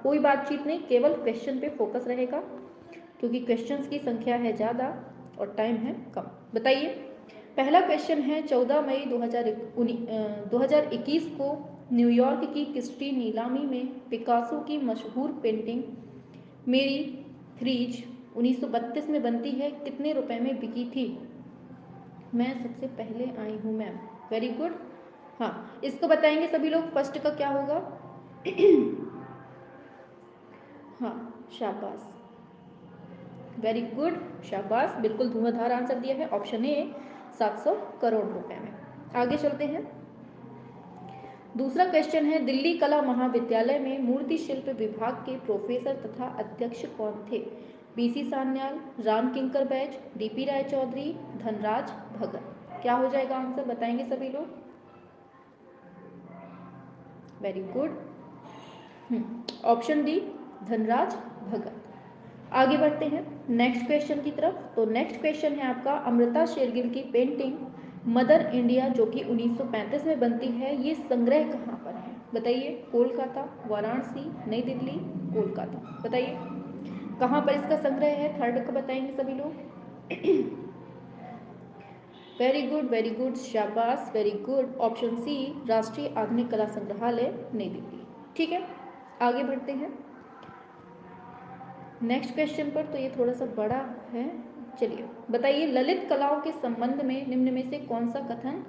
कोई बातचीत नहीं, केवल क्वेश्चन पे फोकस रहेगा क्योंकि क्वेश्चंस की संख्या है ज़्यादा और टाइम है कम। बताइए, पहला क्वेश्चन है 14 मई 2021 को न्यूयॉर्क की क्रिस्टी नीलामी में पिकासो की मशहूर पेंटिंग मेरी फ्रीज 1932 में बनती है, कितने रुपए में बिकी थी? मैं सबसे पहले आई हूँ मैम। Very good. हाँ, इसको बताएंगे सभी लोग, फर्स्ट का क्या होगा? हाँ, शाबाश, वेरी गुड, शाबाश, बिल्कुल धुआंधार आंसर दिया है, ऑप्शन ए 700 करोड़ रुपए में। आगे चलते हैं। दूसरा क्वेश्चन है, दिल्ली कला महाविद्यालय में मूर्ति शिल्प विभाग के प्रोफेसर तथा अध्यक्ष कौन थे? BC Sanyal, Ram Kinkar Baij, DP Roy Chaudhary, Dhanraj Bhagat. क्या हो जाएगा आंसर, बताएंगे सभी लोग? Very good, option D Dhanraj Bhagat. आगे बढ़ते हैं नेक्स्ट क्वेश्चन की तरफ। तो नेक्स्ट क्वेश्चन है आपका, अमृता शेरगिल की पेंटिंग मदर इंडिया जो कि 1935 में बनती है, ये संग्रह कहाँ पर है? बताइए, कोलकाता, वाराणसी, नई दिल्ली, कोलकाता। बताइए कहाँ पर इसका संग्रह है? थर्ड का बताएंगे सभी लोग। वेरी गुड, वेरी गुड, शाबाश, वेरी गुड, ऑप्शन सी राष्ट्रीय आधुनिक कला संग्रहालय नई दिल्ली। ठीक है, आगे बढ़ते हैं नेक्स्ट क्वेश्चन पर। तो ये थोड़ा सा बड़ा है, चलिए बताइए, ललित कलाओं के संबंध में निम्न में से कौन सा कथन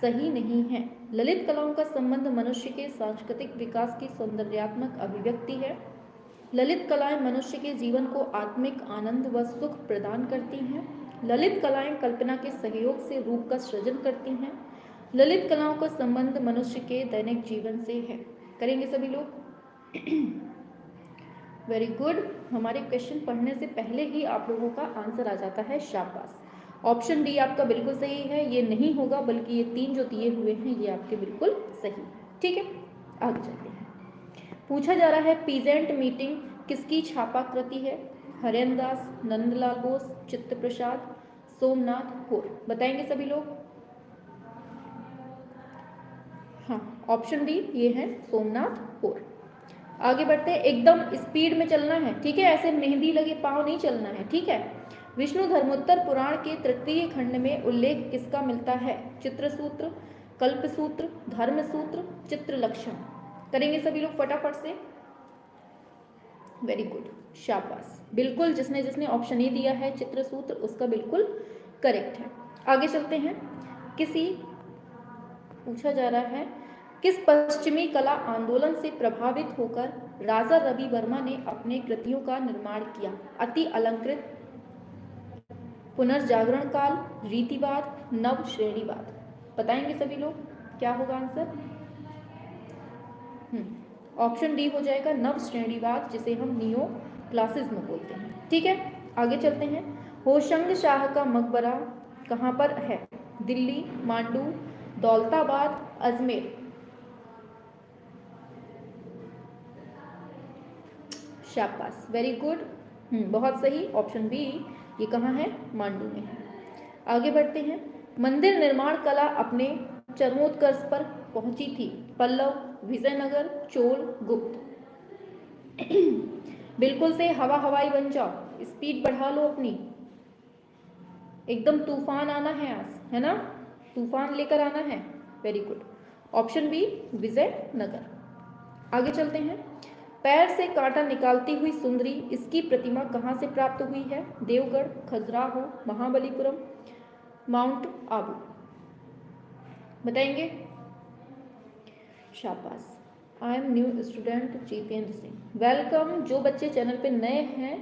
सही नहीं है? ललित कलाओं का संबंध मनुष्य के सांस्कृतिक विकास की सौंदर्यात्मक अभिव्यक्ति है। ललित कलाएं मनुष्य के जीवन को आत्मिक आनंद व सुख प्रदान करती हैं। ललित कलाएं कल्पना के सहयोग से रूप का सृजन करती हैं। ललित कलाओं का संबंध मनुष्य के दैनिक जीवन से है। करेंगे सभी लोग? वेरी गुड, हमारे क्वेश्चन पढ़ने से पहले ही आप लोगों का आंसर आ जाता है, शाबाश। ऑप्शन डी आपका बिल्कुल सही है, ये नहीं होगा, बल्कि ये 3 जो दिए हुए हैं ये आपके बिल्कुल सही। ठीक है, आगे चलते हैं। पूछा जा रहा है, पीजेंट मीटिंग किसकी छापाकृति है? हरेंद्र दास, नंदलाल बोस, चित्त प्रसाद, सोमनाथ होर। बताएंगे सभी लोग? हाँ, ऑप्शन डी ये है सोमनाथ होर। आगे बढ़ते हैं, एकदम स्पीड में चलना है, ठीक है, ऐसे मेहंदी लगे पाँव नहीं चलना है, ठीक है। विष्णु धर्मोत्तर पुराण के तृतीय खंड में उल्लेख किसका मिलता है? चित्रसूत्र, कल्पसूत्र, धर्मसूत्र, चित्रलक्षण। करेंगे सभी लोग फटाफट से। वेरी गुड, शाबाश, बिल्कुल, जिसने जिसने ऑप्शन ए दिया है चित्रसूत्र उसका बिल्कुल करेक्ट है। आगे चलते हैं। पूछा जा रहा है, किस पश्चिमी कला आंदोलन से प्रभावित होकर राजा रवि वर्मा ने अपने कृतियों का निर्माण किया? अति अलंकृत, पुनर्जागरण काल, रीतिवाद, नव श्रेणीवाद। बताएंगे सभी लोग क्या होगा आंसर? ऑप्शन डी हो जाएगा नव श्रेणीवाद, जिसे हम नियो क्लासिज्म बोलते हैं। ठीक है, आगे चलते हैं। होशंग शाह का मकबरा कहाँ पर है? दिल्ली, मांडू, दौलताबाद, अजमेर। शाबाश, वेरी गुड, बहुत सही, ऑप्शन बी ये कहाँ है? मांडू में है। आगे बढ़ते हैं। मंदिर निर्माण कला अपने चरमोत्कर्ष पर पहुंची थी? पल्लव, विजयनगर, चोल, गुप्त। बिल्कुल से हवाई बन जाओ, स्पीड बढ़ा लो अपनी, एकदम तूफान आना है आज, है ना, तूफान लेकर आना है। Very good, option B Vijayanagar. आगे चलते हैं। पैर से कांटा निकालती हुई सुंदरी, इसकी प्रतिमा कहाँ से प्राप्त हुई है? देवगढ़, खजुराहो, महाबलीपुरम, माउंट आबू। बताएंगे? शाबाश, I am new student Jitendra Singh. Welcome, जो बच्चे चैनल पे नए हैं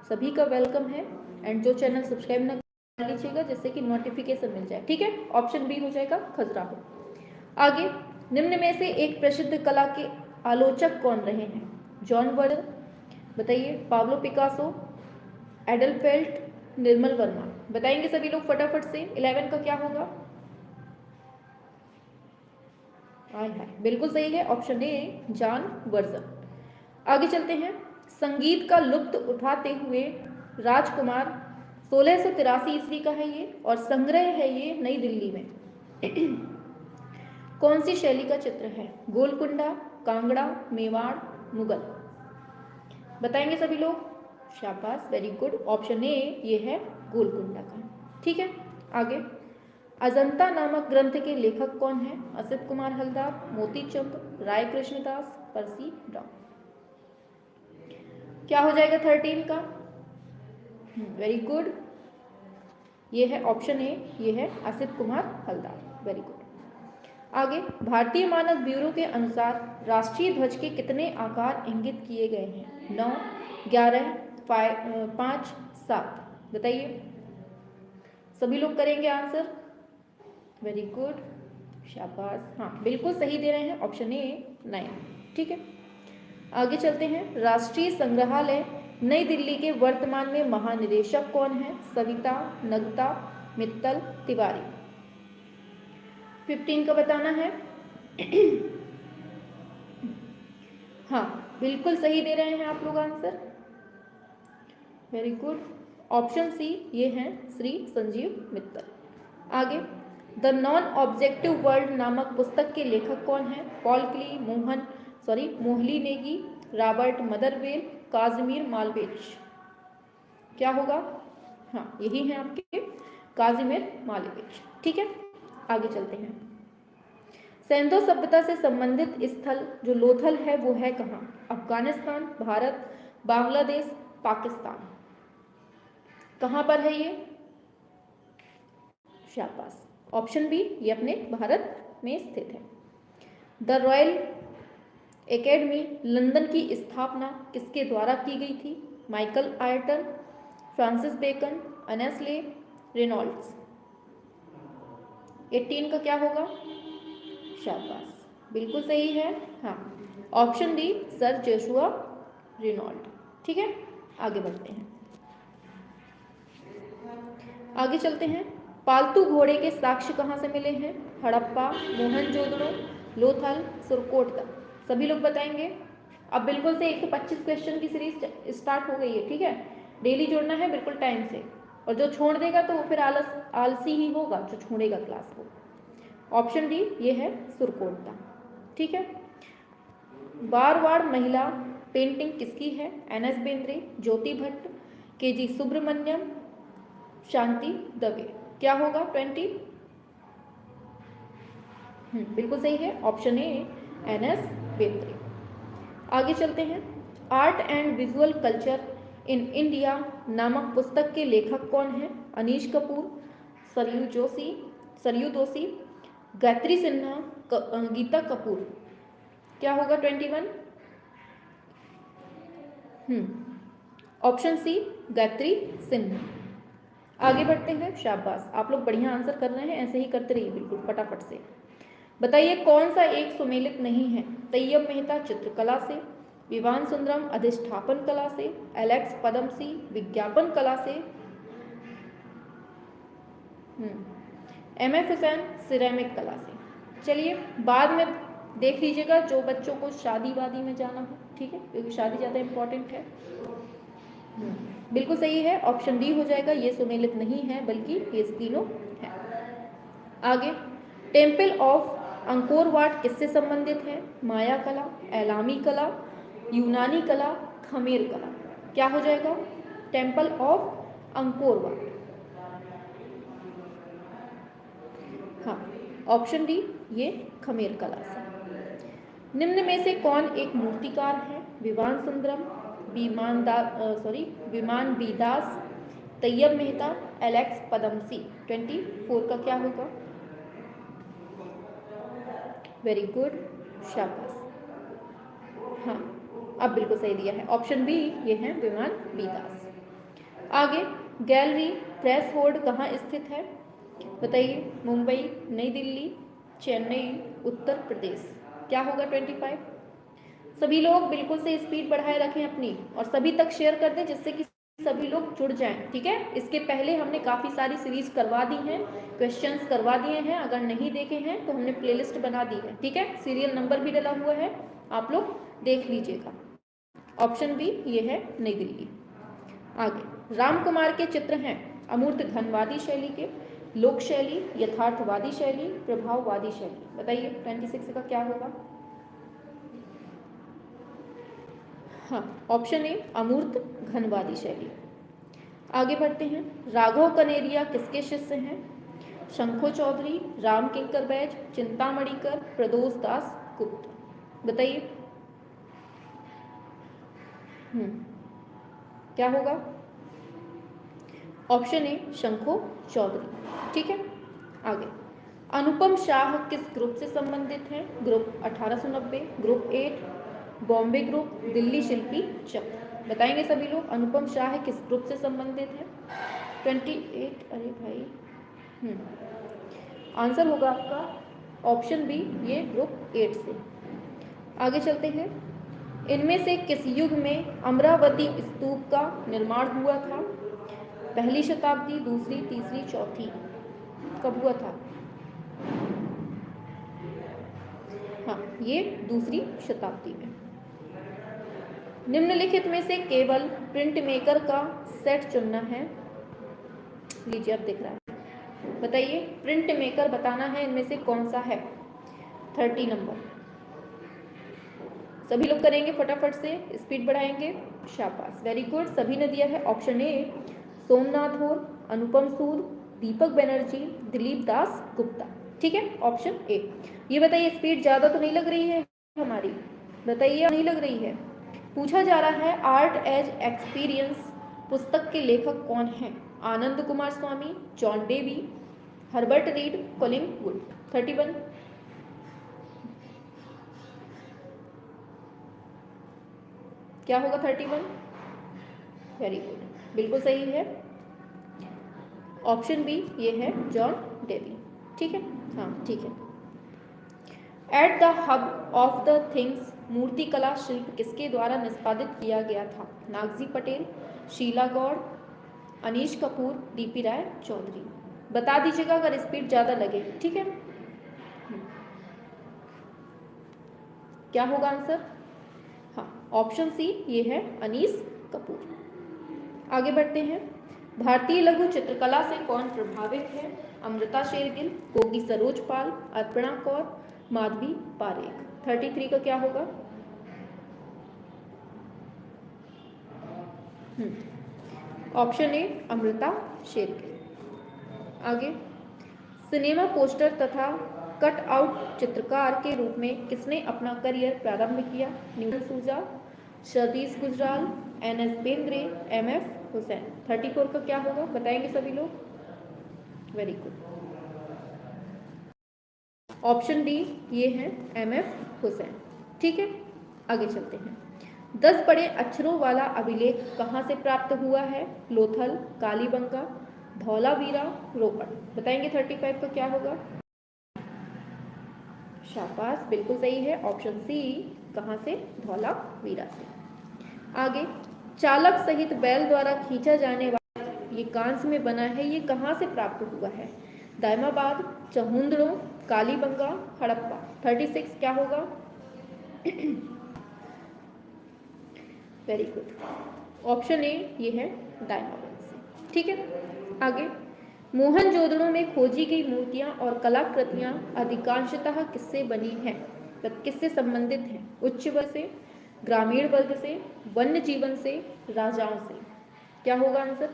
सभी का वेलकम है, एंड जो चैनल सब्सक्राइब ना कर लीजिएगा जिससे कि नोटिफिकेशन मिल जाए। ठीक है, ऑप्शन बी हो जाएगा खजुराहो। आगे, निम्न में से एक प्रसिद्ध कला के आलोचक कौन रहे हैं? जॉन वर्डर, बताइए, पाब्लो पिकासो, एडलफेल्ट, निर्मल वर्मा। बताएंगे सभी लोग फटाफट से। 11 का क्या होगा? हाय हाय, बिल्कुल सही है, ऑप्शन ए जॉन वर्डर। आगे चलते हैं। संगीत का लुत्फ उठाते हुए राजकुमार 1683 ईस्वी का है ये, और संग्रह है ये नई दिल्ली में। कौन सी शैली का चित्र है? गोलकुंडा, कांगड़ा, मेवाड़, मुगल। बताएंगे सभी लोग? शाबाश, वेरी गुड। ऑप्शन ए ये है गोलकुंडा का। ठीक है, आगे। अजंता नामक ग्रंथ के लेखक कौन है? असित कुमार हलदार, मोती चंद, राय कृष्णदास, परसी राव। क्या हो जाएगा 13 का? वेरी गुड, ये है ऑप्शन ए, ये है असित कुमार हलदार। Very good. आगे, भारतीय मानक ब्यूरो के अनुसार राष्ट्रीय ध्वज के कितने आकार इंगित किए गए हैं? 9, 11, 5, 7। बताइए, सभी लोग करेंगे आंसर? वेरी गुड, शाबाश। हाँ, बिल्कुल सही दे रहे हैं, ऑप्शन ए 9। ठीक है, आगे चलते हैं। राष्ट्रीय संग्रहालय नई दिल्ली के वर्तमान में महानिदेशक कौन है? सविता, नगता, मित्तल, तिवारी। 15 का बताना है। हाँ, बिल्कुल सही दे रहे हैं आप लोग answer. Very good, option C ये हैं श्री संजीव मित्तल। आगे, द नॉन ऑब्जेक्टिव वर्ल्ड नामक पुस्तक के लेखक कौन है? पॉल क्ली, मोहली नेगी, रॉबर्ट मदरवेल, काजिमिर मालवेच। क्या होगा? हाँ, यही है आपके काजिमिर मालवेच। ठीक है, आगे चलते हैं। सैंधो सभ्यता से संबंधित स्थल जो लोथल है वो है कहाँ? अफगानिस्तान, भारत, बांग्लादेश, पाकिस्तान। कहाँ पर है ये? शाबाश, ऑप्शन बी, ये अपने भारत में स्थित है। द रॉयल एकेडमी लंदन की स्थापना किसके द्वारा की गई थी? Michael Ayrton, Francis Bacon, Annesley, Reynolds. 18 का क्या होगा? शाबाश, बिल्कुल सही है। हाँ, option D, sir Joshua Reynold. ठीक है, आगे बढ़ते हैं। आगे चलते हैं। पालतू घोड़े के साक्ष्य कहाँ से मिले हैं? हड़प्पा, मोहनजोदड़ो, लोथल, सुरकोट। सभी लोग बताएंगे? अब बिल्कुल से 125 क्वेश्चन की सीरीज स्टार्ट हो गई है। ठीक है, डेली जुड़ना है बिल्कुल टाइम से, और जो छोड़ देगा तो वो फिर आलसी ही होगा जो छोड़ेगा क्लास को। ऑप्शन डी ये है सुरकोटदा। ठीक है, बारवाड़ महिला पेंटिंग किसकी है? एन.एस. बेंद्रे, ज्योति भट्ट, के.जी. सुब्रमण्यम, शांति दवे। क्या होगा 20? बिल्कुल सही है, ऑप्शन ए, एन.एस. बेंद्रे। आगे चलते हैं। Art and visual culture in India नामक पुस्तक के लेखक कौन है? अनीश कपूर, सरयू दोषी, गायत्री सिन्हा, गीता कपूर। क्या होगा 21? Option C, Gayatri Sinha. आगे बढ़ते हैं। शाबाश, आप लोग बढ़िया आंसर कर रहे हैं, ऐसे ही करते रहिए बिल्कुल फटाफट से। बताइए, कौन सा एक सुमेलित नहीं है? तैयब मेहता चित्रकला से, विवान सुंदरम अधिष्ठापन कला से, एलेक्स पदमसी विज्ञापन कला से, एम.एफ. हुसैन सिरेमिक कला से। चलिए, बाद में देख लीजिएगा जो बच्चों को शादी वादी में जाना हो। ठीक है, क्योंकि शादी ज़्यादा इम्पोर्टेंट है। बिल्कुल सही है, ऑप्शन डी हो जाएगा। ये सुमेलित नहीं है बल्कि ये तीनों है। आगे, टेम्पल ऑफ अंकोर वाट किससे संबंधित है? माया कला, एलामी कला, यूनानी कला, खमेर कला। क्या हो जाएगा? Temple of Angkor Wat. हाँ, ऑप्शन डी ये खमेर कला से। निम्न में से कौन एक मूर्तिकार है? विवान सुंदरम, विमान बीदास, तैयब मेहता, एलेक्स पदमसी। 24 का क्या होगा? वेरी गुड, शाबाश। हाँ, अब बिल्कुल सही दिया है, ऑप्शन बी ये है विमान बीदास। आगे, गैलरी प्रेसफोर्ड कहाँ स्थित है? बताइए, मुंबई, नई दिल्ली, चेन्नई, उत्तर प्रदेश। क्या होगा 25? सभी लोग बिल्कुल से स्पीड बढ़ाए रखें अपनी, और सभी तक शेयर कर दें जिससे कि सभी लोग जुड़ जाएं। ठीक है, इसके पहले हमने काफ़ी सारी सीरीज करवा दी हैं, क्वेश्चंस करवा दिए हैं। अगर नहीं देखे हैं तो हमने प्लेलिस्ट बना दी है। ठीक है, सीरियल नंबर भी डला हुआ है, आप लोग देख लीजिएगा। ऑप्शन बी ये है नई दिल्ली। आगे, राम कुमार के चित्र हैं अमूर्त घनवादी शैली के, लोक शैली, यथार्थवादी शैली, प्रभाववादी शैली। बताइए 26 का क्या होगा? हाँ, ऑप्शन ए अमूर्त घनवादी शैली। आगे बढ़ते हैं, राघव कनेरिया किसके शिष्य हैं? शंखो चौधरी, राम किंकर बैज, चिंतामणिकर, प्रदोष दास गुप्त। बताइए क्या होगा? Option A Sankho Chaudhuri. ठीक है, आगे, अनुपम शाह किस ग्रुप से संबंधित हैं? Group 1890, group 8, Bombay group, Delhi Shilpi Chakra. बताएंगे सभी लोग, अनुपम शाह किस ग्रुप से संबंधित है? 28, अरे भाई आंसर होगा आपका ऑप्शन बी, ये ग्रुप 8 से। आगे चलते हैं, इनमें से किस युग में अमरावती स्तूप का निर्माण हुआ था? पहली शताब्दी, दूसरी, तीसरी, चौथी। कब हुआ था? हाँ, ये दूसरी शताब्दी में। निम्नलिखित में से केवल प्रिंट मेकर का सेट चुनना है। लीजिए, अब दिख रहा है, बताइए प्रिंट मेकर बताना है, इनमें से कौन सा है? 30 नंबर। सभी लोग करेंगे फटाफट से, स्पीड बढ़ाएंगे। शाबाश, वेरी गुड। सभी ने दिया है ऑप्शन ए सोमनाथ होर, अनुपम सूद, दीपक बनर्जी, दिलीप दास गुप्ता। ठीक है, ऑप्शन ए। ये बताइए स्पीड ज़्यादा तो नहीं लग रही है हमारी? बताइए, नहीं लग रही है? पूछा जा रहा है आर्ट एज एक्सपीरियंस पुस्तक के लेखक कौन हैं? Anand Kumar Swami, John Dewey, Herbert Read, Collingwood. 31। क्या होगा 31? वेरी गुड, बिल्कुल सही है, ऑप्शन बी ये है जॉन डेवी। ठीक है, हाँ ठीक है। At the hub of the things मूर्तिकला शिल्प किसके द्वारा निष्पादित किया गया था? नागजी पटेल, शीला गौड़, अनीश कपूर, डीपी राय चौधरी। बता दीजिएगा अगर स्पीड ज़्यादा लगे। ठीक है, क्या होगा आंसर? हाँ, ऑप्शन सी ये है अनीस कपूर। आगे बढ़ते हैं, भारतीय लघु चित्रकला से कौन प्रभावित है? अमृता शेरगिल, गोगी सरोज पाल, अर्पणा कौर, माधवी पारेख। 33 का क्या होगा? Option A Amrita Shergil. आगे, सिनेमा पोस्टर तथा कट आउट चित्रकार के रूप में किसने अपना करियर प्रारंभ किया? न्यूटन सूजा, सतीश गुजराल, एन.एस. बेंद्रे, एम.एफ. हुसैन। 34 का क्या होगा? बताएंगे सभी लोग। वेरी गुड, ऑप्शन डी ये है एम.एफ. हुसैन। ठीक है, आगे चलते हैं, 10 बड़े अक्षरों वाला अभिलेख कहाँ से प्राप्त हुआ है? लोथल, कालीबंगा, धौलावीरा, रोपड़। बताएंगे 35 का क्या होगा? शाबाश, बिल्कुल सही है, ऑप्शन सी। कहाँ से? धौलावीरा से। आगे, चालक सहित बैल द्वारा खींचा जाने वाला ये कांस्य में बना है, ये कहाँ से प्राप्त हुआ है? दायमाबाद, चहुंदड़ो, कालीबंगा, हड़प्पा। 36 क्या होगा? वेरी गुड, ऑप्शन ए ये है दायमाबाद से। ठीक है, आगे, मोहनजोदड़ो में खोजी गई मूर्तियां और कलाकृतियां अधिकांशतः किससे बनी हैं? किससे संबंधित हैं? उच्च वर्ग से, ग्रामीण वर्ग से, वन्य जीवन से, राजाओं से। क्या होगा आंसर?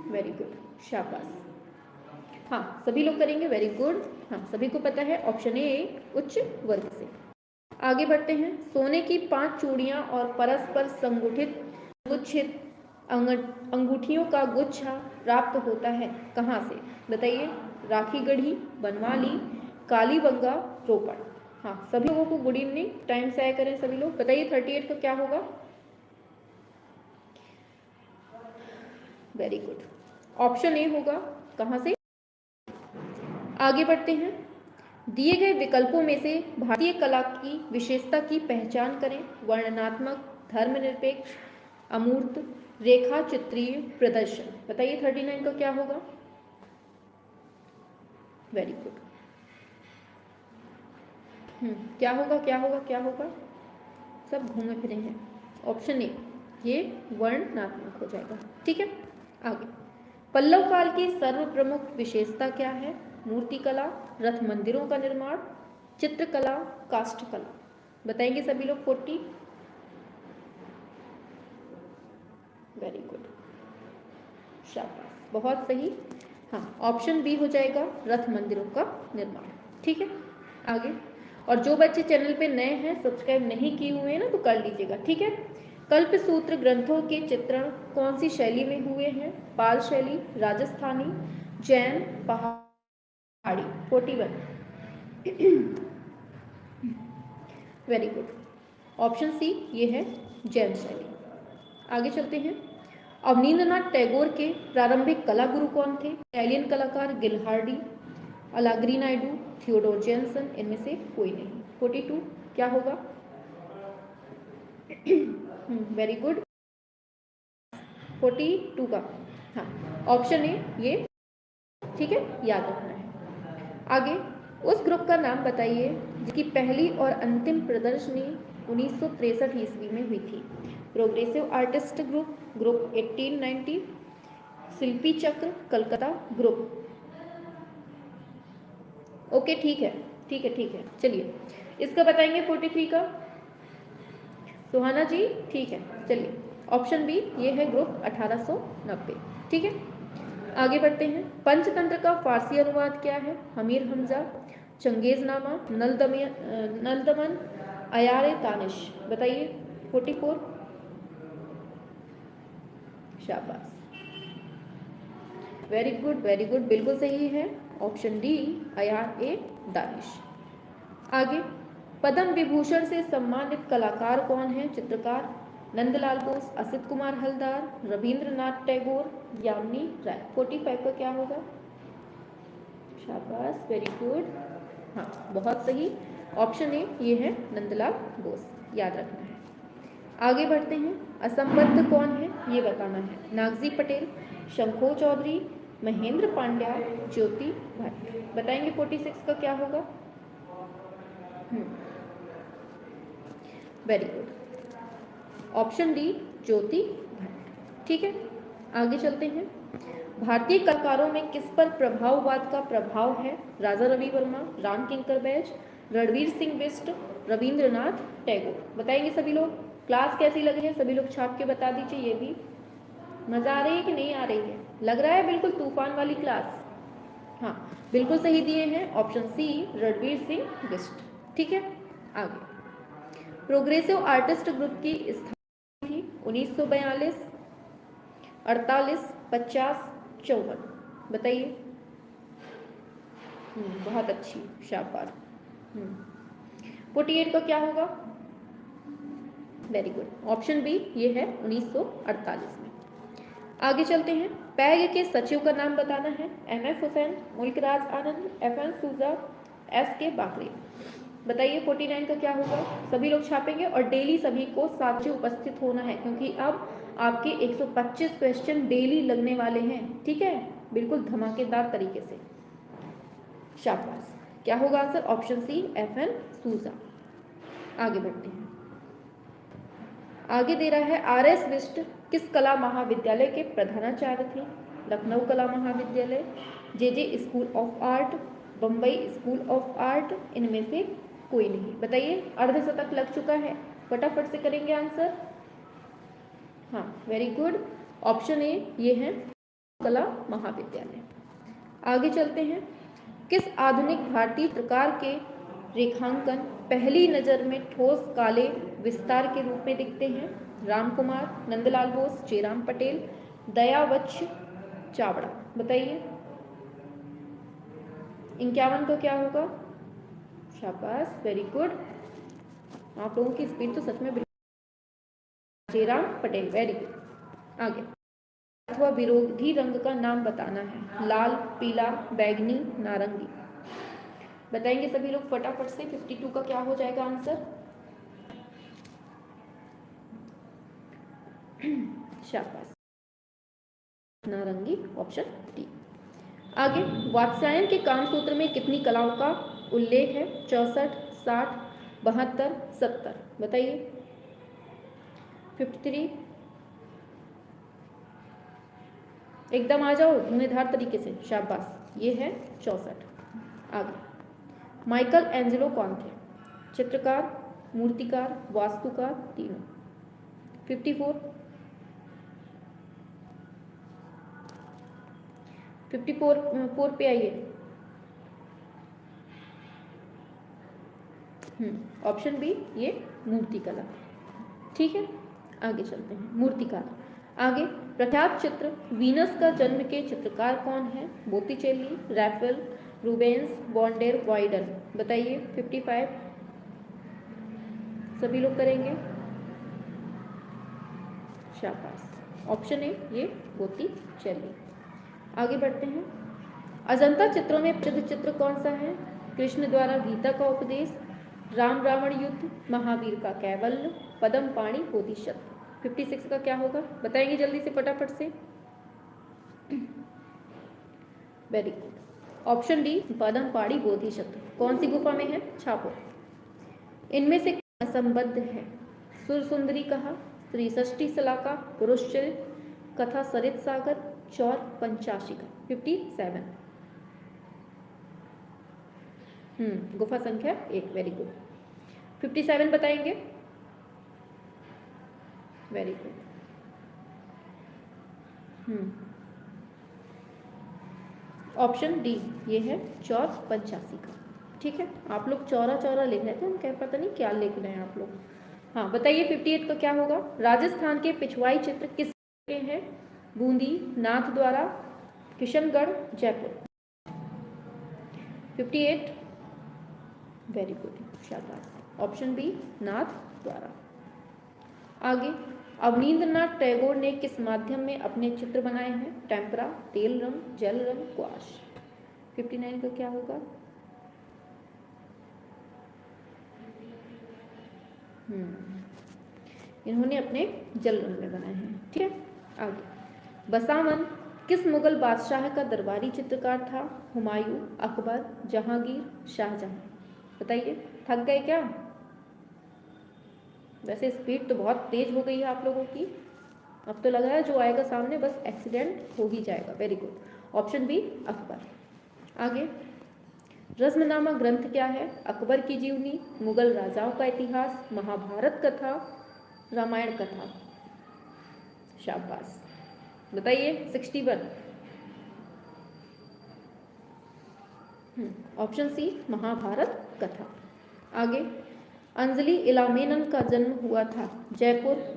वेरी गुड, शाबाश। हाँ, सभी लोग करेंगे, वेरी गुड। हाँ, सभी को पता है ऑप्शन ए उच्च वर्ग से। आगे बढ़ते हैं, सोने की 5 चूड़ियां और परस्पर संगुठित गुच्छित अंगूठियों का गुच्छा प्राप्त होता है कहाँ से? बताइए, राखीगढ़ी, बनवाली, कालीबंगा, रोपड़। हाँ, सभी लोगों को गुड इवनिंग, टाइम से आया करें सभी लोग। बताइए 38 का क्या होगा? वेरी गुड, ऑप्शन ए होगा। कहाँ से? आगे बढ़ते हैं, दिए गए विकल्पों में से भारतीय कला की विशेषता की पहचान करें। वर्णनात्मक, धर्मनिरपेक्ष, अमूर्त, रेखा चित्रीय, प्रदर्शन। बताइए 39 का क्या होगा? वेरी गुड, क्या होगा क्या होगा क्या होगा? सब घूमे फिरे हैं, ऑप्शन ए ये वर्णनात्मक हो जाएगा। ठीक है, आगे, पल्लव काल की सर्व प्रमुख विशेषता क्या है? मूर्तिकला, रथ मंदिरों का निर्माण, चित्रकला, काष्ठकला। बताएंगे सभी लोग। 40 वेरी गुड, शाबाश, बहुत सही। हाँ, ऑप्शन बी हो जाएगा रथ मंदिरों का निर्माण। ठीक है, आगे। और जो बच्चे चैनल पे नए हैं, सब्सक्राइब नहीं किए हुए हैं ना, तो कर लीजिएगा। ठीक है, कल्प सूत्र ग्रंथों के चित्रण कौन सी शैली में हुए हैं? पाल शैली, राजस्थानी, जैन, पहाड़ी। 41। वेरी गुड, ऑप्शन सी ये है जैन शैली। आगे चलते हैं। अवनींद्रनाथ टैगोर के प्रारंभिक कला गुरु कौन थे? इटालियन कलाकार गिलहार्डी, अलाग्री नायडू, थियोडोर जैनसन, इनमें से कोई नहीं। 42 क्या होगा? वेरी गुड, 42 का हाँ ऑप्शन ए ये। ठीक है, याद रखना है। आगे, उस ग्रुप का नाम बताइए जिसकी पहली और अंतिम प्रदर्शनी 1963 ईस्वी में हुई थी। प्रोग्रेसिव आर्टिस्ट ग्रुप, ग्रुप 1890, शिल्पी चक्र, कलकत्ता ग्रुप। ओके, ठीक है, ठीक है, ठीक है, चलिए इसका बताएंगे 43 का। सुहाना जी, ठीक है, चलिए ऑप्शन बी ये है ग्रुप 1890। ठीक है, आगे बढ़ते हैं। पंचतंत्र का फारसी अनुवाद क्या है? हमीर हमजा, चंगेजनामा, नलदमन, अयारे तानिश। बताइए। 44, शाबाश, वेरी गुड, वेरी गुड, बिल्कुल सही है ऑप्शन डी, अयार ए दानिश। आगे, पद्म विभूषण से सम्मानित कलाकार कौन है? चित्रकार नंदलाल बोस, असित कुमार हलदार, रविंद्रनाथ टैगोर, यामिनी राय। 45 का क्या होगा? शाबाश, वेरी गुड, हाँ बहुत सही, ऑप्शन ए ये है नंदलाल बोस, याद रखना है। आगे बढ़ते हैं। असंबद्ध कौन है ये बताना है। नागजी पटेल, शंखो चौधरी, महेंद्र पांड्या, ज्योति भट्ट। बताएंगे 46 का क्या होगा? वेरी गुड, ऑप्शन डी ज्योति भट्ट। ठीक है, आगे चलते हैं। भारतीय कलाकारों में किस पर प्रभाववाद का प्रभाव है? राजा रवि वर्मा, राम किंकर बैज, रणवीर सिंह बिष्ट, रविंद्रनाथ टैगोर। बताएंगे सभी लोग। क्लास कैसी लग रही है सभी लोग छाप के बता दीजिए। ये भी मजा आ रही है कि नहीं आ रही है? लग रहा है बिल्कुल तूफान वाली क्लास। हाँ, बिल्कुल सही दिए हैं, ऑप्शन सी रणवीर सिंह बिष्ट। ठीक है, आगे। प्रोग्रेसिव आर्टिस्ट ग्रुप की स्थापना थी 1942, 48, 50, 54। बताइए। बहुत अच्छी, शाबाश। 48 का क्या होगा? वेरी गुड, ऑप्शन बी ये है 1948 में। आगे चलते हैं। पैग के सचिव का नाम बताना है। MF हुसैन, मुल्कराज आनंद, FN सूजा, SK बाकरे। बताइए 49 का क्या होगा? सभी लोग छापेंगे और डेली सभी को साथ में उपस्थित होना है, क्योंकि अब आपके 125 क्वेश्चन डेली लगने वाले हैं। ठीक है, बिल्कुल धमाकेदार तरीके से। शाबाश, क्या होगा आंसर? ऑप्शन सी FN सूजा। आगे बढ़ते हैं। आगे दे रहा है RS बिष्ट किस कला महाविद्यालय के प्रधानाचार्य थे? लखनऊ कला महाविद्यालय, JJ school of art, Bombay school of art, इनमें से कोई नहीं। बताइए, अर्धशतक लग चुका है, फटाफट से करेंगे आंसर। हाँ, वेरी गुड, ऑप्शन ए ये है कला महाविद्यालय। आगे चलते हैं। किस आधुनिक भारतीय चित्रकार के रेखांकन पहली नज़र में ठोस काले विस्तार के रूप में दिखते हैं? राम कुमार, नंदलाल बोस, जयराम पटेल, दयावच्छ चावड़ा। बताइए। 51 का क्या होगा? शाबाश, वेरी गुड, आप लोगों की स्पीड तो सच में जयराम पटेल, वेरी गुड। आगे, अथवा विरोधी रंग का नाम बताना है। लाल, पीला, बैगनी, नारंगी। बताएंगे सभी लोग फटाफट से। 52 का क्या हो जाएगा आंसर? शाबाश, नारंगी, ऑप्शन डी। आगे, वात्स्यायन के कामसूत्र में कितनी कलाओं का उल्लेख है? 64, 60, 72, 70। बताइए। 53, एकदम आ जाओ धुएंधार तरीके से। शाबाश, ये है 64। आगे, माइकल एंजेलो कौन थे? चित्रकार, मूर्तिकार, वास्तुकार, तीनों। 54, 54 पे आइए। ऑप्शन बी ये मूर्तिकला। ठीक है, आगे चलते हैं। मूर्तिकला आगे। प्रख्यात चित्र वीनस का जन्म के चित्रकार कौन है? बोत्तिचेली, रैफेल, रूबेंस, बॉन्डेर, वाइडन। बताइए। 55 सभी लोग करेंगे। शाबाश। ऑप्शन ए ये बोत्तिचेली। आगे बढ़ते हैं। अजंता चित्रों में प्रसिद्ध चित्र कौन सा है? कृष्ण द्वारा गीता का उपदेश, राम रावण युद्ध, महावीर का कैवल्य, पद्म पाणि बोधिसत्व। 56 का क्या होगा? बताएंगे जल्दी से फटाफट से। Very good. ऑप्शन डी पद्म पाणि बोधिसत्व। कौन सी गुफा में है? छापो। इनमें से असंबद्ध है? सुर सुंदरी कहा, स्त्री षष्ठी सलाका, पुरुष चरित, कथा सरित सागर, चौर पंचाशिका। 57 गुफा संख्या 1। Very good. 57 बताएंगे। Very good. ऑप्शन डी ये है चौर पंचाशिका। ठीक है, आप लोग चौरा चौरा लिख रहे थे, हम क्या पता नहीं क्या लिख रहे हैं आप लोग। हाँ बताइए। 58 का क्या होगा? राजस्थान के पिछवाई चित्र किस के हैं? बूंदी, नाथ द्वारा, किशनगढ़, जयपुर। 58 वेरी गुड, शाबाश। ऑप्शन बी नाथ द्वारा। आगे। अवनींद्रनाथ टैगोर ने किस माध्यम में अपने चित्र बनाए हैं? टेम्परा, तेल रंग, जल रंग, क्वाश। 59 का क्या होगा? इन्होंने अपने जल रंग में बनाए हैं। ठीक है, आगे। बसावन किस मुगल बादशाह का दरबारी चित्रकार था? हुमायूं, अकबर, जहांगीर, शाहजहां। बताइए। थक गए क्या? वैसे स्पीड तो बहुत तेज हो गई है आप लोगों की। अब तो लग रहा है जो आएगा सामने बस एक्सीडेंट हो ही जाएगा। Very good. Option B Akbar. आगे। रज़्मनामा ग्रंथ क्या है? अकबर की जीवनी, मुगल राजाओं का इतिहास, महाभारत कथा, रामायण कथा। शाबाश। बताइए। 61 ऑप्शन सी महाभारत कथा। आगे। अंजलि इलामेनन का जन्म हुआ था? जयपुर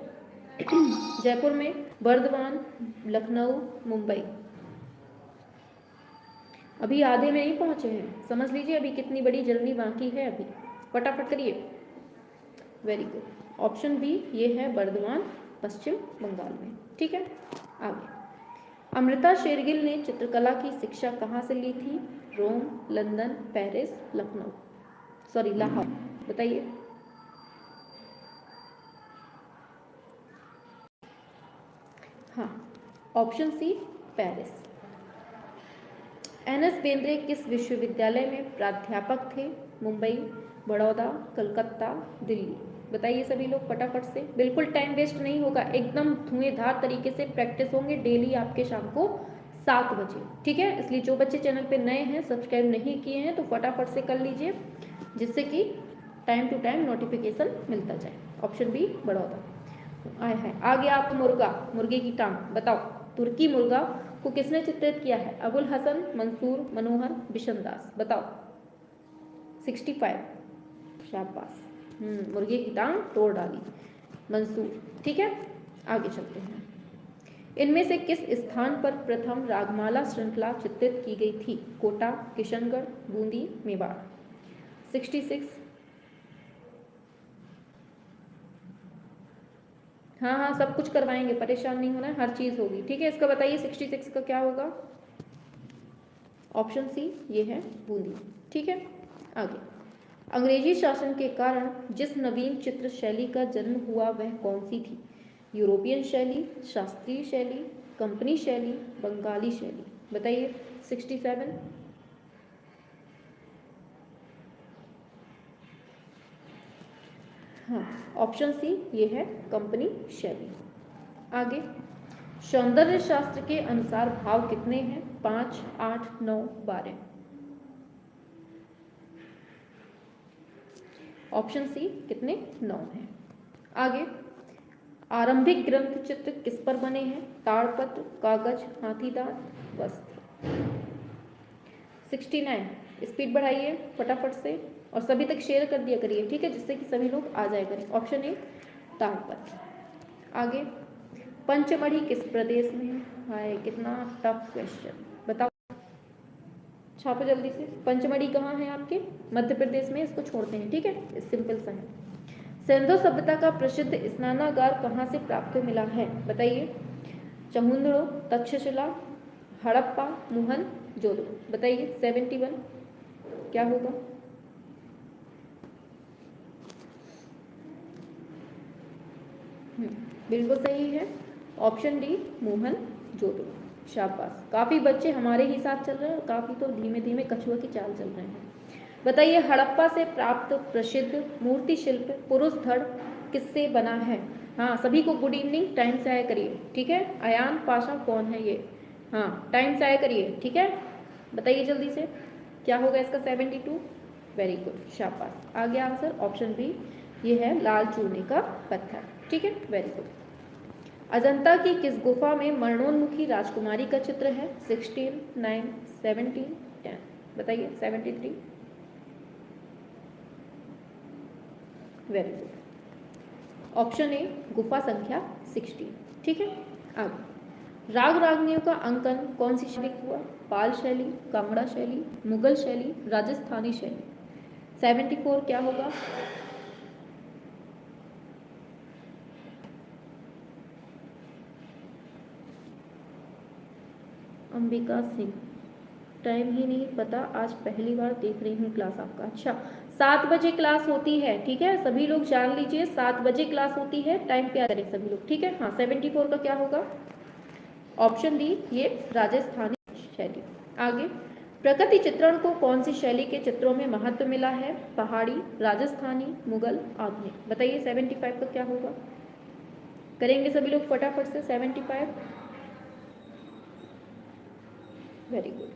जयपुर में, बर्दवान, लखनऊ, मुंबई। अभी आधे में नहीं पहुंचे हैं, समझ लीजिए अभी कितनी बड़ी जर्नी बाकी है। अभी फटाफट करिए। Very good. ऑप्शन बी ये है बर्दवान, पश्चिम बंगाल में। ठीक है, आगे। अमृता शेरगिल ने चित्रकला की शिक्षा कहाँ से ली थी? Rome, London, Paris, Lucknow, sorry Lahore. बताइए। हाँ, option C Paris. N S Bendre किस विश्वविद्यालय में प्राध्यापक थे? मुंबई, बड़ौदा, कलकत्ता, दिल्ली। बताइए सभी लोग फटाफट से। बिल्कुल टाइम वेस्ट नहीं होगा, एकदम धुएंधार तरीके से प्रैक्टिस होंगे डेली आपके शाम को 7 बजे। ठीक है, इसलिए जो बच्चे चैनल पे नए हैं, सब्सक्राइब नहीं किए हैं तो फटाफट से कर लीजिए, जिससे कि टाइम टू टाइम नोटिफिकेशन मिलता जाए। Option B Baroda. आए है। आगे आप मुर्गा, मुर्गे की टांग। बताओ। तुर्की मुर्गा को किसने चित्रित किया है? अबुल हसन, मंसूर, मनोहर, बिशनदास। बताओ। 65 शाबाश। मुर्गे की टांग तोड़ डाली, मंसूर। ठीक है, आगे चलते हैं। इनमें से किस स्थान पर प्रथम रागमाला श्रृंखला चित्रित की गई थी? कोटा, किशनगढ़, बूंदी, मेवाड़। 66 हाँ हाँ सब कुछ करवाएंगे, परेशान नहीं होना है, हर चीज़ होगी। ठीक है, इसका बताइए। 66 का क्या होगा? ऑप्शन सी ये है बूंदी। ठीक है, आगे। अंग्रेजी शासन के कारण जिस नवीन चित्र शैली का जन्म हुआ वह कौन सी थी? यूरोपियन शैली, शास्त्रीय शैली, कंपनी शैली, बंगाली शैली। बताइए। 67 हाँ, ऑप्शन सी ये है कंपनी शैली। आगे। सौंदर्य शास्त्र के अनुसार भाव कितने हैं? 5, 8, 9, 12। ऑप्शन सी कितने? 9 हैं। आगे। आरंभिक ग्रंथ चित्र किस पर बने हैं? ताड़पत्र, कागज, हाथीदांत, वस्त्र। 69। स्पीड बढ़ाइए फटाफट से और सभी तक शेयर कर दिया करिए, ठीक है, जिससे कि सभी लोग आ जाया करें। ऑप्शन ए तालपत्र। आगे, पंचमढ़ी किस प्रदेश में है? हाय कितना टफ क्वेश्चन, बताओ, छापो जल्दी से। पंचमढ़ी कहाँ है आपके? मध्य प्रदेश में, इसको छोड़ते हैं, ठीक है, सिंपल सा है। सिंधु सभ्यता का प्रसिद्ध स्नानागार कहाँ से प्राप्त मिला है? बताइए। चहुंदड़ो, तक्षशिला, हड़प्पा, मोहनजोदड़ो। बताइए 71 क्या होगा? बिल्कुल सही है, ऑप्शन डी मोहनजोदड़ो। शाबाश, काफी बच्चे हमारे ही साथ चल रहे हैं और काफी तो धीमे धीमे कछुआ की चाल चल रहे हैं। बताइए, हड़प्पा से प्राप्त प्रसिद्ध मूर्ति शिल्प पुरुष धड़ किससे बना है? हाँ, सभी को गुड इवनिंग, टाइम से आया करिए, ठीक है। अयान पाशा कौन है ये? हाँ, टाइम से आया करिए, ठीक है। बताइए जल्दी से, क्या होगा इसका? 72। वेरी गुड, शाबाश। आगे आंसर ऑप्शन बी, ये है लाल चूने का पत्थर, ठीक है, वेरी गुड। अजंता की किस गुफा में मरणोन्मुखी राजकुमारी का चित्र है? 16, 9, 17, 10। बताइए 73। वेरी गुड, ऑप्शन ए गुफा संख्या 16, ठीक है। अब राग रागनियों का अंकन कौन सी शैली हुआ? पाल शैली, कांगड़ा शैली, मुगल शैली, राजस्थानी शैली। 74 क्या होगा? अंबिका सिंह, टाइम ही नहीं पता, आज पहली बार देख रही हूँ क्लास आपका। अच्छा, 7 बजे क्लास होती है, ठीक है, सभी लोग जान लीजिए, 7 बजे क्लास होती है, टाइम पे आ करें सभी लोग, ठीक है। हाँ, 74 का क्या होगा? ऑप्शन डी, ये राजस्थानी शैली। आगे, प्रकृति चित्रण को कौन सी शैली के चित्रों में महत्व मिला है? पहाड़ी, राजस्थानी, मुगल, आधुनिक। बताइए 75 का क्या होगा? करेंगे सभी लोग फटाफट से 75। वेरी गुड,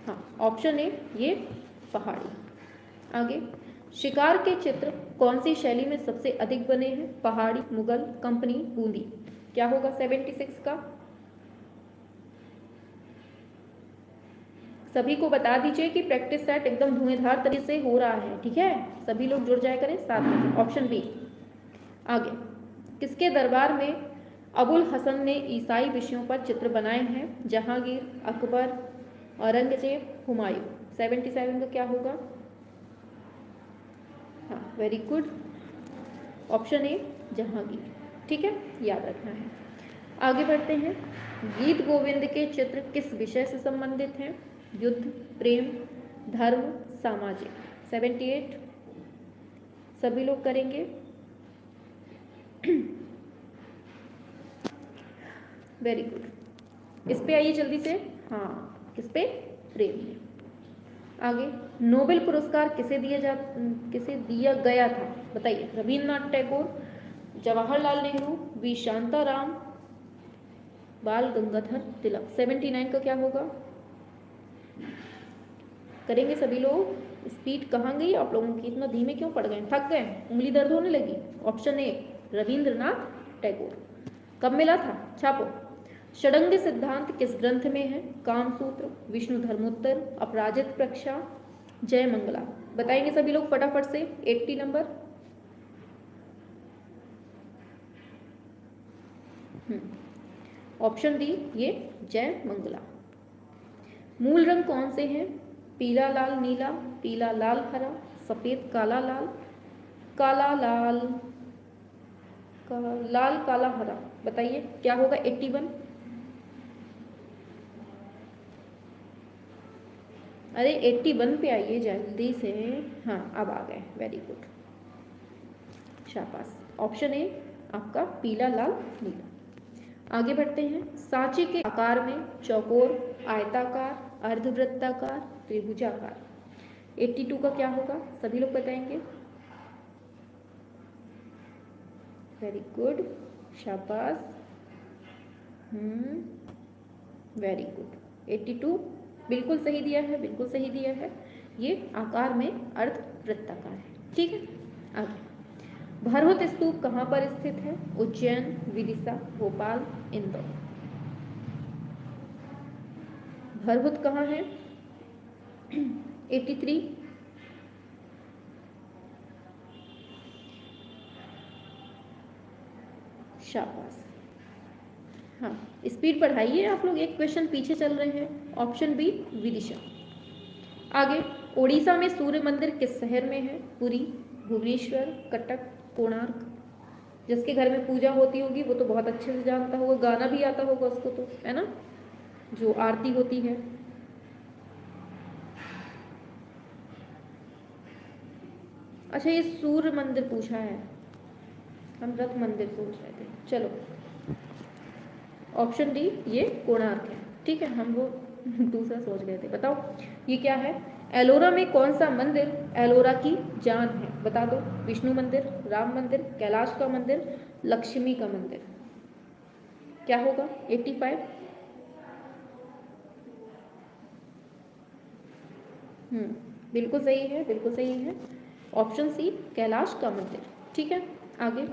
हाँ, ऑप्शन ए, ये पहाड़ी। आगे, शिकार के चित्र कौन सी शैली में सबसे अधिक बने हैं? पहाड़ी, मुगल, कंपनी, बूंदी। क्या होगा 76 का? सभी को बता दीजिए कि प्रैक्टिस सेट एकदम धुएंधार तरीके से हो रहा है, ठीक है, सभी लोग जुड़ जाया करें साथ में। Option B. आगे, किसके दरबार में अबुल हसन ने ईसाई विषयों पर चित्र बनाए हैं? जहांगीर, अकबर, औरंगजेब, हुमायूं। 77 का क्या होगा? हाँ, वेरी गुड, ऑप्शन ए जहांगीर, ठीक है, याद रखना है। आगे बढ़ते हैं, गीत गोविंद के चित्र किस विषय से संबंधित हैं? युद्ध, प्रेम, धर्म, सामाजिक। 78 सभी लोग करेंगे। वेरी गुड, इस पे आइए जल्दी से। हाँ, किस पे? प्रेम में। आगे, नोबेल पुरस्कार किसे दिया गया था? बताइए। रविन्द्रनाथ टैगोर, जवाहरलाल नेहरू, वी शांताराम, बाल गंगाधर तिलक। 79 का क्या होगा? करेंगे सभी लोग। स्पीड कहाँ गई आप लोगों की? इतना धीमे क्यों पड़ गए? थक गए? उंगली दर्द होने लगी? Option A Rabindranath Tagore. कब मिला था? छापो। षडंग सिद्धांत किस ग्रंथ में है? कामसूत्र, विष्णु धर्मोत्तर, अपराजित प्रक्षा, जय मंगला। बताएंगे सभी लोग फटाफट से। 80 नंबर। ऑप्शन डी, ये जय मंगला। मूल रंग कौन से हैं? पीला लाल नीला, पीला लाल हरा, सफेद काला लाल, काला लाल लाल काला हरा। बताइए क्या होगा? 81। अरे 81 पे आइए जल्दी से। हाँ, अब आ गए, वेरी गुड, शाबाश। ऑप्शन ए आपका पीला लाल नीला। आगे बढ़ते हैं, सांचे के आकार में चौकोर, आयताकार, अर्धवृत्ताकार, त्रिभुजाकार। 82 का क्या होगा? सभी लोग बताएंगे। वेरी गुड, शाबाश, वेरी गुड। 82 बिल्कुल सही दिया है, बिल्कुल सही दिया है। ये आकार में अर्धवृत्ताकार है, ठीक है। आगे, भरहुत स्तूप कहाँ पर स्थित है? उज्जैन, विदिशा, भोपाल, इंदौर। भरहुत कहाँ है? 83। शाबाश। हाँ, स्पीड बढ़ाइए आप लोग, एक क्वेश्चन पीछे चल रहे हैं। Option B Vidisha. आगे, उड़ीसा में सूर्य मंदिर किस शहर में है? पुरी, भुवनेश्वर, कटक, कोणार्क। जिसके घर में पूजा होती होगी वो तो बहुत अच्छे से जानता होगा, गाना भी आता होगा उसको तो, है ना, जो आरती होती है। अच्छा, ये सूर्य मंदिर पूछा है, हम रथ मंदिर सोच रहे थे। चलो, ऑप्शन डी ये कोणार्क है। ठीक है, हम वो दूसरा सोच गए थे। बताओ ये क्या है? एलोरा में कौन सा मंदिर एलोरा की जान है? बता दो। विष्णु मंदिर, राम मंदिर, कैलाश का मंदिर, लक्ष्मी का मंदिर। क्या होगा? 85। बिल्कुल सही है, बिल्कुल सही है। ऑप्शन सी कैलाश का मंदिर। ठीक है, आगे।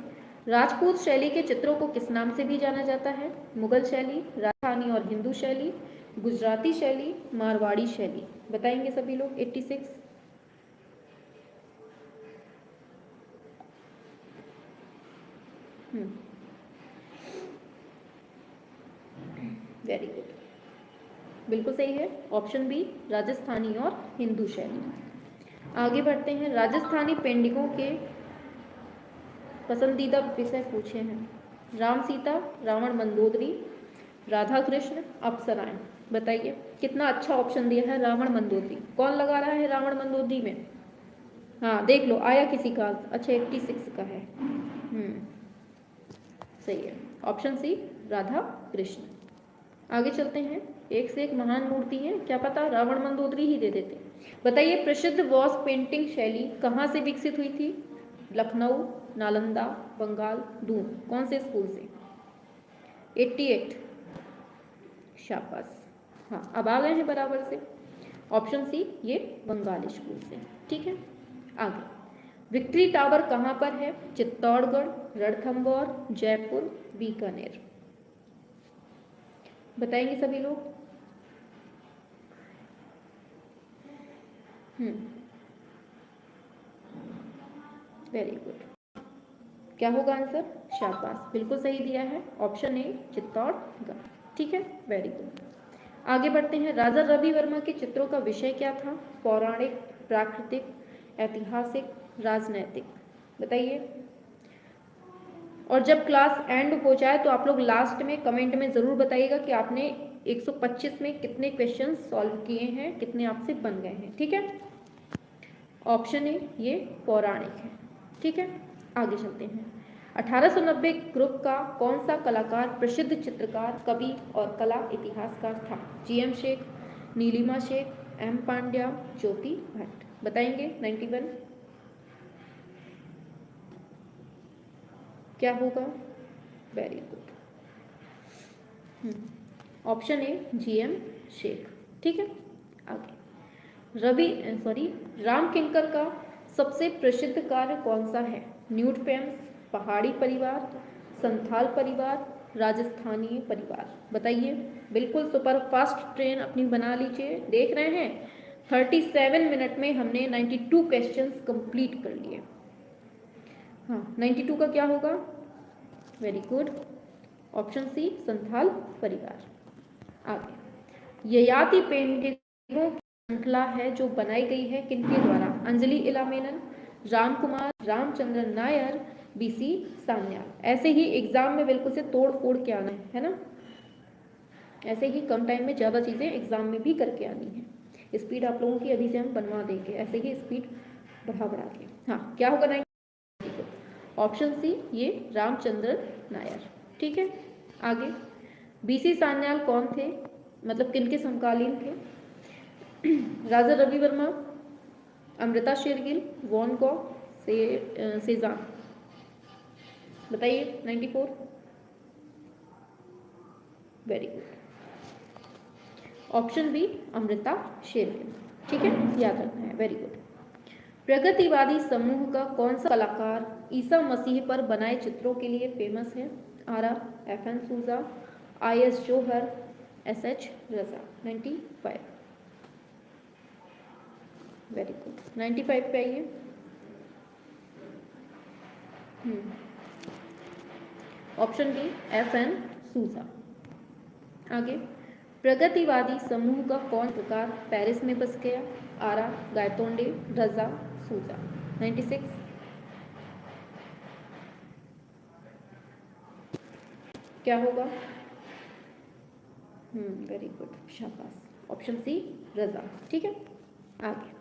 राजपूत शैली के चित्रों को किस नाम से भी जाना जाता है? मुगल शैली, राजस्थानी और हिंदू शैली, गुजराती शैली, मारवाड़ी शैली। बताएंगे सभी लोग। 86। वेरी गुड, बिल्कुल सही है। ऑप्शन बी राजस्थानी और हिंदू शैली। आगे बढ़ते हैं। राजस्थानी पेंडिंगों के पसंदीदा विषय पूछे हैं। राम सीता, रावण मंदोदरी, राधा कृष्ण, अप्सराएं। बताइए, कितना अच्छा ऑप्शन दिया है, रावण मंदोदरी। कौन लगा रहा है रावण मंदोदरी में? हाँ, देख लो आया किसी का। अच्छा, 86 का है। सही है, ऑप्शन सी राधा कृष्ण। आगे चलते हैं। एक से एक महान मूर्ति है, क्या पता रावण मंदोदरी ही दे देते। बताइए, प्रसिद्ध वॉस पेंटिंग शैली कहाँ से विकसित हुई थी? लखनऊ, नालंदा, बंगाल, दून। कौन से स्कूल से? 88। शाबाश। हाँ, अब आ गए हैं बराबर से। ऑप्शन सी ये बंगाली स्कूल से। ठीक है, आगे। विक्ट्री टावर कहाँ पर है? चित्तौड़गढ़, रणथंभौर, जयपुर, बीकानेर। बताएंगे सभी लोग। वेरी गुड, क्या होगा आंसर? शाबाश, बिल्कुल सही दिया है। Option A Chittorgarh. ठीक है, वेरी गुड। आगे बढ़ते हैं। राजा रवि वर्मा के चित्रों का विषय क्या था? पौराणिक, प्राकृतिक, ऐतिहासिक, राजनैतिक। बताइए। और जब क्लास एंड हो जाए तो आप लोग लास्ट में कमेंट में ज़रूर बताइएगा कि आपने 125 में कितने क्वेश्चन सॉल्व किए हैं, कितने आपसे बन गए हैं। ठीक है, ऑप्शन ए ये पौराणिक है। ठीक है, आगे चलते हैं। 1890 ग्रुप का कौन सा कलाकार प्रसिद्ध चित्रकार, कवि और कला इतिहासकार था? GM Sheikh, Nilima Sheikh, M Pandya, Jyoti Bhatt. बताएंगे। 91। क्या होगा? Very good, option A GM Sheikh. ठीक है, आगे। राम किंकर का सबसे प्रसिद्ध कार्य कौन सा है? न्यूड फेम्स, पहाड़ी परिवार, संथाल परिवार, राजस्थानी परिवार। बताइए। बिल्कुल सुपर फास्ट ट्रेन अपनी बना लीजिए। देख रहे हैं 37 मिनट में हमने 92 क्वेश्चंस कंप्लीट कर लिए। हाँ, 92 का क्या होगा? Very good, option C Santhal परिवार। आगे। ययाति पेंटिंगों की श्रृंखला है जो बनाई गई है किनके द्वारा? अंजलि इलामेनन, राम कुमार, रामचंद्र नायर, बीसी सान्याल। ऐसे ही एग्जाम में बिल्कुल से तोड़ फोड़ के आना है ना, ऐसे ही कम टाइम में ज़्यादा चीज़ें एग्जाम में भी करके आनी है। स्पीड आप लोगों की अभी से हम बनवा देंगे, ऐसे ही स्पीड बढ़ा के। हाँ, क्या होगा? 9। ऑप्शन सी ये रामचंद्र नायर। ठीक है, आगे। बीसी सान्याल कौन थे, मतलब किनके समकालीन थे? Raja Ravi Varma, Amrita Shergil, van Gogh, Cezanne. बताइए। 94। Very good, option B Amrita Shergil. ठीक है, याद रखना है। Very good. प्रगतिवादी समूह का कौन सा कलाकार ईसा मसीह पर बनाए चित्रों के लिए फेमस है? आरा, F N Souza, I S Johar, SH Raza. 95, very good. 95 पे आइए। ऑप्शन बी FN सूजा। आगे, प्रगतिवादी समूह का कौन प्रकार पेरिस में बस गया? आरा, गायतोंडे, रजा, सूजा। 96, क्या होगा? वेरी गुड, शाबाश। ऑप्शन सी रजा। ठीक है, आगे,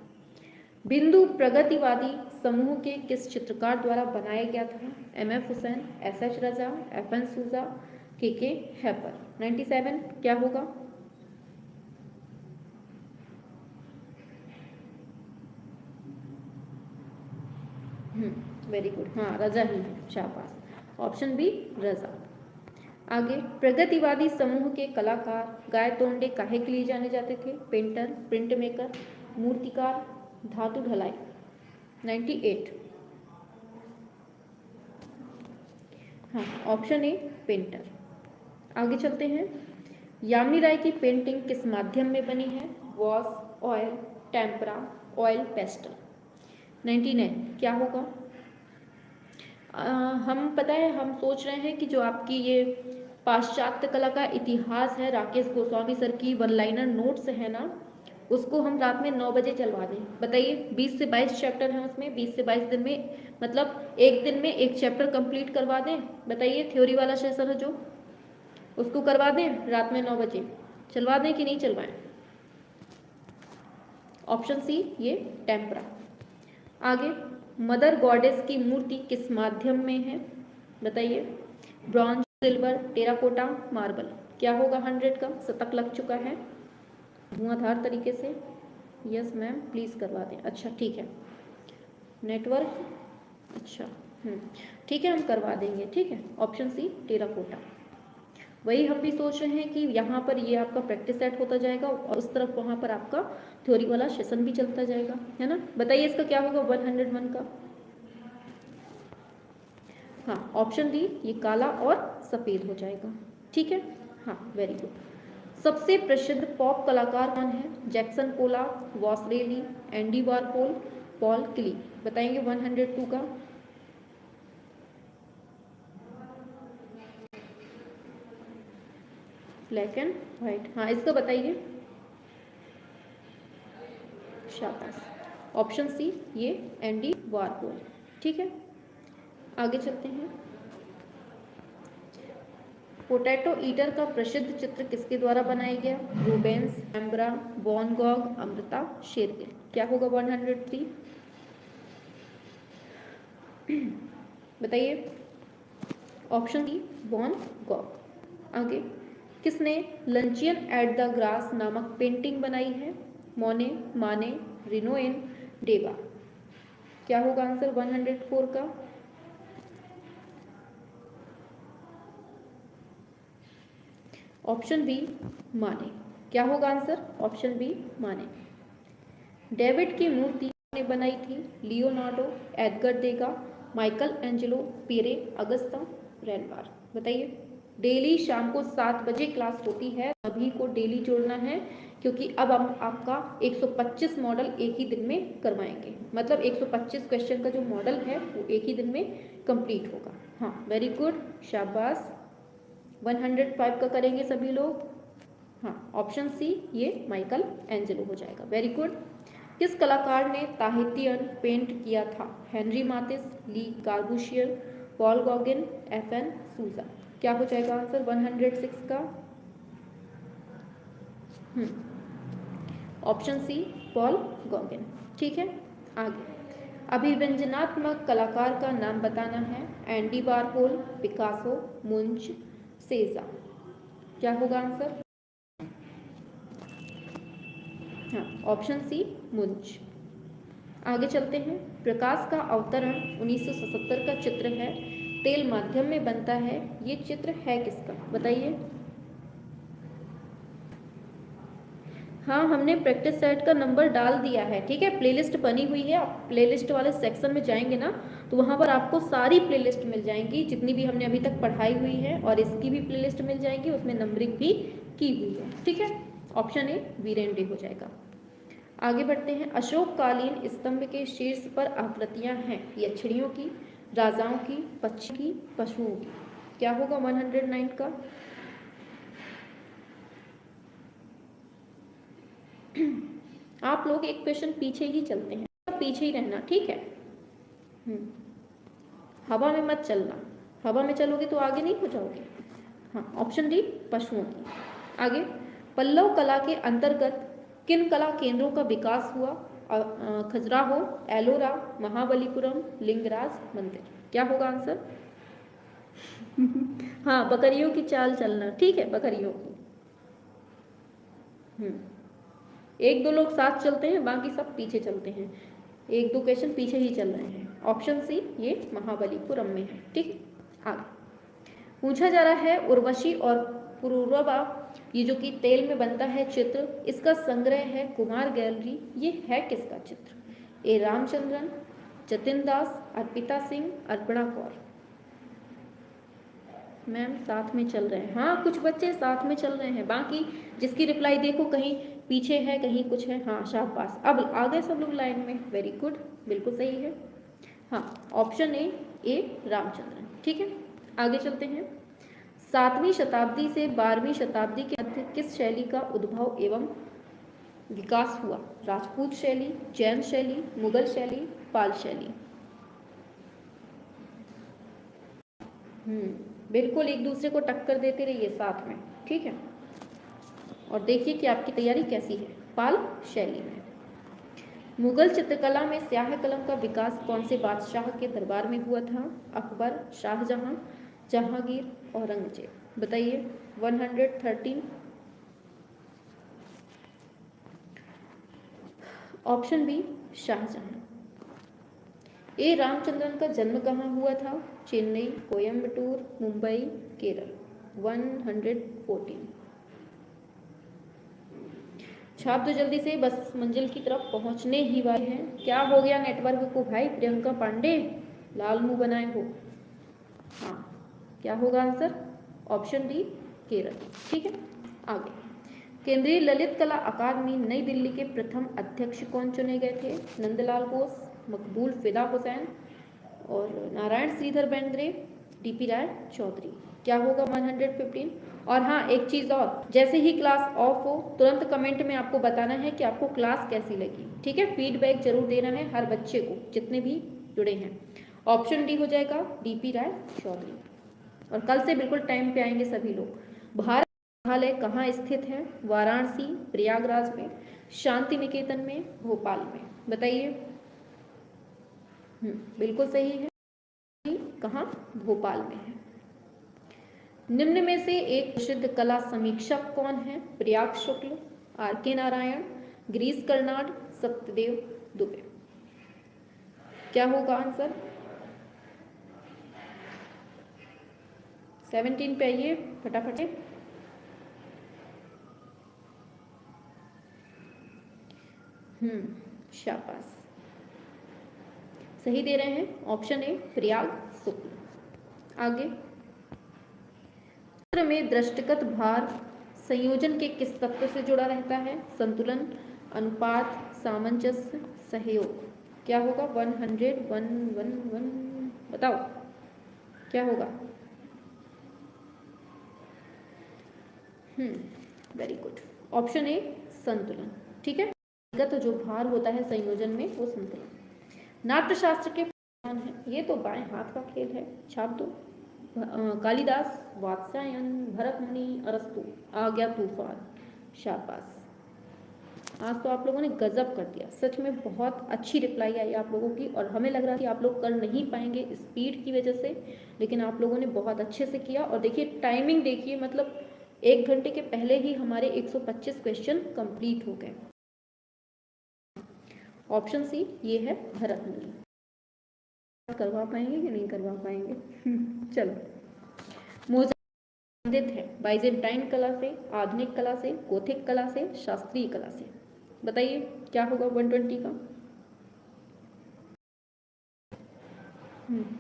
बिंदु प्रगतिवादी समूह के किस चित्रकार द्वारा बनाया गया था? MF हुसैन, SH रजा, FN सूजा, KK हैपर। 97, क्या होगा? वेरी गुड, हाँ रजा ही है, शाबाश। ऑप्शन बी रजा। आगे, प्रगतिवादी समूह के कलाकार गायतोंडे काहे के लिए जाने जाते थे? पेंटर, प्रिंट मेकर, मूर्तिकार, धातु ढलाई। 98, हाँ ऑप्शन ए पेंटर। आगे चलते हैं, यामिनी राय की पेंटिंग किस माध्यम में बनी है? Wash, oil, tempera, oil pastel. 99, क्या होगा? हम पता है, हम सोच रहे हैं कि जो आपकी ये पाश्चात्य कला का इतिहास है, राकेश गोस्वामी सर की वन लाइनर नोट्स है ना, उसको हम रात में 9 बजे चलवा दें। बताइए, 20 से 22 चैप्टर हैं उसमें, 20 से 22 दिन में, मतलब एक दिन में एक चैप्टर कंप्लीट करवा दें। बताइए, थ्योरी वाला सेशन है जो, उसको करवा दें रात में 9 बजे, चलवा दें कि नहीं चलवाएं? ऑप्शन सी ये टेम्परा। आगे, मदर गॉडेस की मूर्ति किस माध्यम में है? बताइए, ब्रॉन्ज, सिल्वर, टेराकोटा, मार्बल। क्या होगा? 100 का शतक लग चुका है धुआंधार तरीके से। यस मैम, प्लीज करवा दें। अच्छा ठीक है, नेटवर्क, अच्छा ठीक है, हम करवा देंगे। ठीक है, ऑप्शन सी टेराकोटा। वही हम भी सोच रहे हैं कि यहाँ पर ये आपका प्रैक्टिस सेट होता जाएगा और उस तरफ वहाँ पर आपका थ्योरी वाला सेशन भी चलता जाएगा, है ना। बताइए इसका क्या होगा 101 का? हाँ, ऑप्शन डी, ये काला और सफ़ेद हो जाएगा। ठीक है, हाँ वेरी गुड। सबसे प्रसिद्ध पॉप कलाकार कौन है? Jackson Pollock, Vasarely, Andy Warhol, Paul Klee. बताएंगे 102 का? ब्लैक एंड व्हाइट, हाँ इसका बताइए। शाबाश, ऑप्शन सी ये एंडी वारहोल। ठीक है, आगे चलते हैं। पोटैटो ईटर का प्रसिद्ध चित्र किसके द्वारा बनाया गया? Rubens, Rembrandt, Van Gogh, Amrita Shergil. क्या होगा 103? बताइए, ऑप्शन डी वॉन गॉग। आगे, किसने लंचियन एट द ग्रास नामक पेंटिंग बनाई है? मोने, माने, रिनोएन, डेगा। क्या होगा आंसर 104 का? ऑप्शन बी माने। क्या होगा आंसर? ऑप्शन बी माने। डेविड की मूर्ति ने बनाई थी? लियोनार्डो, एडगर देगा, माइकल एंजेलो, पियरे अगस्ता, रेनवार। बताइए। डेली शाम को 7 बजे क्लास होती है, सभी को डेली जोड़ना है, क्योंकि अब हम आपका 125 मॉडल एक ही दिन में करवाएंगे। मतलब 125 क्वेश्चन का जो मॉडल है वो एक ही दिन में कंप्लीट होगा। हाँ वेरी गुड, शाबाश। 105 का करेंगे सभी लोग। हाँ, ऑप्शन सी ये माइकल एंजेलो हो जाएगा। Very good. किस कलाकार ने ताहितियन पेंट किया था? Henri Matisse, Le Corbusier, Paul Gauguin, FN Souza. क्या हो जाएगा आंसर 106 का? Option C Paul Gauguin. ठीक है, आगे। अभिव्यंजनात्मक कलाकार का नाम बताना है? Andy Warhol, Picasso, Munch, Cezanne. क्या होगा आंसर? हाँ, ऑप्शन सी मुंच। आगे चलते हैं। प्रकाश का अवतरण 1977 का चित्र है, तेल माध्यम में बनता है, ये चित्र है किसका? बताइए। हाँ, हमने प्रैक्टिस सेट का नंबर डाल दिया है। ठीक है, प्लेलिस्ट बनी हुई है, आप प्लेलिस्ट वाले सेक्शन में जाएंगे ना तो वहाँ पर आपको सारी प्लेलिस्ट मिल जाएंगी जितनी भी हमने अभी तक पढ़ाई हुई है, और इसकी भी प्लेलिस्ट मिल जाएगी, उसमें नंबरिंग भी की हुई है। ठीक है, ऑप्शन ए वीरेन डे हो जाएगा। आगे बढ़ते हैं। अशोककालीन स्तंभ के शीर्ष पर आकृतियां हैं, यक्षिणियों की, राजाओं की, पक्षी की, पशुओं की। क्या होगा 109 का? आप लोग एक क्वेश्चन पीछे ही चलते हैं, पीछे ही रहना, ठीक है। हवा में मत चलना, हवा में चलोगे तो आगे नहीं हो जाओगे। हाँ, ऑप्शन डी पशुओं की। आगे, पल्लव कला के अंतर्गत किन कला केंद्रों का विकास हुआ? खजुराहो, एलोरा, महाबलीपुरम, लिंगराज मंदिर। क्या होगा आंसर? हाँ, बकरियों की चाल चलना, ठीक है, बकरियों की। एक दो लोग साथ चलते हैं, बाकी सब पीछे चलते हैं, एक दो क्वेश्चन पीछे ही चल रहे हैं। ऑप्शन सी ये महाबलीपुरम में है। ठीक, आगे पूछा जा रहा है, उर्वशी और पुरूरवा, ये जो कि तेल में बनता है चित्र, इसका संग्रह है कुमार गैलरी, ये है किसका चित्र? ए रामचंद्रन, जतिन दास, अर्पिता सिंह, अर्पणा कौर। मैम साथ में चल रहे हैं, हाँ कुछ बच्चे साथ में चल रहे हैं, बाकी जिसकी रिप्लाई देखो कहीं पीछे है कहीं कुछ है। हाँ शाबाश, अब आ गए सब लोग लाइन में, वेरी गुड, बिल्कुल सही है। हाँ, ऑप्शन ए रामचंद्रन। ठीक है, आगे चलते हैं। 7वीं शताब्दी से 12वीं शताब्दी के मध्य किस शैली का उद्भव एवं विकास हुआ? राजपूत शैली, जैन शैली, मुगल शैली, पाल शैली। बिल्कुल एक दूसरे को टक्कर देते रहिए साथ में, ठीक है। और देखिए कि आपकी तैयारी कैसी है। पाल शैली में। मुगल चित्रकला में स्याह कलम का विकास कौन से बादशाह के दरबार में हुआ था? अकबर, शाहजहां, जहांगीर, औरंगजेब। बताइए 113। Option B Shah Jahan. A Ramachandran का जन्म कहाँ हुआ था? चेन्नई, कोयम्बटूर, मुंबई, केरल। 114। छाप दो जल्दी से, बस मंजिल की तरफ पहुंचने ही वाले हैं। क्या हो गया नेटवर्क को भाई? प्रियंका पांडे लाल मुंह बनाए हो। हाँ, क्या होगा आंसर? Option D Kerala. ठीक है, आगे। केंद्रीय ललित कला अकादमी नई दिल्ली के प्रथम अध्यक्ष कौन चुने गए थे? नंदलाल बोस, मकबूल फिदा हुसैन, और नारायण श्रीधर बेंद्रे, डीपी राय चौधरी। क्या होगा 115? और हाँ एक चीज़ और, जैसे ही क्लास ऑफ हो तुरंत कमेंट में आपको बताना है कि आपको क्लास कैसी लगी। ठीक है, फीडबैक जरूर देना है हर बच्चे को जितने भी जुड़े हैं। ऑप्शन डी हो जाएगा डीपी राय चौधरी। और कल से बिल्कुल टाइम पे आएंगे सभी लोग। भारत संग्रहालय कहाँ स्थित है? वाराणसी, प्रयागराज में, शांति निकेतन में, भोपाल में। बताइए। बिल्कुल सही है, कहाँ? भोपाल में है। निम्न में से एक प्रसिद्ध कला समीक्षक कौन है? प्रयाग शुक्ल, आर के नारायण, गिरीश कर्नाड, सत्यदेव दुबे। क्या होगा आंसर? 17 पे आइए फटाफट। शाबाश, सही दे रहे हैं। ऑप्शन ए प्रयाग शुक्ल। आगे, चित्र में दृष्टिगत भार संयोजन के किस तत्व से जुड़ा रहता है? संतुलन, अनुपात, सामंजस्य, सहयोग। क्या होगा 111? बताओ क्या होगा? वेरी गुड, ऑप्शन ए संतुलन। ठीक है, तो जो भार होता है संयोजन में वो संतुलन। नाट्यशास्त्र के है, ये तो बाएं हाथ का खेल है, छाप दो। कालिदास, वात्स्यायन, भरतमुनि, अरस्तु। आ गया तूफान। शाबाश, आज तो आप लोगों ने गजब कर दिया, सच में बहुत अच्छी रिप्लाई आई आप लोगों की। और हमें लग रहा कि आप लोग कर नहीं पाएंगे स्पीड की वजह से, लेकिन आप लोगों ने बहुत अच्छे से किया। और देखिए टाइमिंग देखिए, मतलब 1 घंटे के पहले ही हमारे 125 क्वेश्चन कंप्लीट हो गए। ऑप्शन सी ये है भरतमुनि। करवा पाएंगे कि नहीं करवा पाएंगे? चलो, मोज़ार्ट संबंधित है बाइजेंटाइन कला से, आधुनिक कला से, गोथिक कला से, शास्त्रीय कला से। बताइए क्या होगा 120 का?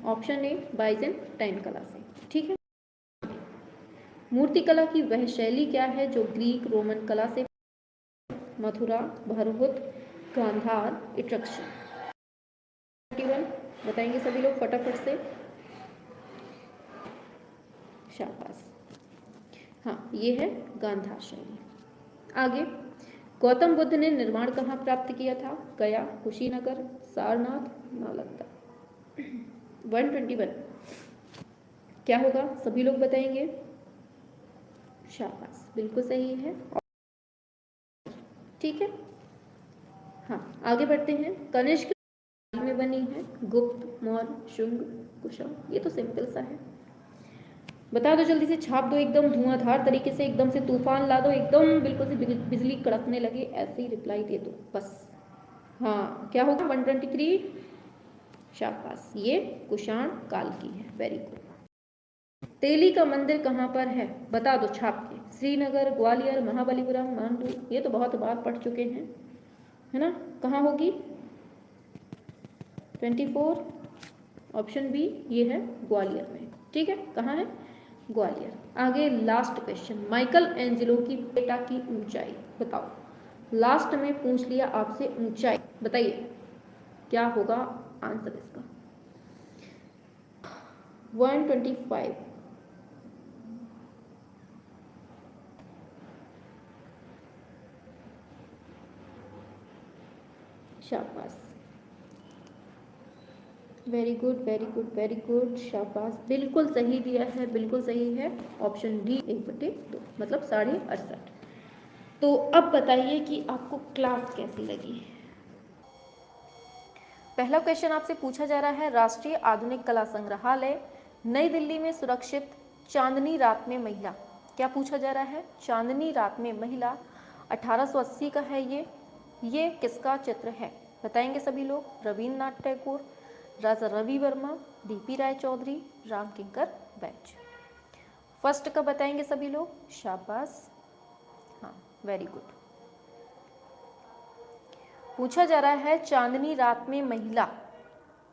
ऑप्शन ए बाइजेंटाइन कला से। ठीक है। मूर्तिकला की वह शैली क्या है जो ग्रीक रोमन कला से, मथुरा, भरहुत, गांधार, इट्रक्शन। बताएंगे सभी लोग फटाफट से। शाबाश, हाँ ये है गांधार शैली। आगे, गौतम बुद्ध ने निर्माण कहाँ प्राप्त किया था? गया, कुशीनगर, सारनाथ, नालंदा। 121 क्या होगा? सभी लोग बताएंगे। शाबाश, बिल्कुल सही है। ठीक है। हाँ आगे बढ़ते हैं। कनिष्क में बनी है, गुप्त, मौर्य, शुंग, कुशल। ये तो सिंपल सा है, बता दो जल्दी से, छाप दो एकदम धुआंधार तरीके से, एकदम से तूफान ला दो, एकदम बिल्कुल से बिजली कड़कने लगे, ऐसे ही रिप्लाई दे दो बस। हाँ क्या होगा? 123। शाबाश, ये कुषाण काल की है। Very good. तेली का मंदिर कहाँ पर है? बता दो छाप के। श्रीनगर, ग्वालियर, महाबलीपुरम, मांडू। ये तो बहुत बार पढ़ चुके हैं, है ना? कहाँ होगी? 24 ऑप्शन बी, ये है ग्वालियर में। ठीक है, कहाँ है? ग्वालियर। आगे लास्ट क्वेश्चन, माइकल एंजेलो की बेटा की ऊंचाई बताओ। लास्ट में पूछ लिया आपसे ऊंचाई, बताइए क्या होगा आंसर इसका? 125। शाबाश, very good very good very good, शाबाश, बिल्कुल सही दिया है, बिल्कुल सही है। ऑप्शन डी 1/2, मतलब 68.5। तो अब बताइए कि आपको क्लास कैसी लगी। पहला क्वेश्चन आपसे पूछा जा रहा है, राष्ट्रीय आधुनिक कला संग्रहालय नई दिल्ली में सुरक्षित चांदनी रात में महिला। क्या पूछा जा रहा है? चांदनी रात में महिला 1880 का है ये किसका चित्र है? बताएंगे सभी लोग। रविन्द्रनाथ टैगोर, राजा Ravi Verma, DP Roy Chowdhury, Ram Kinkar batch. First का बताएंगे सभी लोग। शाबाश, हाँ वेरी गुड। पूछा जा रहा है चांदनी रात में महिला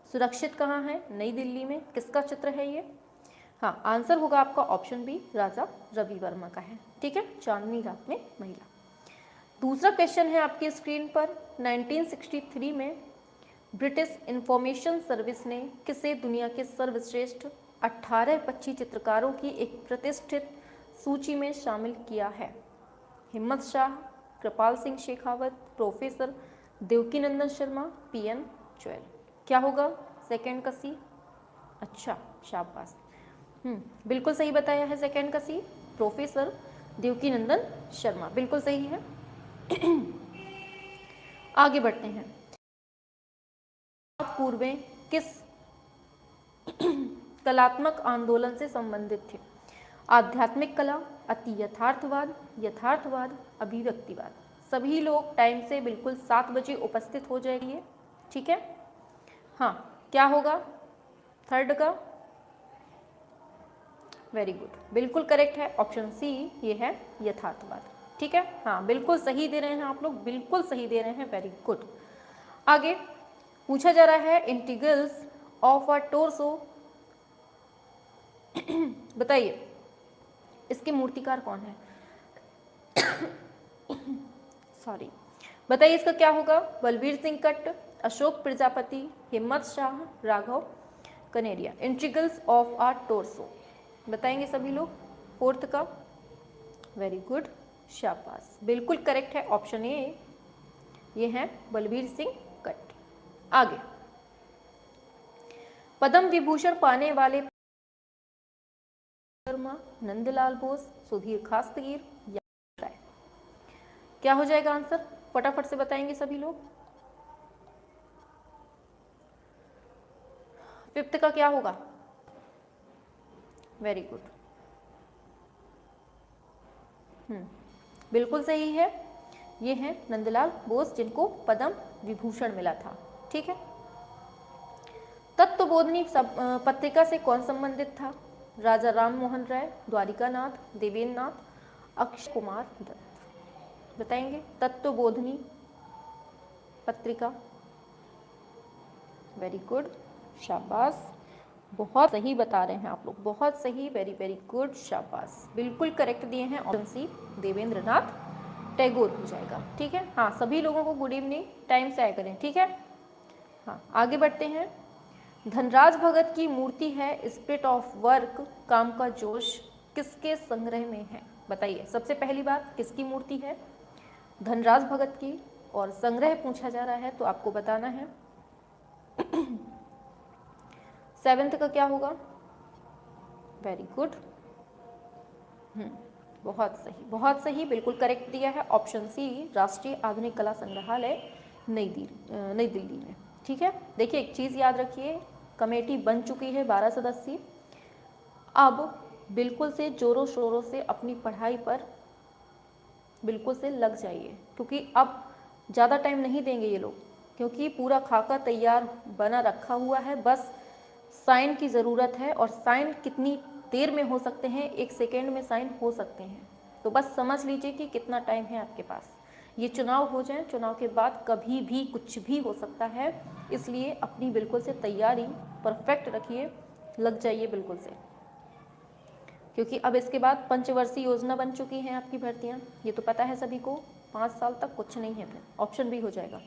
सुरक्षित कहाँ है? नई दिल्ली में। किसका चित्र है ये? हाँ आंसर होगा आपका ऑप्शन बी, राजा रवि वर्मा का है। ठीक है, चांदनी रात में महिला। दूसरा क्वेश्चन है आपकी स्क्रीन पर, 1963 में ब्रिटिश इंफॉर्मेशन सर्विस ने किसे दुनिया के सर्वश्रेष्ठ 18 पक्षी चित्रकारों की एक प्रतिष्ठित सूची में शामिल किया है? Himmat Shah, Kripal Singh Shekhawat, professor Devkinandan Sharma, PN Joyal. क्या होगा सेकंड का सी? अच्छा शाबाश, बिल्कुल सही बताया है सेकंड का सी, प्रोफेसर देवकीनंदन शर्मा, बिल्कुल सही है। आगे बढ़ते हैं। पूर्व में किस कलात्मक आंदोलन से संबंधित थे? आध्यात्मिक कला, अति यथार्थवाद, यथार्थवाद, अभिव्यक्तिवाद। सभी लोग टाइम से बिल्कुल 7 बजे उपस्थित हो जाएंगे। ठीक है, हाँ क्या होगा थर्ड का? वेरी गुड, बिल्कुल करेक्ट है ऑप्शन सी, ये है यथार्थवाद। ठीक है, हाँ बिल्कुल सही दे रहे हैं आप लोग, बिल्कुल सही दे रहे हैं, वेरी गुड। आगे पूछा जा रहा है इंटीग्रल्स ऑफ अ टोर्सो, बताइए इसके मूर्तिकार कौन है? सॉरी, बताइए इसका क्या होगा? बलबीर सिंह कट्ट, Ashok Prajapati, Himmat Shah, Raghav Kaneria. Integrals of a torso बताएंगे सभी लोग। फोर्थ का? वेरी गुड, शाबाश, बिल्कुल करेक्ट है ऑप्शन ए, ये है बलबीर सिंह कट्ट। आगे, पद्म विभूषण पाने वाले शर्मा, नंदलाल बोस, सुधीर खासगीर या राय। क्या हो जाएगा आंसर? फटाफट से बताएंगे सभी लोग। फिफ्थ का क्या होगा? वेरी गुड, बिल्कुल सही है, ये है नंदलाल बोस जिनको पद्म विभूषण मिला था। ठीक है, तत्वबोधिनी पत्रिका से कौन संबंधित था? राजा राम मोहन राय, द्वारिकानाथ, देवेंद्र नाथ, अक्षय कुमार दत्त। बताएंगे तत्वबोधिनी पत्रिका। वेरी गुड, शाबाश, बहुत सही बता रहे हैं आप लोग, बहुत सही, वेरी वेरी गुड, शाबाश, बिल्कुल करेक्ट दिए हैं। ऑप्शन सी देवेंद्र नाथ टैगोर हो जाएगा। ठीक है, हाँ सभी लोगों को गुड इवनिंग, टाइम से आया करें। ठीक है, हाँ आगे बढ़ते हैं। धनराज भगत की मूर्ति है स्पिरिट ऑफ वर्क, काम का जोश, किसके संग्रह में है? बताइए, सबसे पहली बात किसकी मूर्ति है? धनराज भगत की, और संग्रह पूछा जा रहा है तो आपको बताना है। 7th का क्या होगा? वेरी गुड, बहुत सही, बहुत सही, बिल्कुल करेक्ट दिया है। ऑप्शन सी राष्ट्रीय आधुनिक कला संग्रहालय नई दिल्ली में। ठीक है, देखिए एक चीज़ याद रखिए, कमेटी बन चुकी है 12 सदस्यीय। अब बिल्कुल से जोरों शोरों से अपनी पढ़ाई पर बिल्कुल से लग जाइए, क्योंकि अब ज़्यादा टाइम नहीं देंगे ये लोग, क्योंकि पूरा खाका तैयार बना रखा हुआ है, बस साइन की ज़रूरत है। और साइन कितनी देर में हो सकते हैं? 1 सेकेंड में साइन हो सकते हैं। तो बस समझ लीजिए कि कितना टाइम है आपके पास। ये चुनाव हो जाए, चुनाव के बाद कभी भी कुछ भी हो सकता है, इसलिए अपनी बिल्कुल से तैयारी परफेक्ट रखिए, लग जाइए बिल्कुल से, क्योंकि अब इसके बाद पंचवर्षीय योजना बन चुकी हैं आपकी भर्तियाँ, ये तो पता है सभी को। 5 साल तक कुछ नहीं है, फिर ऑप्शन भी हो जाएगा।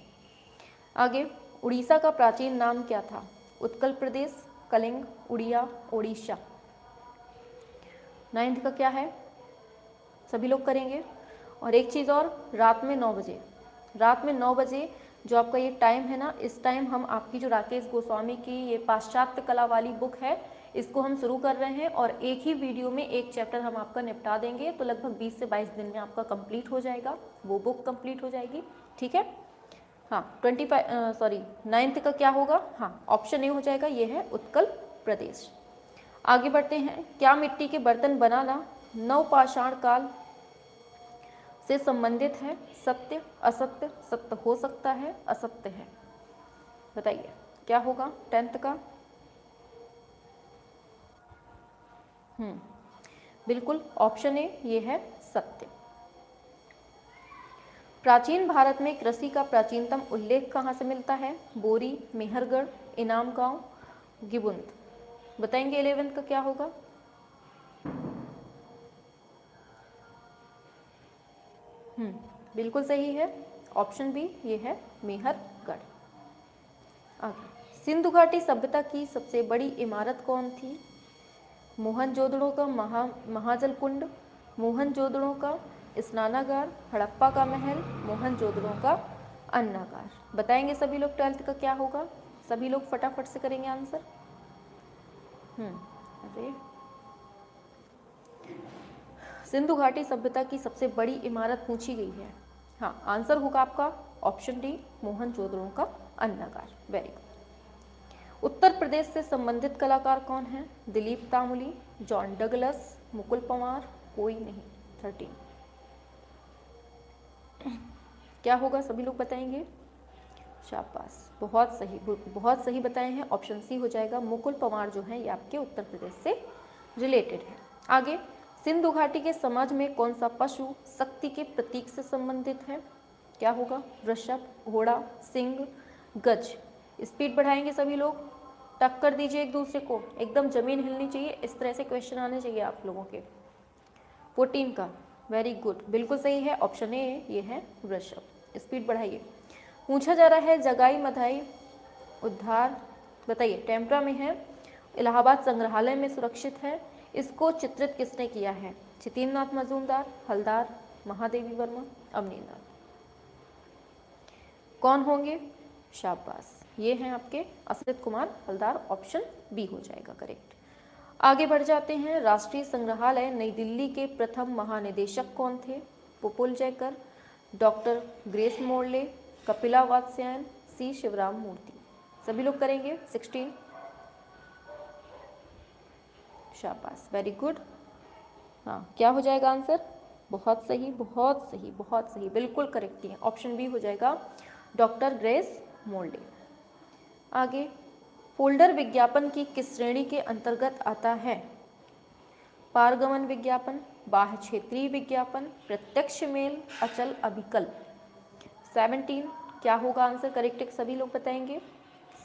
आगे, उड़ीसा का प्राचीन नाम क्या था? उत्कल प्रदेश, कलिंग, उड़िया, ओडिशा। 9th का क्या है? सभी लोग करेंगे। और एक चीज़ और, रात में 9 बजे, रात में 9 बजे जो आपका ये टाइम है ना, इस टाइम हम आपकी जो राकेश गोस्वामी की ये पाश्चात्य कला वाली बुक है, इसको हम शुरू कर रहे हैं, और एक ही वीडियो में एक चैप्टर हम आपका निपटा देंगे। तो लगभग 20 से 22 दिन में आपका कंप्लीट हो जाएगा, वो बुक कंप्लीट हो जाएगी। ठीक है, हाँ 9th का क्या होगा? हाँ ऑप्शन ए हो जाएगा, ये है उत्कल प्रदेश। आगे बढ़ते हैं। क्या मिट्टी के बर्तन बनाना नवपाषाण काल से संबंधित है? सत्य, असत्य, सत्य हो सकता है, असत्य है, बताइए क्या होगा 10th का? बिल्कुल ऑप्शन ए, ये है सत्य। प्राचीन भारत में कृषि का प्राचीनतम उल्लेख कहाँ से मिलता है? बोरी, मेहरगढ़, इनाम गांव, गिबुंद। बताएंगे 11th का क्या होगा? बिल्कुल सही है, ऑप्शन बी, ये है मेहरगढ़। आगे, सिंधु घाटी सभ्यता की सबसे बड़ी इमारत कौन थी? मोहनजोदड़ो का महाजल कुंड, मोहनजोदड़ो का स्नानागार, हड़प्पा का महल, मोहनजोदड़ो का अन्नागार। बताएंगे सभी लोग 12th का क्या होगा? सभी लोग फटाफट से करेंगे आंसर। अरे सिंधु घाटी सभ्यता की सबसे बड़ी इमारत पूछी गई है। हाँ आंसर होगा आपका ऑप्शन डी, मोहनजोदड़ो का अन्नागार। Very good. उत्तर प्रदेश से संबंधित कलाकार कौन हैं? दिलीप तामुली, जॉन डगलस, मुकुल पंवार, कोई नहीं। 13 क्या होगा? सभी लोग बताएंगे। शाबाश, बहुत सही, बहुत सही बताए हैं। ऑप्शन सी हो जाएगा, मुकुल पंवार जो है ये आपके उत्तर प्रदेश से रिलेटेड है। आगे, सिंधु घाटी के समाज में कौन सा पशु शक्ति के प्रतीक से संबंधित है? क्या होगा? वृषभ, घोड़ा, सिंह, गज। स्पीड बढ़ाएंगे सभी लोग, टक्कर दीजिए एक दूसरे को, एकदम जमीन हिलनी चाहिए, इस तरह से क्वेश्चन आने चाहिए आप लोगों के। 14 का, वेरी गुड, बिल्कुल सही है, ऑप्शन ए, ये है वृषभ। स्पीड बढ़ाइए। पूछा जा रहा है जगाई मधाई उद्धार, बताइए टेम्परा में है, इलाहाबाद संग्रहालय में सुरक्षित है, इसको चित्रित किसने किया है? चितीन्द्रनाथ मजूमदार, हलदार, महादेवी वर्मा, अमरींद्रनाथ। कौन होंगे? शाबाश, ये हैं आपके असित कुमार हलदार, ऑप्शन बी हो जाएगा करेक्ट। आगे बढ़ जाते हैं। राष्ट्रीय संग्रहालय नई दिल्ली के प्रथम महानिदेशक कौन थे? Pupul Jayakar, doctor Grace Morley, Kapila Vatsyayan, C Sivaramamurti. सभी लोग करेंगे 16। शाबाश, वेरी गुड। हाँ क्या हो जाएगा आंसर? बहुत सही, बहुत सही, बहुत सही, बिल्कुल करेक्ट है, ऑप्शन बी हो जाएगा, डॉक्टर ग्रेस मोर्ले। आगे, फोल्डर विज्ञापन की किस श्रेणी के अंतर्गत आता है? पारगमन विज्ञापन, बाह्य क्षेत्रीय विज्ञापन, प्रत्यक्ष मेल, अचल अभिकल्प। 17 क्या होगा आंसर? करेक्ट सभी लोग बताएंगे।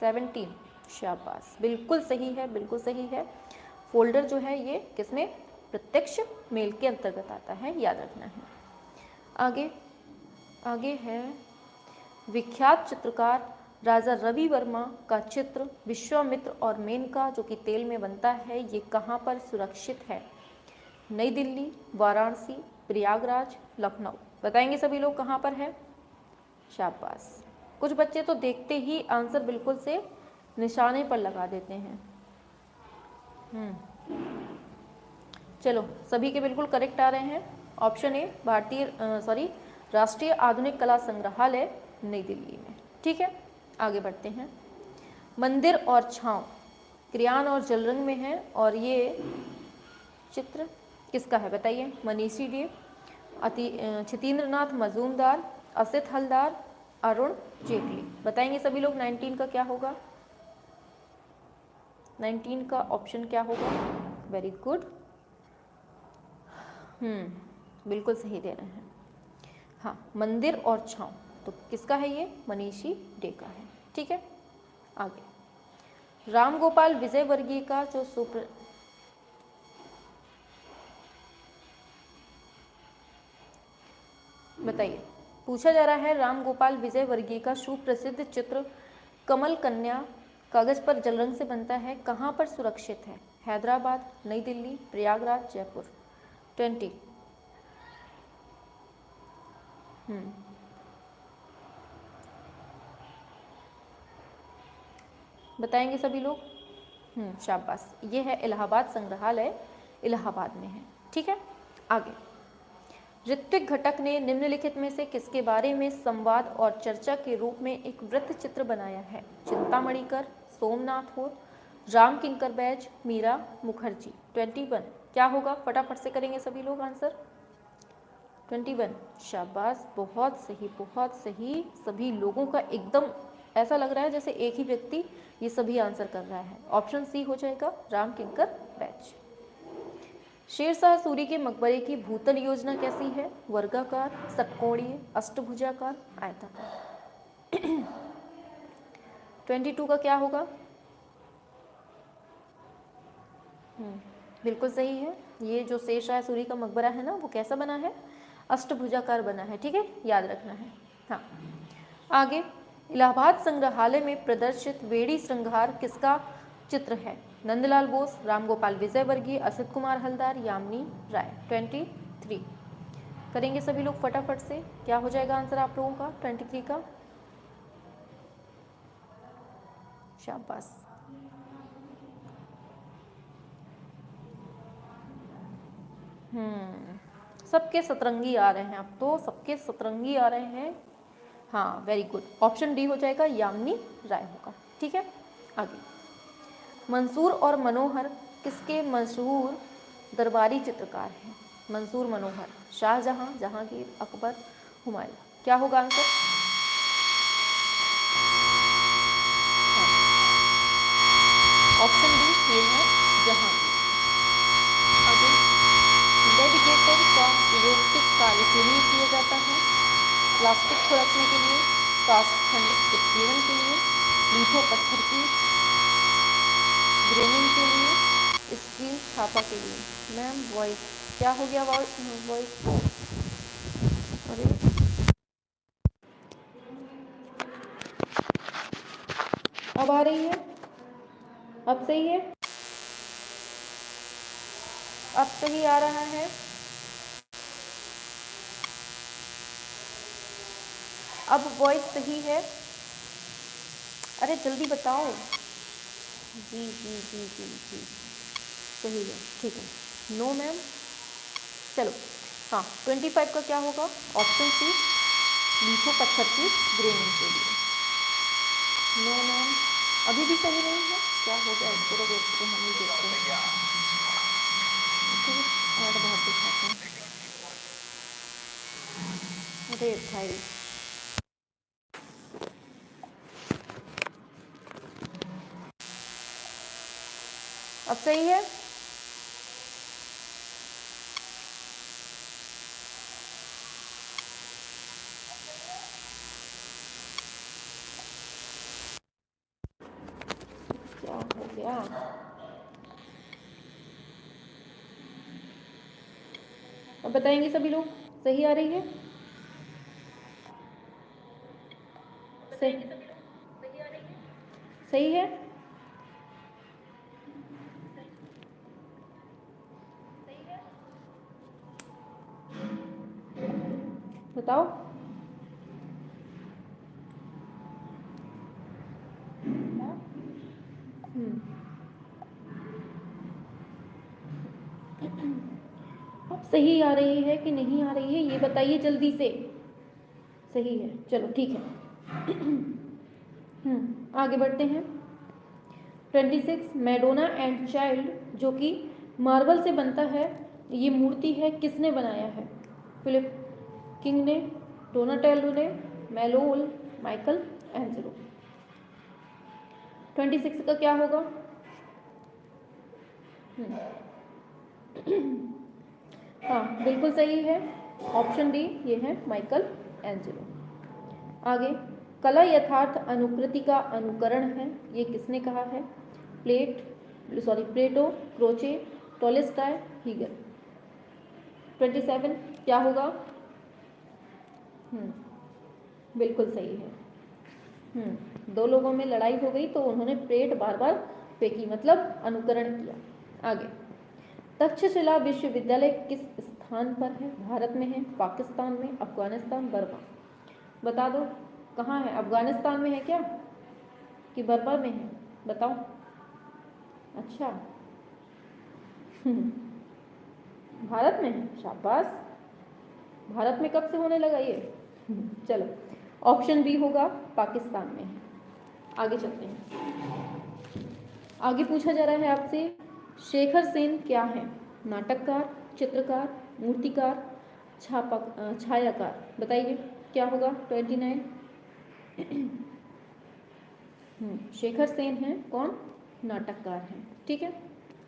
17 शाबाश, बिल्कुल सही है, बिल्कुल सही है। फोल्डर जो है ये किसमें, प्रत्यक्ष मेल के अंतर्गत आता है, याद रखना है। आगे आगे है विख्यात चित्रकार राजा रवि वर्मा का चित्र विश्वामित्र और मेनका जो कि तेल में बनता है, ये कहाँ पर सुरक्षित है? नई दिल्ली, वाराणसी, प्रयागराज, लखनऊ। बताएंगे सभी लोग कहाँ पर है? शाबाश, कुछ बच्चे तो देखते ही आंसर बिल्कुल से निशाने पर लगा देते हैं। चलो, सभी के बिल्कुल करेक्ट आ रहे हैं। ऑप्शन ए राष्ट्रीय आधुनिक कला संग्रहालय नई दिल्ली में। ठीक है, आगे बढ़ते हैं। मंदिर और छांव क्रियान और जल रंग में है, और ये चित्र किसका है बताइए? मनीषी डे, छितेंद्रनाथ मजूमदार, असित हलदार, अरुण जेटली। बताएंगे सभी लोग 19 का क्या होगा? 19 का ऑप्शन क्या होगा? वेरी गुड, बिल्कुल सही दे रहे हैं। हाँ, मंदिर और छांव, तो किसका है ये? मनीषी डे का है। ठीक है, आगे राम गोपाल विजयवर्गीय का जो बताइए, पूछा जा रहा है राम गोपाल विजयवर्गीय का सुप्रसिद्ध चित्र कमल कन्या कागज पर जल रंग से बनता है, कहाँ पर सुरक्षित है? हैदराबाद, नई दिल्ली, प्रयागराज, जयपुर। 20। बताएंगे सभी लोग? शाबाश, ये है इलाहाबाद संग्रहालय, इलाहाबाद में है। ठीक है, आगे ऋत्विक घटक ने निम्नलिखित में से किसके बारे में संवाद और चर्चा के रूप में एक वृत्त चित्र बनाया है? चिंतामणिकर, सोमनाथ होर, राम किंकर बैज, मीरा मुखर्जी। 21 क्या होगा? फटाफट से करेंगे सभी लोग आंसर। 21, शाबाश, बहुत सही, बहुत सही। सभी लोगों का एकदम ऐसा लग रहा है जैसे एक ही व्यक्ति ये सभी आंसर कर रहा है। ऑप्शन सी हो जाएगा, राम किंकर बैज। शेरशाह सूरी के मकबरे की भूतल योजना कैसी है? वर्गाकार, षटकोणीय, अष्टभुजाकार, आयताकार। 22 का क्या होगा? बिल्कुल सही है। ये जो शेरशाह सूरी का मकबरा है ना, वो कैसा बना है? अष्टभुजाकार बना है। ठीक है, याद रखना है। हाँ, आगे इलाहाबाद संग्रहालय में प्रदर्शित वेड़ी श्रृंगार किसका चित्र है? नंदलाल बोस, राम गोपाल विजयवर्गीय, असित कुमार हलदार, यामिनी राय। 23 करेंगे सभी लोग फटाफट से। क्या हो जाएगा आंसर आप लोगों का 23 का? शाबाश, सबके सतरंगी आ रहे हैं, अब तो सबके सतरंगी आ रहे हैं। हाँ, वेरी गुड, ऑप्शन डी हो जाएगा, यामिनी राय होगा। ठीक है, आगे मंसूर और मनोहर किसके मशहूर दरबारी चित्रकार हैं? मंसूर मनोहर, शाहजहां, जहांगीर, अकबर, हुमायूं। क्या होगा आंसर? ऑप्शन डी ये है, जहांगीर। आगे डेडिकेटर का उपयोग किस कार्य के लिए किया जाता है? प्लास्टिक खुरकने के लिए, कास्ट खंड उत्पीड़न के लिए, लीथो पत्थर की ग्रेनिंग के लिए, स्क्रीन छापा के लिए। मैम वॉइस क्या हो गया? वॉइस को, अरे अब आ रही है? अब सही है? अब सही आ रहा है? अब वॉइस सही है? अरे जल्दी बताओ। जी जी जी जी जी, सही है। ठीक है, नो मैम। चलो, हाँ, 25 का क्या होगा? ऑप्शन सी, लीथो पत्थर की ग्रेनिंग के लिए। नो मैम, अभी भी सही नहीं है। क्या हो गया? इसको देखते हैं, हम ही देखते हैं। और बहुत दिखाते हैं। अरे भाई, अब सही है? अब बताएंगे सभी लोग, सही आ रही है? सही सही है? बताओ। हम्म, अब सही आ रही है कि नहीं आ रही है ये बताइए जल्दी से। सही है, चलो ठीक है। आगे बढ़ते हैं। 26 मैडोना एंड चाइल्ड, जो कि मार्बल से बनता है, ये मूर्ति है, किसने बनाया है? फिलिप किंग ने, डोनाटेल्डो ने, मेलोल, माइकल एंजेलो। 26 का क्या होगा? हाँ बिल्कुल सही है, ऑप्शन डी ये है माइकल एंजेलो। आगे, कला यथार्थ अनुकृति का अनुकरण है, ये किसने कहा है? प्लेटो, क्रोचे, टोलेस्टाय, हीगल। 27 क्या होगा? बिल्कुल सही है। दो लोगों में लड़ाई हो गई तो उन्होंने प्लेट बार बार फेंकी, मतलब अनुकरण किया। आगे, तक्षशिला विश्वविद्यालय किस स्थान पर है? भारत में है, पाकिस्तान में, अफगानिस्तान, बर्मा। बता दो कहाँ है? अफगानिस्तान में है क्या कि बर्मा में है? बताओ। अच्छा, भारत में है, शाबाश। भारत में कब से होने लगा ये? चलो, ऑप्शन बी होगा, पाकिस्तान में है। आगे चलते हैं। आगे पूछा जा रहा है आपसे, शेखर सेन क्या है? नाटककार, चित्रकार, मूर्तिकार, छायाकार। बताइए क्या होगा? 29। शेखर सेन है कौन? नाटककार हैं, ठीक है।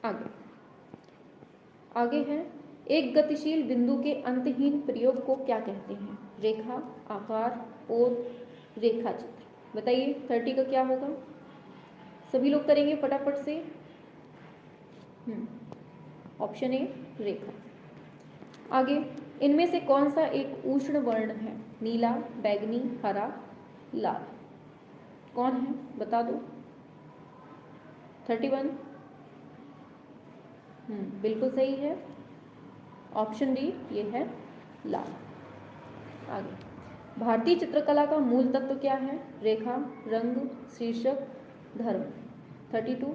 आगे आगे है, एक गतिशील बिंदु के अंतहीन प्रयोग को क्या कहते हैं? रेखा, आकार, पोत, रेखा चित्र। बताइए 30 का क्या होगा? सभी लोग करेंगे फटाफट से। ऑप्शन ए रेखा। आगे, इनमें से कौन सा एक उष्ण वर्ण है? नीला, बैगनी, हरा, लाल। कौन है बता दो। 31। बिल्कुल सही है, ऑप्शन डी ये है लाल। आगे, भारतीय चित्रकला का मूल तत्व क्या है? रेखा, रंग, शीर्षक, धर्म। 32।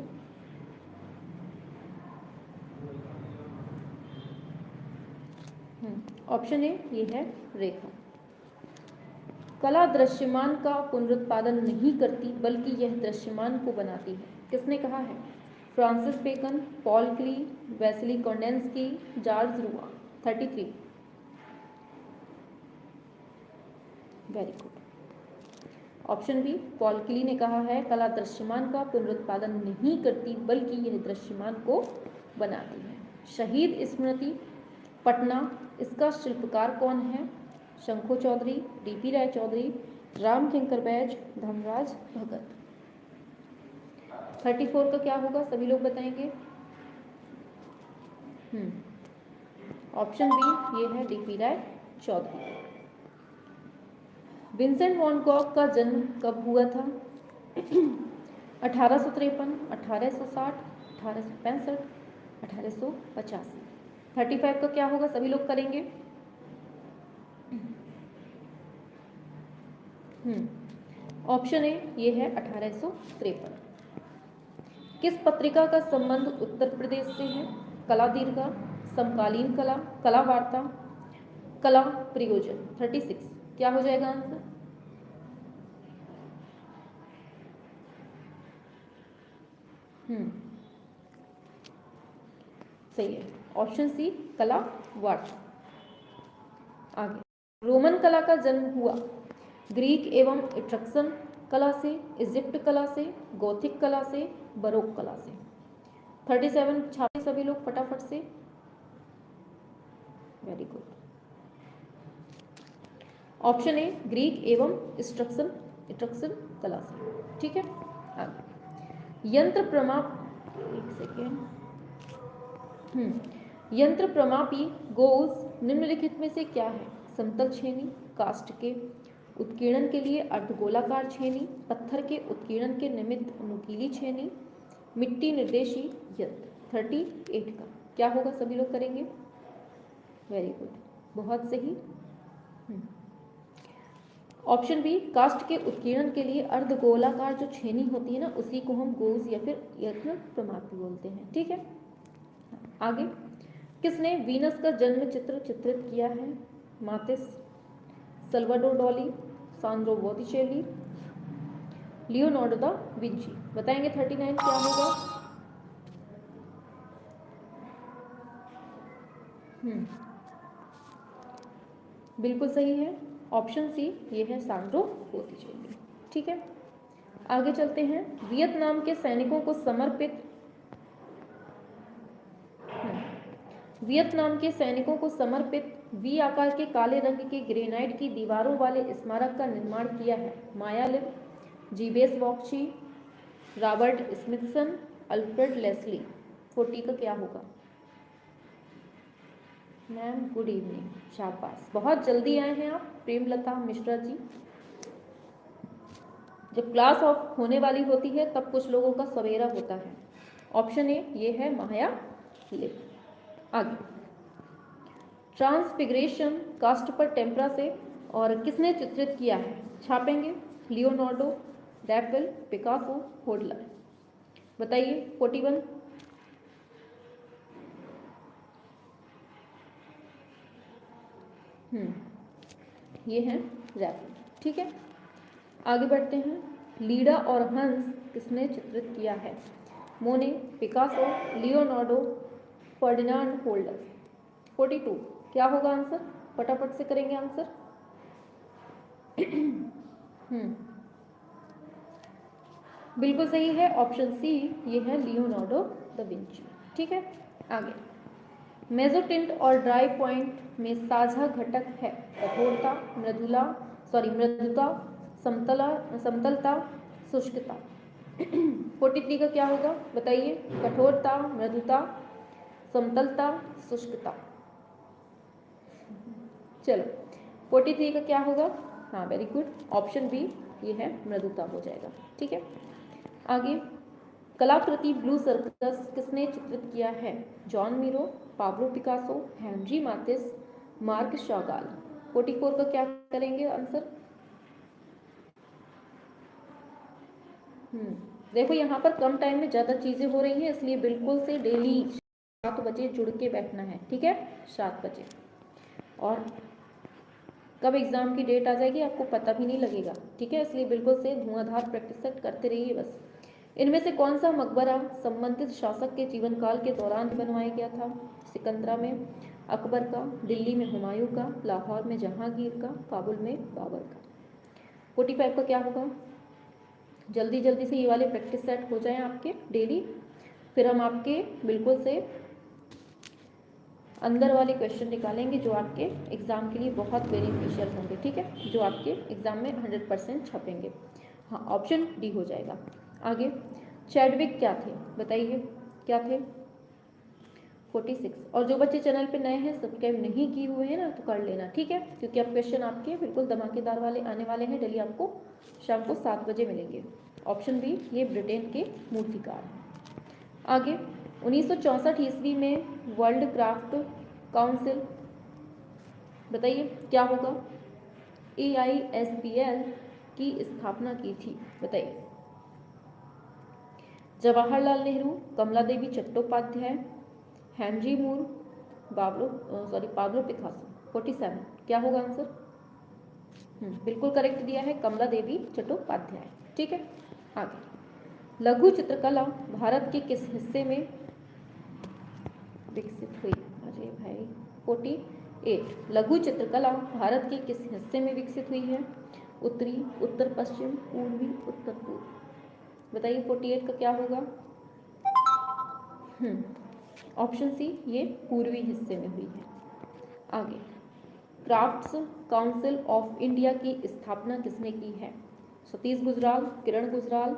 ऑप्शन ए ये है रेखा। कला दृश्यमान का पुनरुत्पादन नहीं करती बल्कि यह दृश्यमान को बनाती है, किसने कहा है? Francis Bacon, Paul Klee, Wassily Kandinsky, Georges Rouault. 33। Very good, option B Paul Klee ने कहा है, कला दृश्यमान का पुनरुत्पादन नहीं करती बल्कि यह दृश्यमान को बनाती है। शहीद स्मृति पटना, इसका शिल्पकार कौन है? शंखु चौधरी, डीपी राय चौधरी, राम किंकर बैज, धर्मराज भगत। 34 का क्या होगा? सभी लोग बताएंगे। ऑप्शन बी ये है DP Roy Chaudhary. Vincent van Gogh का जन्म कब हुआ था? 1853, 1860, 1865, 1885। 35 का क्या होगा? सभी लोग करेंगे। ऑप्शन ए ये है 1853। किस पत्रिका का संबंध उत्तर प्रदेश से है? कला दीर्घा, समकालीन कला, कला वार्ता, कला प्रयोजन। 36 क्या हो जाएगा आंसर? सही है, ऑप्शन सी कला वार्ता। आगे, रोमन कला का जन्म हुआ ग्रीक एवं इट्रक्सन कला से, इजिप्ट कला से, गोथिक कला से, बरोक कला से। 37 छापे सभी लोग फटाफट से। वेरी गुड, ऑप्शन ए ग्रीक एवं इट्रक्सन कला से, ठीक है। आगे, यंत्र प्रमाप, एक सेकेंड, यंत्र प्रमापी गोल्स निम्नलिखित में से क्या है? समतल छेनी, काष्ठ के उत्कीर्णन के लिए अर्धगोलाकार छेनी, पत्थर के उत्कीर्णन के निमित्त नुकीली छेनी, मिट्टी निर्देशी यंत्र। 38 का क्या होगा? सभी लोग करेंगे। वेरी गुड, बहुत सही। ऑप्शन बी, काष्ठ के उत्कीर्णन के लिए अर्धगोलाकार जो छेनी होती है ना, उसी को हम गोज या फिर यंत्र प्रमापी बोलते हैं। ठीक है, आगे। किसने वीनस का जन्म चित्र चित्रित किया है? Matisse, Salvador Dali, Sandro Botticelli, Leonardo da Vinci. बताएंगे 39 क्या होगा? बिल्कुल सही है, ऑप्शन सी ये है सांद्रो बोटिचेली। ठीक है, आगे चलते हैं। वियतनाम के सैनिकों को समर्पित वियतनाम के सैनिकों को समर्पित वी आकार के काले रंग के ग्रेनाइट की दीवारों वाले स्मारक का निर्माण किया है? माया लिम, Jibesh वॉक्ची, Robert Smithson, Alfred Leslie. 40 का क्या होगा? मैम गुड इवनिंग, शाबाश, बहुत जल्दी आए हैं आप प्रेमलता मिश्रा जी। जब क्लास ऑफ होने वाली होती है तब कुछ लोगों का सवेरा होता है। ऑप्शन ए ये है माया लिम। आगे, ट्रांसफिग्रेशन कास्ट पर टेम्परा से और किसने चित्रित किया है? छापेंगे, लियोनार्डो, रैफेल, पिकासो, होडलर। बताइए 41। ये है रैफेल। ठीक है, आगे बढ़ते हैं। लीडा और हंस किसने चित्रित किया है? मोने, पिकासो, लियोनार्डो, फर्डिनांड, होल्डर। 42 क्या होगा आंसर? फटाफट से करेंगे आंसर। बिल्कुल सही है, ऑप्शन सी ये है लियोनार्डो दा विंची। ठीक है, आगे। मेजोटिंट और ड्राई पॉइंट में साझा घटक है? कठोरता, मृदुता, समतलता, शुष्कता। 43 का क्या होगा? बताइए। कठोरता, मृदुता, समतलता, शुष्कता। चलो 43 का क्या होगा? हाँ वेरी गुड, ऑप्शन बी ये है मृदुता हो जाएगा। ठीक है, आगे। कलाकृति ब्लू सर्कस किसने चित्रित किया है? Joan Miro, Pablo Picasso, Henri Matisse, Marc Chagall. 44 का क्या करेंगे आंसर? देखो यहाँ पर कम टाइम में ज़्यादा चीज़ें हो रही हैं, इसलिए बिल्कुल से डेली 7 बजे जुड़ के बैठना है। ठीक है, 7 बजे। और कब एग्ज़ाम की डेट आ जाएगी आपको पता भी नहीं लगेगा। ठीक है, इसलिए बिल्कुल से धुआंधार प्रैक्टिस सेट करते रहिए बस। इनमें से कौन सा मकबरा संबंधित शासक के जीवन काल के दौरान बनवाया गया था? सिकंदरा में अकबर का, दिल्ली में हुमायूं का, लाहौर में जहांगीर का, काबुल में बाबर का। 45 का क्या होगा? जल्दी जल्दी से ये वाले प्रैक्टिस सेट हो जाएं आपके डेली, फिर हम आपके बिल्कुल से अंदर वाले क्वेश्चन निकालेंगे जो आपके एग्ज़ाम के लिए बहुत बेनिफिशियल होंगे। ठीक है, जो आपके एग्ज़ाम में 100% छपेंगे। हाँ, ऑप्शन डी हो जाएगा। आगे, चैडविक क्या थे? बताइए क्या थे? 46। और जो बच्चे चैनल पे नए हैं, सब्सक्राइब नहीं किए हुए हैं ना, तो कर लेना। ठीक है, क्योंकि अब क्वेश्चन आपके बिल्कुल धमाकेदार वाले आने वाले हैं। डेली आपको शाम को 7 बजे मिलेंगे। ऑप्शन बी ये ब्रिटेन के मूर्तिकार हैं। आगे, 1964 ईस्वी में वर्ल्ड क्राफ्ट काउंसिल, बताइए क्या होगा? AISBL की स्थापना की थी? बताइए। जवाहरलाल नेहरू, कमला देवी चट्टोपाध्याय, हेनरी मूर, पाब्लो पिकासो। 47 क्या होगा आंसर? बिल्कुल करेक्ट दिया है, कमला देवी चट्टोपाध्याय। ठीक है, आगे। लघु चित्रकला भारत के किस हिस्से में विकसित हुई? अरे भाई 48। लघु चित्रकला भारत के किस हिस्से में विकसित हुई है? उत्तरी, उत्तर पश्चिम, पूर्वी, उत्तर पूर्व। बताइए 48 का क्या होगा? ऑप्शन सी ये पूर्वी हिस्से में हुई है। आगे, क्राफ्ट्स काउंसिल ऑफ इंडिया की स्थापना किसने की है? सतीश गुजराल, किरण गुजराल,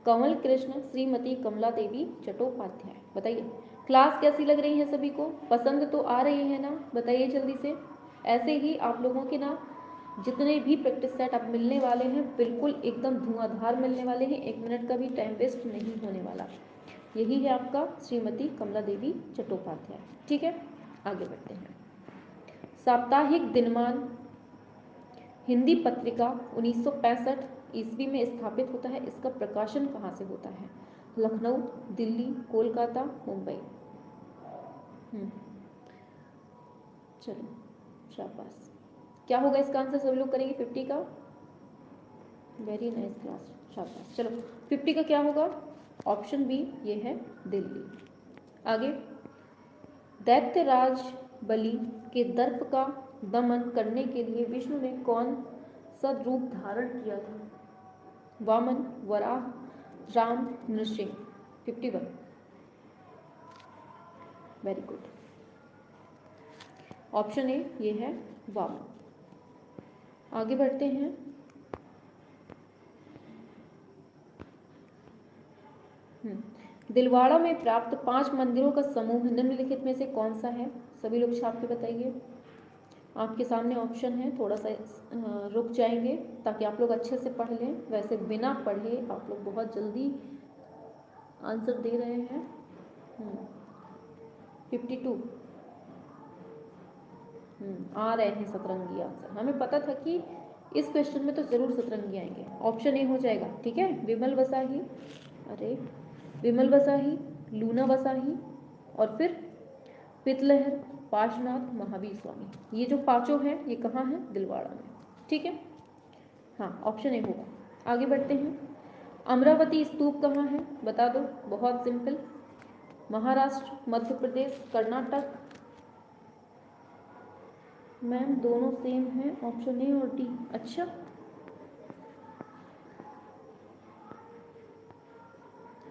कमल कृष्ण, श्रीमती कमला देवी चट्टोपाध्याय। बताइए क्लास कैसी लग रही है सभी को? पसंद तो आ रही है ना? बताइए जल्दी से। ऐसे ही आप लोगों के ना जितने भी प्रैक्टिस सेट अब मिलने वाले हैं बिल्कुल एकदम धुआंधार मिलने वाले हैं, 1 मिनट का भी टाइम वेस्ट नहीं होने वाला। यही है आपका श्रीमती कमला देवी चट्टोपाध्याय। ठीक है, आगे बढ़ते हैं। साप्ताहिक दिनमान हिंदी पत्रिका 1965 ईस्वी में स्थापित होता है। इसका प्रकाशन कहाँ से होता है? लखनऊ, दिल्ली, कोलकाता, मुंबई। चलो शाबाश। क्या होगा इसका आंसर? सभी लोग करेंगे 50 का। वेरी नाइस क्लास, शाबाश। चलो 50 का क्या होगा? ऑप्शन बी, ये है दिल्ली। आगे, दैत्यराज बलि के दर्प का दमन करने के लिए विष्णु ने कौन सा रूप धारण किया था? Vaman, Varaha, Ram, Narsingh. 51। Very good. Option A ये है वामन। आगे बढ़ते हैं। दिलवाड़ा में प्राप्त 5 मंदिरों का समूह निम्नलिखित में से कौन सा है? सभी लोग छाप के बताइए। आपके सामने ऑप्शन है, थोड़ा सा रुक जाएंगे ताकि आप लोग अच्छे से पढ़ लें। वैसे बिना पढ़े आप लोग बहुत जल्दी आंसर दे रहे हैं। 52 आ रहे हैं सतरंगी आंसर। हमें पता था कि इस क्वेश्चन में तो ज़रूर सतरंगी आएंगे। ऑप्शन ए हो जाएगा। ठीक है, विमल वसाही, अरे विमल वसाही, लूना वसाही, और फिर पितलहर, पार्श्वनाथ, महावीर स्वामी। ये जो पांचों हैं ये कहाँ हैं? दिलवाड़ा में। ठीक है, हाँ ऑप्शन ए होगा। आगे बढ़ते हैं। अमरावती स्तूप कहाँ है? बता दो, बहुत सिंपल। महाराष्ट्र, मध्य प्रदेश, कर्नाटक। मैम दोनों सेम हैं, ऑप्शन ए और डी। अच्छा,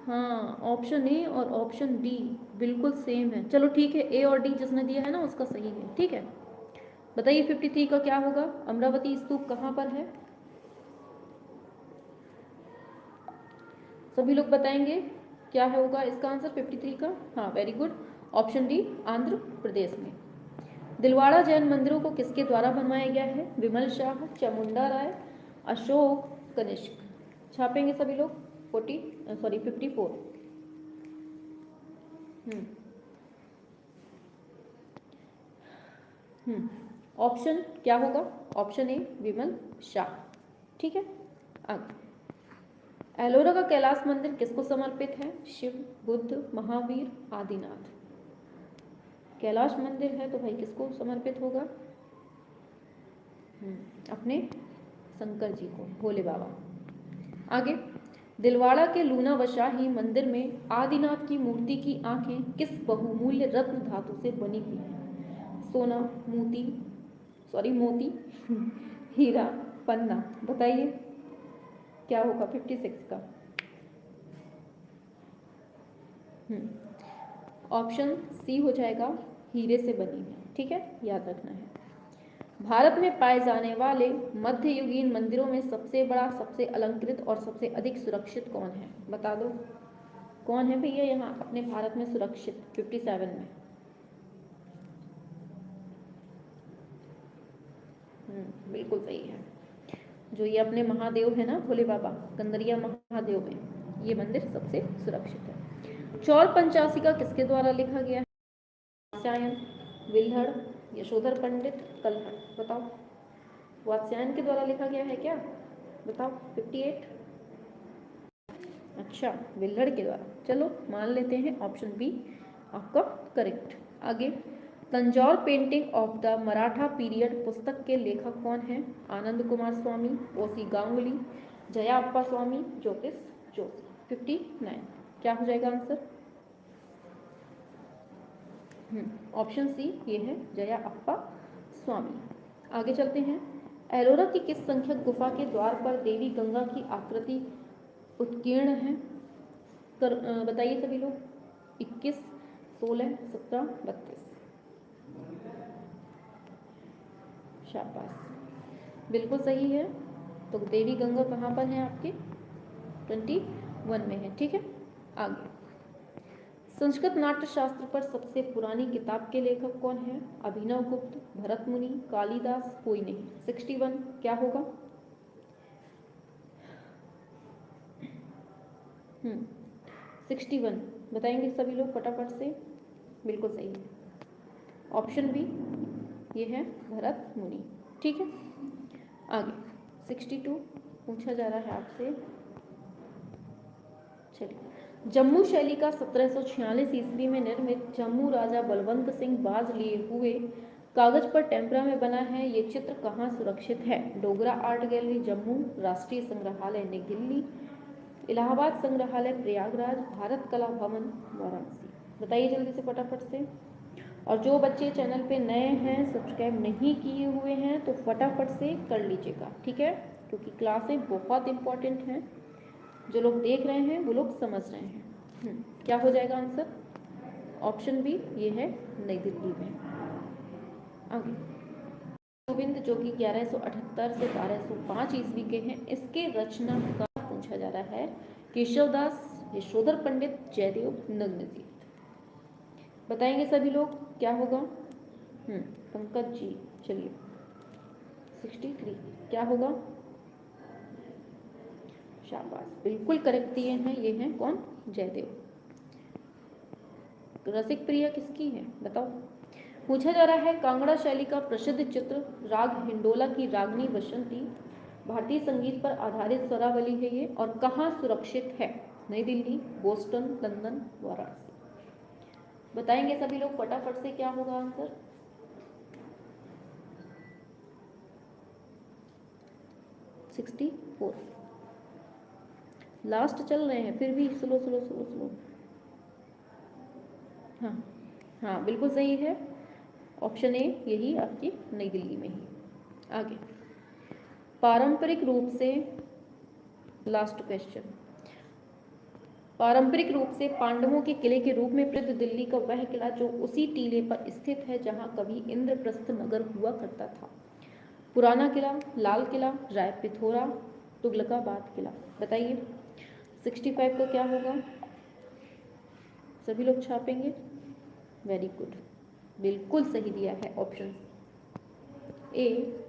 हाँ ऑप्शन ए और ऑप्शन डी बिल्कुल सेम है। चलो ठीक है, ए और डी जिसने दिया है ना उसका सही है। ठीक है, बताइए 53 का क्या होगा? अमरावती स्तूप कहाँ पर है? सभी लोग बताएंगे क्या होगा इसका आंसर 53 का? हाँ very good, option D, Andhra Pradesh में। दिलवाड़ा जैन मंदिरों को किसके द्वारा बनवाया गया है? विमल शाह, चामुंडा राय, अशोक कनिष्क। छापेंगे सभी लोग 54। ऑप्शन क्या होगा? ऑप्शन ए विमल शाह। ठीक है, आगे। एलोरा का कैलाश मंदिर किसको समर्पित है? शिव, बुद्ध, महावीर, आदिनाथ। कैलाश मंदिर है तो भाई किसको समर्पित होगा? अपने शंकर जी को, भोले बाबा। आगे, दिलवाड़ा के लूना वशाही मंदिर में आदिनाथ की मूर्ति की आंखें किस बहुमूल्य रत्न धातु से बनी हुई हैं? सोना, मोती, हीरा, पन्ना। बताइए क्या होगा 56 का? ऑप्शन सी हो जाएगा, हीरे से बनी है। ठीक है, याद रखना है। भारत में पाए जाने वाले मध्ययुगीन मंदिरों में सबसे बड़ा, सबसे अलंकृत और सबसे अधिक सुरक्षित कौन है? बता दो, कौन है भैया यहाँ अपने भारत में सुरक्षित 57 में? बिल्कुल सही है। जो ये अपने महादेव है ना, भोले बाबा, कंदरिया महादेव में ये मंदिर सबसे सुरक्षित है। चौर पंचासी का किसके द्वारा लिखा गया है? वात्स्यायन, विल्हड़, यशोधर पंडित, कल्हड़। बताओ, वात्स्यायन के द्वारा लिखा गया है क्या? बताओ 58। अच्छा, विल्हड़ के द्वारा। चलो मान लेते हैं ऑप्शन बी आपका करेक्ट। आगे, Tanjore painting of the Maratha period पुस्तक के लेखक कौन हैं? आनंद कुमार स्वामी, ओसी गांगुली, जया अप्पा स्वामी, ज्योतिष जोशी। 59 क्या हो जाएगा आंसर? ऑप्शन सी ये है जया अप्पा स्वामी। आगे चलते हैं। एलोरा की किस संख्यक गुफा के द्वार पर देवी गंगा की आकृति उत्कीर्ण है? बताइए सभी लोग। 21, 16, 17, 32। शाबाश, बिल्कुल सही है। तो देवी गंगा कहाँ पर है आपके? 21 में है। ठीक है, आगे। संस्कृत नाट्य शास्त्र पर सबसे पुरानी किताब के लेखक कौन है? अभिनव गुप्त, भरत मुनि, कालिदास, कोई नहीं। 61 क्या होगा? 61 बताएंगे सभी लोग फटाफट से। बिल्कुल सही है, ऑप्शन बी ये है भरत मुनि। ठीक है, आगे 62 पूछा जा रहा है आपसे। चलिए, जम्मू शैली का 1746 ईस्वी में निर्मित जम्मू राजा बलवंत सिंह बाज लिए हुए कागज पर टेम्परा में बना है ये चित्र कहाँ सुरक्षित है? डोगरा आर्ट गैलरी जम्मू, राष्ट्रीय संग्रहालय नई दिल्ली, इलाहाबाद संग्रहालय प्रयागराज, भारत कला भवन वाराणसी। बताइए जल्दी से फटाफट से। और जो बच्चे चैनल पे नए हैं, सब्सक्राइब नहीं किए हुए हैं, तो फटाफट से कर लीजिएगा, ठीक है, क्योंकि क्लासें बहुत इंपॉर्टेंट हैं। जो लोग देख रहे हैं वो लोग समझ रहे हैं। क्या हो जाएगा आंसर? ऑप्शन बी ये है नई दिल्ली में। आगे गोविंद जो कि 1178 से 1205 ईस्वी के हैं, इसके रचनाकार पूछा जा रहा है केशवदास, यशोधर पंडित, जयदेव, नग्नजीत। बताएंगे सभी लोग क्या होगा? पंकज जी चलिए। 63 क्या होगा? शाबाश, बिल्कुल करेक्ट दिए हैं। ये हैं कौन? जयदेव। रसिक प्रिया किसकी है बताओ? पूछा जा रहा है कांगड़ा शैली का प्रसिद्ध चित्र राग हिंडोला की रागनी बसंती भारतीय संगीत पर आधारित स्वरावली है ये, और कहाँ सुरक्षित है? नई दिल्ली, बोस्टन, लंदन, वाराणसी। बताएंगे सभी लोग फटाफट से क्या होगा आंसर? 64 लास्ट चल रहे हैं, फिर भी स्लो स्लो स्लो स्लो। हाँ हाँ बिल्कुल सही है, ऑप्शन ए यही आपकी नई दिल्ली में ही। आगे पारंपरिक रूप से लास्ट क्वेश्चन, पारंपरिक रूप से पांडवों के किले के रूप में प्रसिद्ध दिल्ली का वह किला जो उसी टीले पर स्थित है जहां कभी इंद्रप्रस्थ नगर हुआ करता था। पुराना किला, लाल किला, राय पिथौरा, तुगलकाबाद किला। बताइए 65 का क्या होगा? सभी लोग छापेंगे? वेरी गुड, बिल्कुल सही दिया है ऑप्शन ए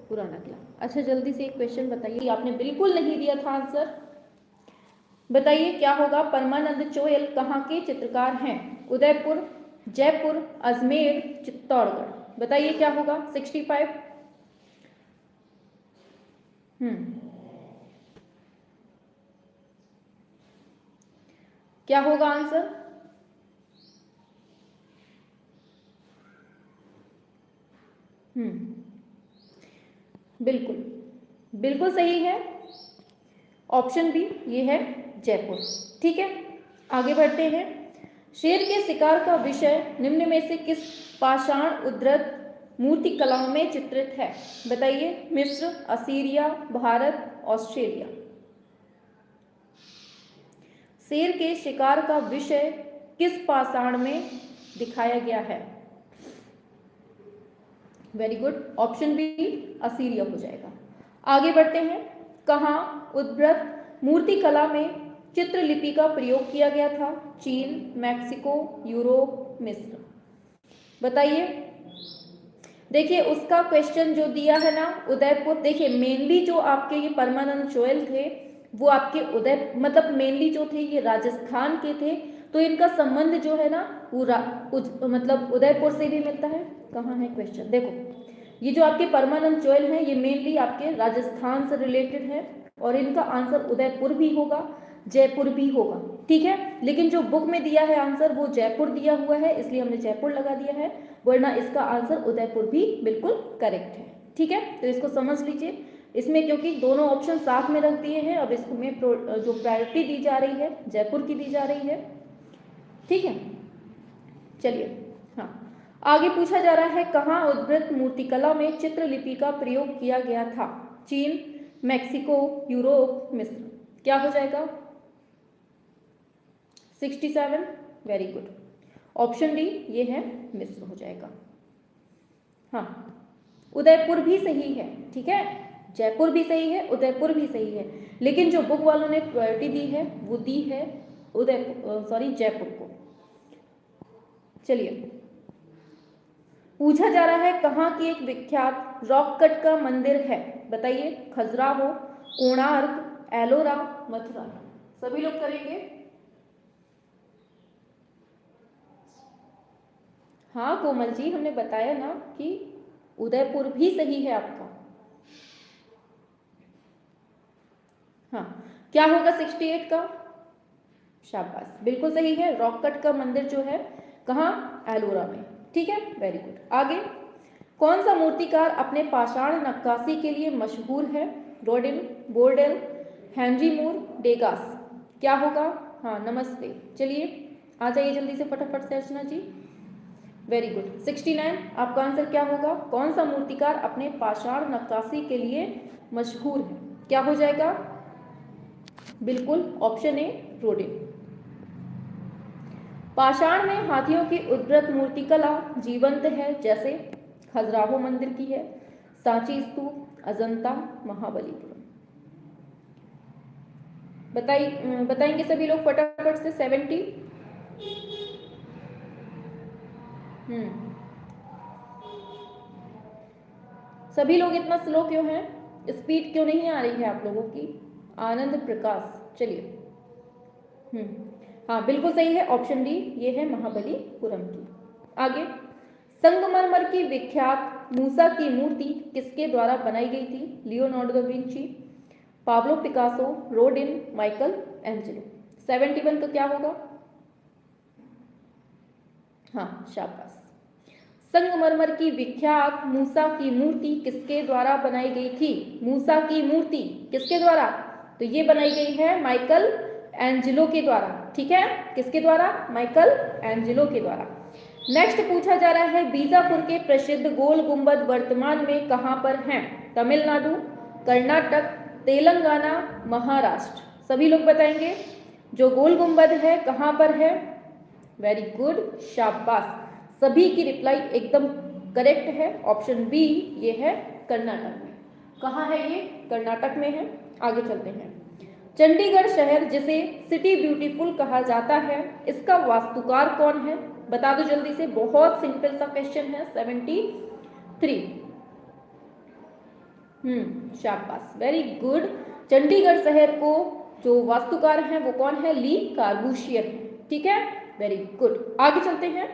पुराना किला। अच्छा जल्दी से एक क्वेश्चन बताइए, आपने बिल्कुल नहीं दिया था आंसर, बताइए क्या होगा? परमानंद चोयल कहाँ के चित्रकार हैं? उदयपुर, जयपुर, अजमेर, चित्तौड़गढ़। बताइए क्या होगा? 65 क्या होगा आंसर? बिल्कुल बिल्कुल सही है, ऑप्शन बी ये है जयपुर। ठीक है, आगे बढ़ते हैं। शेर के शिकार का विषय निम्न में से किस पाषाण उद्धृत मूर्ति कलाओं में चित्रित है? बताइए मिस्र, असीरिया, भारत, ऑस्ट्रेलिया। शेर के शिकार का विषय किस पाषाण में दिखाया गया है? Very good, option B Assyria हो जाएगा। आगे बढ़ते हैं। कहाँ उद्धृत मूर्ति कला में चित्रलिपि का प्रयोग किया गया था? चीन, मैक्सिको, यूरोप, मिस्र। बताइए। देखिए उसका क्वेश्चन जो दिया है ना उदयपुर, देखिए मेनली जो आपके ये परमानंद चोयल थे वो आपके मतलब मेनली जो थे ये राजस्थान के थे, तो इनका संबंध जो है ना वो मतलब उदयपुर से भी मिलता है। कहाँ है क्वेश्चन? देखो ये जो आपके परमानंद चोयल हैं ये मेनली आपके राजस्थान से रिलेटेड है, और इनका आंसर उदयपुर भी होगा, जयपुर भी होगा। ठीक है, लेकिन जो बुक में दिया है आंसर वो जयपुर दिया हुआ है, इसलिए हमने जयपुर लगा दिया है, वरना इसका आंसर उदयपुर भी बिल्कुल करेक्ट है। ठीक है, तो इसको समझ लीजिए। इसमें क्योंकि दोनों ऑप्शन साथ में रख दिए हैं, अब इसमें जो प्रायोरिटी दी जा रही है जयपुर की दी जा रही है। ठीक है, चलिए हाँ आगे पूछा जा रहा है कहाँ उद्धृत मूर्तिकला में चित्रलिपि का प्रयोग किया गया था? चीन, मैक्सिको, यूरोप, मिस्र। क्या हो जाएगा? 67 वेरी गुड, ऑप्शन डी ये है मिस्र हो जाएगा। हाँ उदयपुर भी सही है, ठीक है, जयपुर भी सही है, उदयपुर भी सही है, लेकिन जो बुक वालों ने प्रायोरिटी दी है वो दी है जयपुर को। चलिए, पूछा जा रहा है कहाँ की एक विख्यात रॉक कट का मंदिर है, बताइए। खजुराहो, कोणार्क, एलोरा, मथुरा। सभी लोग करेंगे। हाँ कोमल जी, हमने बताया ना कि उदयपुर भी सही है आपका। हाँ, क्या होगा 68 का? शाबाश, बिल्कुल सही है। रॉक कट का मंदिर जो है कहाँ? एलोरा में। ठीक है, वेरी गुड। आगे, कौन सा मूर्तिकार अपने पाषाण नक्काशी के लिए मशहूर है? रोडिन, बोर्डेल, हेनरी मूर, डेगास। क्या होगा? हाँ, नमस्ते। चलिए, आ जाइए जल्दी से फटाफट से अर्चना जी। Very good. 69 आपका आंसर क्या होगा? कौन सा मूर्तिकार अपने पाषाण नक्काशी के लिए मशहूर है? क्या हो जाएगा? बिल्कुल, ऑप्शन ए, रोडिन। पाषाण में हाथियों की उद्भृत मूर्तिकला जीवंत है, जैसे खजुराहो मंदिर की है, सांची स्तूप, अजंता, महाबलीपुरम। बताएंगे सभी लोग फटाफट से। 70। सभी लोग इतना स्लो क्यों हैं? स्पीड क्यों नहीं आ रही है आप लोगों की? आनंद प्रकाश, चलिए। हाँ, बिल्कुल सही है, ऑप्शन डी, ये है महाबलीपुरम की। आगे, संगमरमर की विख्यात मूसा की मूर्ति किसके द्वारा बनाई गई थी? Leonardo da Vinci, Pablo Picasso, Rodin, Michael Angelo. 71 का क्या होगा? हाँ, शाबाश। संगमरमर की विख्यात मूसा की मूर्ति किसके द्वारा बनाई गई थी? मूसा की मूर्ति किसके द्वारा? तो ये बनाई गई है माइकल एंजेलो के द्वारा। ठीक है, किसके द्वारा? माइकल एंजेलो के द्वारा। नेक्स्ट पूछा जा रहा है, बीजापुर के प्रसिद्ध गोल गुंबद वर्तमान में कहां पर हैं? तमिलनाडु, कर्नाटक, तेलंगाना, महाराष्ट्र। सभी लोग बताएंगे। जो गोल गुंबद है कहां पर है? वेरी गुड, शाबाश। सभी की रिप्लाई एकदम करेक्ट है। ऑप्शन बी, ये है कर्नाटक में। कहाँ है ये? कर्नाटक में है। आगे चलते हैं। चंडीगढ़ शहर जिसे सिटी ब्यूटीफुल कहा जाता है, इसका वास्तुकार कौन है? बता दो जल्दी से, बहुत सिंपल सा क्वेश्चन है। 73। शाबाश, वेरी गुड। चंडीगढ़ शहर को जो वास्तुकार हैं वो कौन है? ली कार्बूशियर है। ठीक है, वेरी गुड। आगे चलते हैं।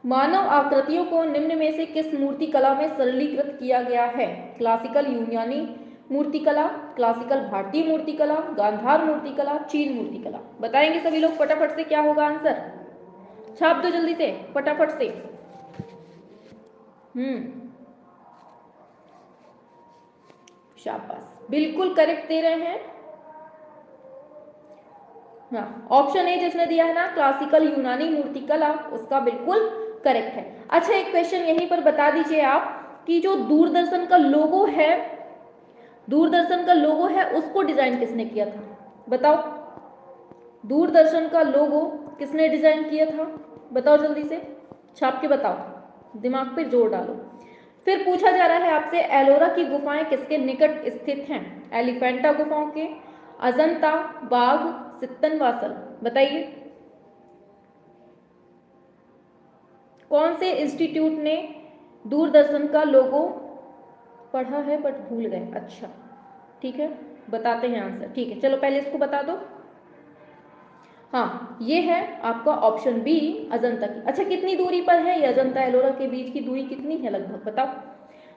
मानव आकृतियों को निम्न में से किस मूर्ति कला में सरलीकृत किया गया है? क्लासिकल यूनानी मूर्तिकला, क्लासिकल भारतीय मूर्तिकला, गांधार मूर्तिकला, चीन मूर्तिकला। बताएंगे सभी लोग फटाफट से, क्या होगा आंसर? छाप दो जल्दी से, फटाफट से। शाबाश, बिल्कुल करेक्ट दे रहे हैं। हाँ, ऑप्शन ए जिसने दिया है ना, क्लासिकल यूनानी मूर्तिकला, उसका बिल्कुल करेक्ट है। अच्छा, एक क्वेश्चन यहीं पर बता दीजिए आप कि जो दूरदर्शन का लोगो है, दूरदर्शन का लोगो है, उसको डिजाइन किसने किया था? बताओ, दूरदर्शन का लोगो किसने डिजाइन किया था? बताओ जल्दी से, छाप के बताओ, दिमाग पे जोर डालो। फिर पूछा जा रहा है आपसे, एलोरा की गुफाएं किसके निकट स्थित हैं? एलिफेंटा गुफाओं के, अजंता, बाघ, सित्तनवासल। बताइए, कौन से इंस्टीट्यूट ने दूरदर्शन का लोगो पढ़ा है बट भूल गए? अच्छा, ठीक है, बताते हैं आंसर। ठीक है, चलो पहले इसको बता दो। हाँ, ये है आपका ऑप्शन बी, अजंता की। अच्छा, कितनी दूरी पर है ये अजंता एलोरा के बीच की दूरी कितनी है लगभग? बताओ।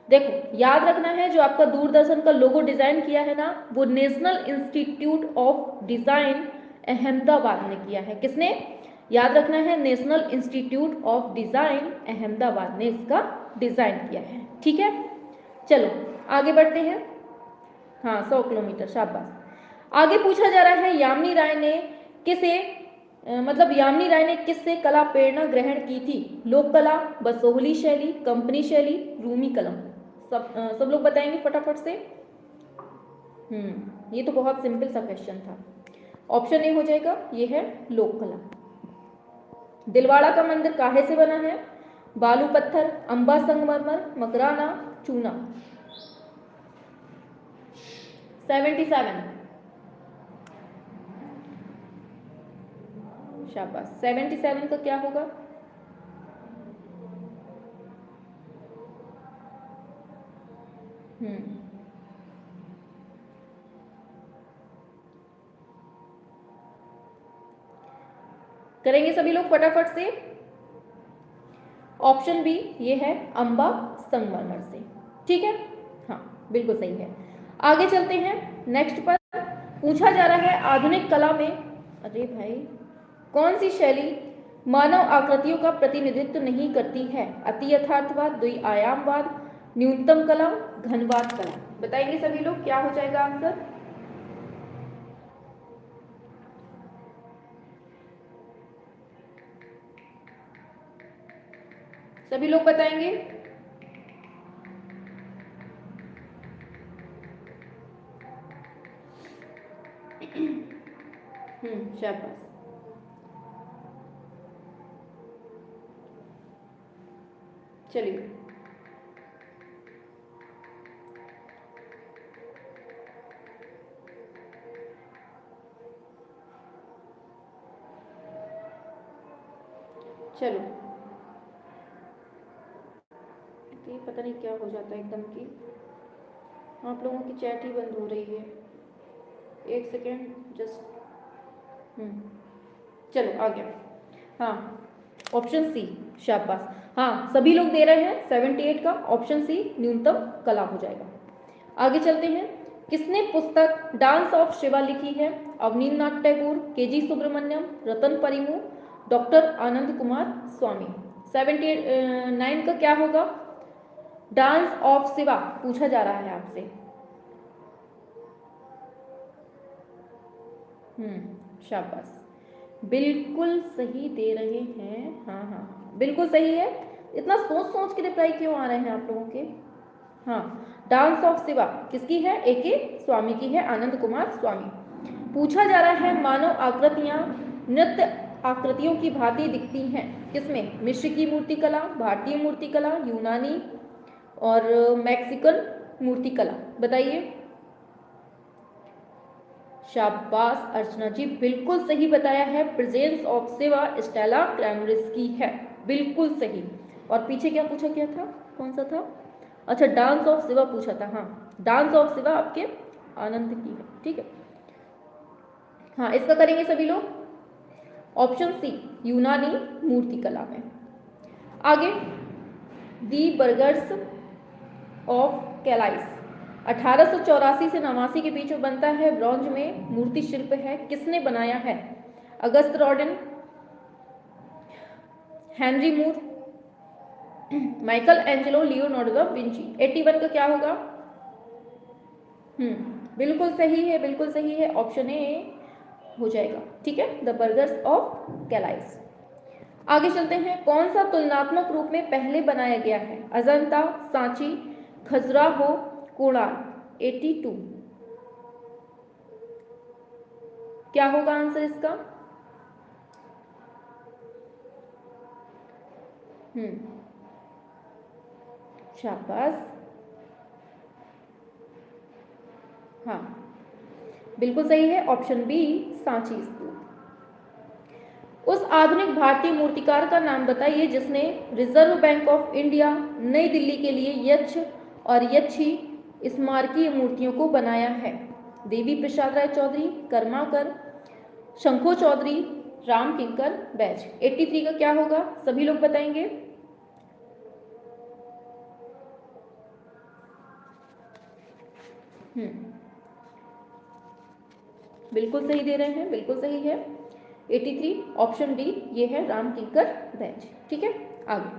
देखो, याद रखना है, जो आपका दूरदर्शन का लोगो डिजाइन किया है ना, वो national institute of design Ahmedabad ने किया है। किसने? याद रखना है, national institute of design Ahmedabad ने इसका डिजाइन किया है। ठीक है, चलो आगे बढ़ते हैं। हाँ, 100 किलोमीटर, शाबाश। आगे पूछा जा रहा है, यामिनी राय ने यामिनी राय ने किससे कला प्रेरणा ग्रहण की थी? लोक कला, बसोहली शैली, कंपनी शैली, रूमी कलम। सब लोग बताएंगे फटाफट से। ये तो बहुत सिंपल सा क्वेश्चन था। ऑप्शन ए हो जाएगा, ये है लोक कला। दिलवाड़ा का मंदिर काहे से बना है? बालू पत्थर, अंबा संगमरमर, मकराना, चूना। 77। शाबाश, 77 का क्या होगा? हम्म, करेंगे सभी लोग फटाफट से। ऑप्शन बी ये है अंबा संगमरमर से। ठीक है, हाँ बिल्कुल सही है। आगे चलते हैं नेक्स्ट पर। पूछा जा रहा है आधुनिक कला में, अरे भाई, कौन सी शैली मानव आकृतियों का प्रतिनिधित्व नहीं करती है? अति यथार्थवाद, द्विआयामवाद, न्यूनतम कला, घनवाद कला। बताएंगे सभी लोग क्या हो जाएगा आंसर? सभी लोग बताएंगे। शाबाश। चलिए, चलो, तो ये पता नहीं क्या हो जाता है एकदम की, आप लोगों की चैट ही बंद हो रही है। एक सेकेंड जस्ट। चलो आ गया। हाँ, ऑप्शन सी, शाबाश। हाँ, सभी लोग दे रहे हैं 78 का, ऑप्शन सी न्यूनतम कला हो जाएगा। आगे चलते हैं। किसने पुस्तक डांस ऑफ शिवा लिखी है? अवनींद्रनाथ टैगोर, केजी सुब्रमण्यम, रतन परिमू, डॉक्टर आनंद कुमार स्वामी। 79 का क्या होगा? डांस ऑफ शिवा पूछा जा रहा है आपसे। शाबाश, बिल्कुल सही दे रहे हैं। हाँ हाँ, बिल्कुल सही है। इतना सोच सोच के रिप्लाई क्यों आ रहे हैं आप लोगों के? हाँ, डांस ऑफ शिवा किसकी है? एके स्वामी की है, आनंद कुमार स्वामी। पूछा जा रहा है मानव आकृतियां नृत्य आकृतियों की भांति दिखती हैं किसमें? मिस्र की मूर्तिकला, भारतीय मूर्तिकला, यूनानी और मैक्सिकन मूर्तिकला। बताइए। शाबाश अर्चना जी, बिल्कुल सही बताया है। प्रेजेंस ऑफ शिवा स्टेला क्लैमरिस की है, बिल्कुल सही। और पीछे क्या पूछा गया था? कौन सा था? अच्छा, डांस ऑफ शिवा पूछा था। हाँ, डांस ऑफ शिवा आपके आनंद की है। ठीक है, हाँ इसका करेंगे सभी लोग। ऑप्शन सी यूनानी मूर्तिकला में। आगे, दी बर्गर्स ऑफ कैलाइस 1884 से 89 के बीच में बनता है, ब्रॉन्ज में मूर्ति शिल्प है। किसने बनाया है? Auguste Rodin, Henry Moore, Michelangelo, Leonardo da Vinci. 81 का क्या होगा? बिल्कुल सही है, बिल्कुल सही है, ऑप्शन ए हो जाएगा। ठीक है, द बर्गर्स ऑफ कैलाइस। आगे चलते हैं। कौन सा तुलनात्मक रूप में पहले बनाया गया है? अजंता, सांची, खजुराहो, कोणार्क। 82 क्या होगा आंसर इसका? शाबाश, हाँ बिल्कुल सही है, ऑप्शन बी सांची स्तूप। उस आधुनिक भारतीय मूर्तिकार का नाम बताइए जिसने रिजर्व बैंक ऑफ इंडिया नई दिल्ली के लिए यक्ष और यक्षी स्मारकीय मूर्तियों को बनाया है। देवी प्रसाद राय चौधरी, कर्माकर, शंखो चौधरी, राम किंकर बैज। 83 का क्या होगा? सभी लोग बताएंगे। बिल्कुल सही दे रहे हैं, बिल्कुल सही है। 83 ऑप्शन डी ये है, राम किंकर बैज। ठीक है, आगे।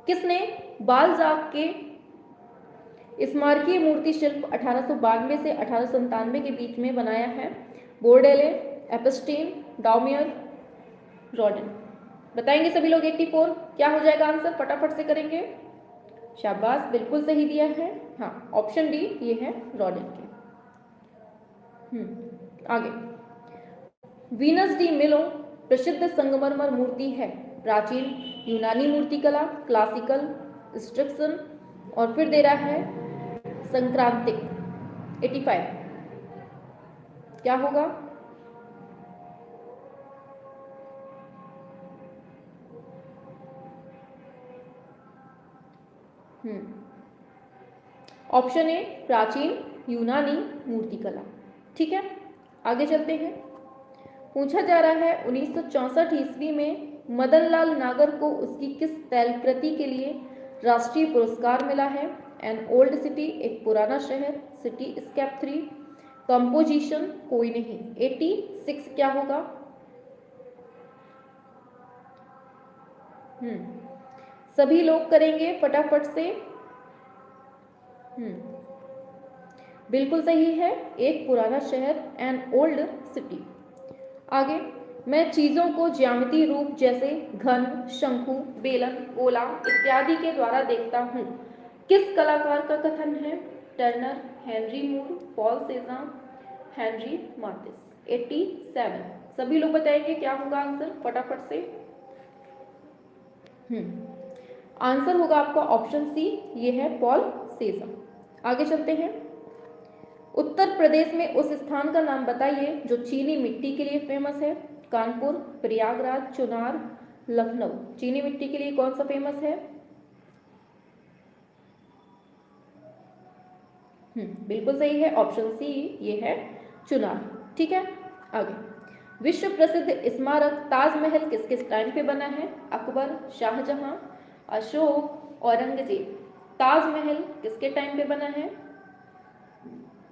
किसने बालजाक के स्मारकीय मूर्ति शिल्प 1892 से 1897 के बीच में बनाया है? बोर्डेले, एपस्टीन, डाउमियर, रॉडन। बताएंगे सभी लोग। 84 क्या हो जाएगा आंसर? फटाफट से करेंगे। शाबाश, बिल्कुल सही दिया है। हाँ, ऑप्शन डी ये है, रॉडन के। आगे, वीनस डी मिलो प्रसिद्ध संगमरमर मूर्ति है। प्राचीन, यूनानी मूर्तिकला, क्लासिकल, इंस्ट्रक्शन, और फिर दे रहा है संक्रांतिक। 85 क्या होगा? ऑप्शन ए प्राचीन यूनानी मूर्तिकला। ठीक है, आगे चलते हैं। पूछा जा रहा है 1964 ईस्वी में मदनलाल नागर को उसकी किस तैलकृति के लिए राष्ट्रीय पुरस्कार मिला है? एन ओल्ड सिटी, एक पुराना शहर, सिटी स्केप 3, कंपोजिशन कोई नहीं। 86 क्या होगा? सभी लोग करेंगे फटाफट से। बिल्कुल सही है, एक पुराना शहर, एन ओल्ड सिटी। आगे, मैं चीजों को ज्यामितीय रूप जैसे घन, शंकु, बेलन, गोला इत्यादि के द्वारा देखता हूँ, किस कलाकार का कथन है? टर्नर, हेनरी मूर, पॉल सेज़ान, हेनरी माथिस। 87 सभी लोग बताएंगे क्या होगा आंसर फटाफट से। आंसर होगा आपका ऑप्शन सी, ये है पॉल सेज़ान। आगे चलते हैं। उत्तर प्रदेश में उस स्थान का नाम बताइए जो चीनी मिट्टी के लिए फेमस है। कानपुर, प्रयागराज, चुनार, लखनऊ। चीनी मिट्टी के लिए कौन सा फेमस है? बिल्कुल सही है, ऑप्शन सी, ये है चुनार। ठीक है, आगे। विश्व प्रसिद्ध स्मारक ताजमहल किसके टाइम पे बना है? अकबर, शाहजहां, अशोक, औरंगजेब। ताजमहल किसके टाइम पे बना है?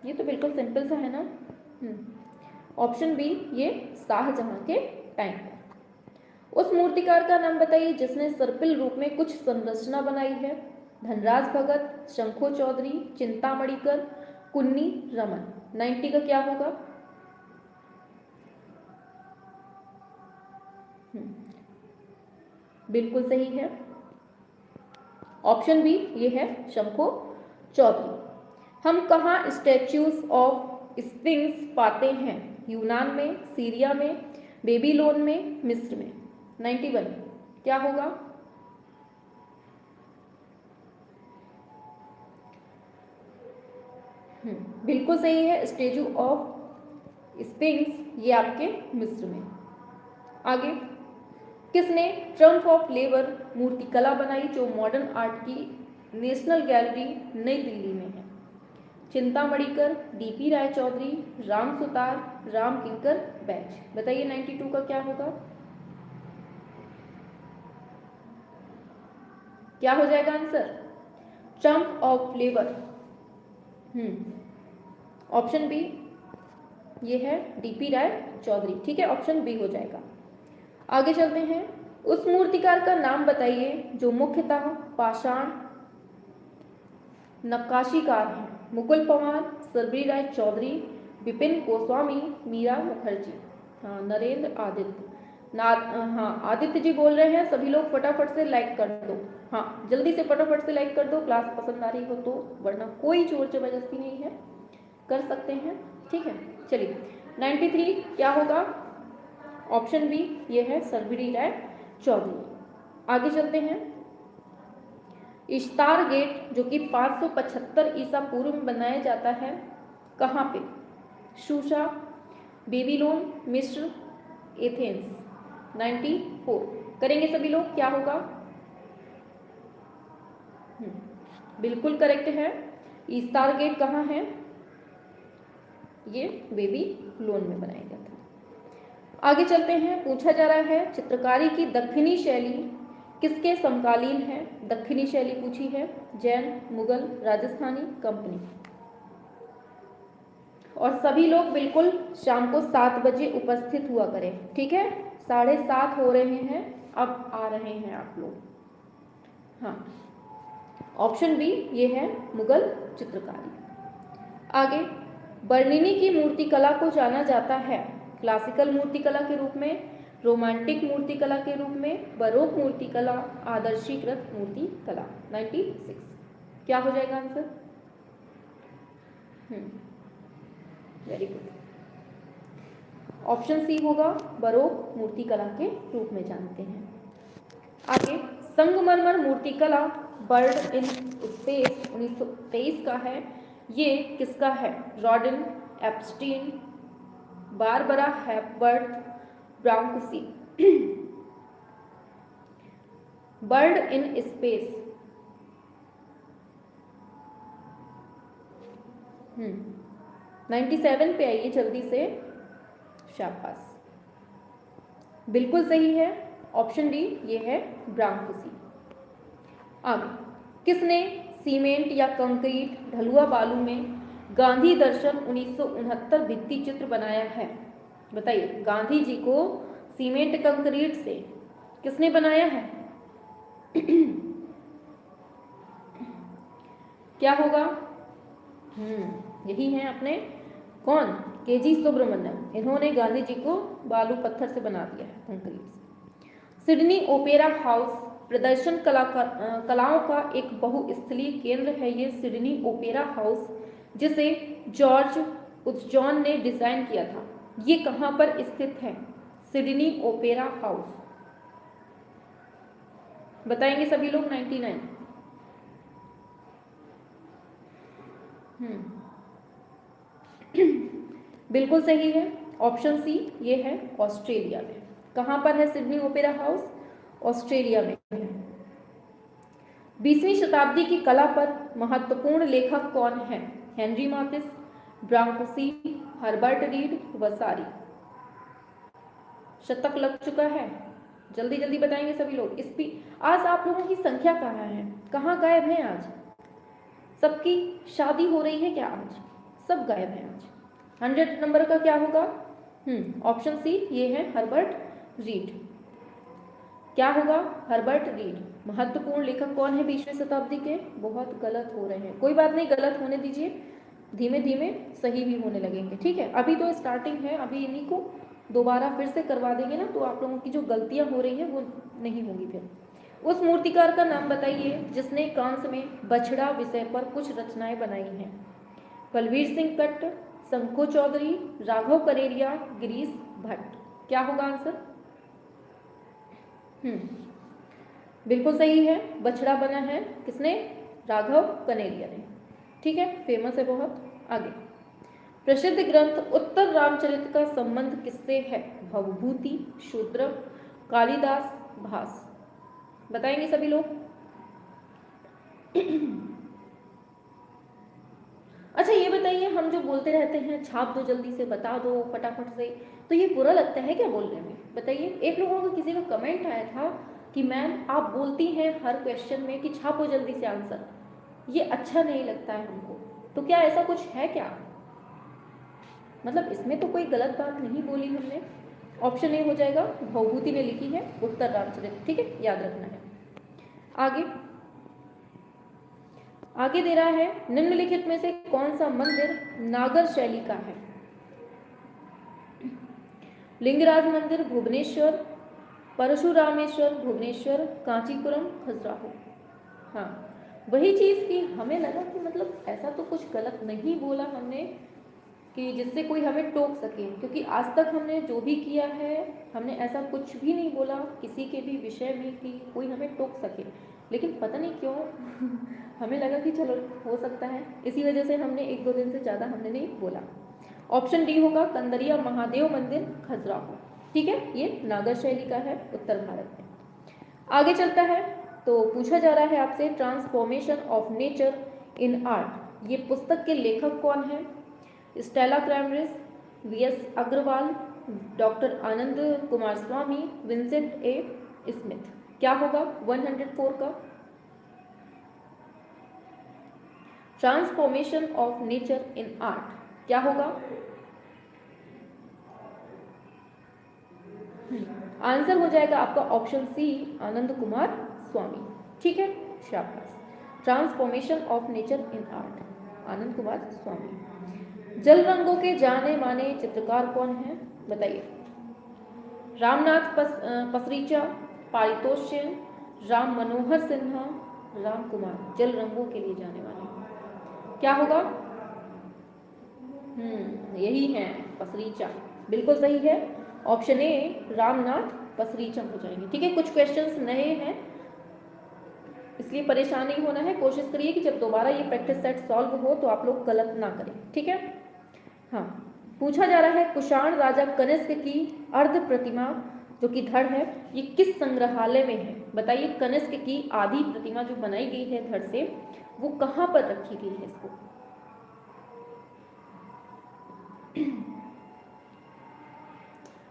ये तो बिल्कुल सिंपल सा है ना। ऑप्शन बी, ये शाहजहां के टाइम पर। उस मूर्तिकार का नाम बताइए जिसने सर्पिल रूप में कुछ संरचना बनाई है। धनराज भगत, शंखो चौधरी, चिंतामणिकर, कुन्नी रमन। 90 का क्या होगा? बिल्कुल सही है, ऑप्शन बी, ये है शंखो चौधरी। हम कहाँ स्टैच्यूज ऑफ स्फिंक्स पाते हैं? यूनान में, सीरिया में, बेबीलोन में, मिस्र में। 91 क्या होगा? बिल्कुल सही है, स्टैच्यू ऑफ स्फिंक्स ये आपके मिस्र में। आगे, किसने ट्रम्प ऑफ लेबर मूर्तिकला बनाई जो मॉडर्न आर्ट की नेशनल गैलरी नई दिल्ली में है? चिंतामणिकर, डीपी राय चौधरी, राम सुतार, राम किंकर बैच। बताइए 92 का क्या होगा? क्या हो जाएगा answer? Triumph of labour. Option B, ये है डीपी राय चौधरी। ठीक है, ऑप्शन बी हो जाएगा। आगे चलते हैं। उस मूर्तिकार का नाम बताइए जो मुख्यतः पाषाण नक्काशीकार हैं। मुकुल पवार, सरबरी राय चौधरी, विपिन गोस्वामी, मीरा मुखर्जी। हाँ, नरेंद्र आदित्य। हाँ, आदित्य जी बोल रहे हैं, सभी लोग फटाफट से लाइक कर दो। हाँ, जल्दी से फटाफट से लाइक कर दो, क्लास पसंद आ रही हो तो, वरना कोई जोर जबरदस्ती नहीं है, कर सकते हैं। ठीक है, चलिए 93 क्या होगा? ऑप्शन बी, ये है सरबरी राय चौधरी। आगे चलते हैं। इश्तार गेट जो कि 575 ईसा पूर्व में बनाया जाता है, कहाँ पे? शूशा, बेबीलोन, मिस्र, एथेंस। 94 करेंगे सभी लोग, क्या होगा? बिल्कुल करेक्ट है, इश्तार गेट कहाँ है? ये बेबीलोन में बनाया गया था। आगे चलते हैं। पूछा जा रहा है चित्रकारी की दक्षिणी शैली किसके समकालीन है? दक्षिणी शैली पूछी है। जैन, मुगल, राजस्थानी, कंपनी। और सभी लोग बिल्कुल शाम को 7 बजे उपस्थित हुआ करें। ठीक है, 7:30 हो रहे हैं, अब आ रहे हैं आप लोग। हाँ, ऑप्शन बी, ये है मुगल चित्रकारी। आगे, बर्निनी की मूर्तिकला को जाना जाता है क्लासिकल मूर्तिकला के रूप में, रोमांटिक मूर्तिकला के रूप में, बरोक मूर्तिकला, आदर्शीकृत मूर्तिकला। 96 क्या हो जाएगा answer? Very good, option C होगा, बरोक मूर्तिकला के रूप में जानते हैं। आगे, संगमरमर मूर्तिकला बर्ड इन स्पेस 1923 का है, ये किसका है? Rodin, Epstein, Barbara Hepworth, Brancusi. Bird in space 97 पे आइए जल्दी से, शाबाश, बिल्कुल सही है, ऑप्शन डी ये है ब्राह्मकुशी। आगे, किसने सीमेंट या कंक्रीट ढलुआ बालू में गांधी दर्शन 1969 भित्ति चित्र बनाया है? बताइए, गांधी जी को सीमेंट कंक्रीट से किसने बनाया है? क्या होगा? यही है अपने कौन, केजी सुब्रमण्यम, इन्होंने गांधी जी को बालू पत्थर से बना दिया है, कंक्रीट से। सिडनी ओपेरा हाउस प्रदर्शन कलाओं का एक बहुस्थलीय केंद्र है। ये सिडनी ओपेरा हाउस जिसे जॉर्ज उथजॉन ने डिजाइन किया था, ये कहाँ पर स्थित है? सिडनी ओपेरा हाउस, बताएंगे सभी लोग। 99। बिल्कुल सही है, ऑप्शन सी ये है ऑस्ट्रेलिया में। कहाँ पर है सिडनी ओपेरा हाउस? ऑस्ट्रेलिया में है। 20वीं शताब्दी की कला पर महत्वपूर्ण लेखक कौन है? Henri Matisse, Brancusi, Herbert Read, Vasari. शतक लग चुका है, जल्दी जल्दी बताएंगे सभी लोग। आज आप लोगों की संख्या कहाँ है, कहाँ गायब है आज? सबकी शादी हो रही है क्या आज? सब गायब है आज। 100 नंबर का क्या होगा? ऑप्शन सी ये है हर्बर्ट रीड। क्या होगा? Herbert read. महत्वपूर्ण लेखक कौन है 20वीं शताब्दी के? बहुत गलत हो रहे हैं, कोई बात नहीं, गलत होने दीजिए, धीमे धीमे सही भी होने लगेंगे, ठीक है। अभी तो स्टार्टिंग है, अभी इन्हीं को दोबारा फिर से करवा देंगे ना, तो आप लोगों की जो गलतियां हो रही हैं वो नहीं होंगी फिर। उस मूर्तिकार का नाम बताइए जिसने कांस्य में बछड़ा विषय पर कुछ रचनाएं बनाई हैं? बलवीर सिंह कट्ट, शंको चौधरी, राघव कनेरिया, गिरीश भट्ट। क्या होगा आंसर? बिल्कुल सही है, बछड़ा बना है किसने? राघव कनेरिया ने, ठीक है, फेमस है बहुत। आगे, प्रसिद्ध ग्रंथ उत्तर रामचरित का संबंध किससे है? भवभूति, शूद्रक, कालिदास, भास। बताएंगे सभी लोग। अच्छा ये बताइए, हम जो बोलते रहते हैं छाप दो, जल्दी से बता दो, फटाफट से, तो ये बुरा लगता है क्या बोलने में? बताइए। एक लोगों का किसी का कमेंट आया था कि मैम आप बोलती हैं हर क्वेश्चन में कि छापो जल्दी से आंसर, ये अच्छा नहीं लगता है हमको, तो क्या ऐसा कुछ है क्या? मतलब इसमें तो कोई गलत बात नहीं बोली हमने। ऑप्शन ए हो जाएगा, भवभूति ने लिखी है उत्तर रामचरित, ठीक है, याद रखना है। आगे दे रहा है, निम्नलिखित में से कौन सा मंदिर नागर शैली का है? लिंगराज मंदिर भुवनेश्वर, परशुरामेश्वर भुवनेश्वर, कांचीपुरम खजुराहो। हाँ, वही चीज़ की हमें लगा कि मतलब ऐसा तो कुछ गलत नहीं बोला हमने कि जिससे कोई हमें टोक सके, क्योंकि आज तक हमने जो भी किया है हमने ऐसा कुछ भी नहीं बोला किसी के भी विषय में कि कोई हमें टोक सके, लेकिन पता नहीं क्यों हमें लगा कि चलो हो सकता है, इसी वजह से हमने 1-2 दिन से ज़्यादा हमने नहीं बोला। ऑप्शन डी होगा, कंदरिया महादेव मंदिर खजुराहो, ठीक है, ये नागर शैली का है उत्तर भारत में। आगे चलता है, तो पूछा जा रहा है आपसे, transformation of nature in art, ये पुस्तक के लेखक कौन है? Stella Kramrisch, VS. Agrawal, doctor Anand Kumar Swami, Vincent A Smith. क्या होगा 104 का? Transformation of nature in art क्या होगा? आंसर हो जाएगा आपका ऑप्शन सी, आनंद कुमार स्वामी, ठीक है, शाबाश। Transformation of nature in art, Anand Kumar Swami. जल रंगों के जाने माने चित्रकार कौन है? बताइए। रामनाथ पसरीचा, पारितोष सेन, राम मनोहर सिन्हा, राम कुमार। जल रंगों के लिए जाने वाले क्या होगा? यही है पसरीचा, बिल्कुल सही है, ऑप्शन ए रामनाथ पसरीचा हो जाएंगे, ठीक है। कुछ क्वेश्चंस नए हैं इसलिए परेशान नहीं होना है, कोशिश करिए कि जब दोबारा ये प्रैक्टिस सेट सॉल्व हो तो आप लोग गलत ना करें, ठीक है। हाँ, पूछा जा रहा है, कुषाण राजा कनिष्क की अर्ध प्रतिमा जो कि धड़ है, ये किस संग्रहालय में है? बताइए। कनिष्क की आधी प्रतिमा जो बनाई गई है धड़ से, वो कहाँ पर रखी गई है? इसको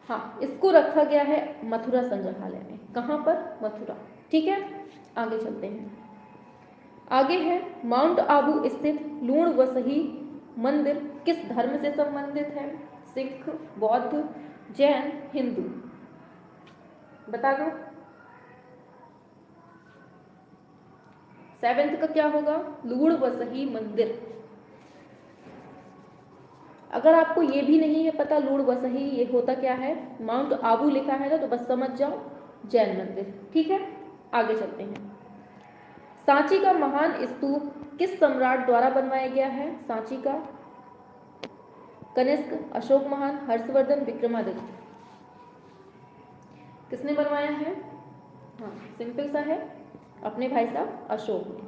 हाँ, इसको रखा गया है मथुरा संग्रहालय में। कहाँ पर? मथुरा। ठीक है, आगे चलते हैं। आगे है माउंट आबू स्थित लूण वसही मंदिर किस धर्म से संबंधित है? सिख, बौद्ध, जैन, हिंदू। बता दो। 7th का क्या होगा? लूण वसही मंदिर। अगर आपको ये भी नहीं है पता लूण वसही ये होता क्या है, माउंट आबू लिखा है ना, तो बस समझ जाओ जैन मंदिर। ठीक है, आगे चलते हैं। सांची का महान स्तूप किस सम्राट द्वारा बनवाया गया है? सांची का कनिष्क, अशोक महान, हर्षवर्धन, विक्रमादित्य। किसने बनवाया है? हाँ, सिंपल सा है, अपने भाई साहब अशोक ने।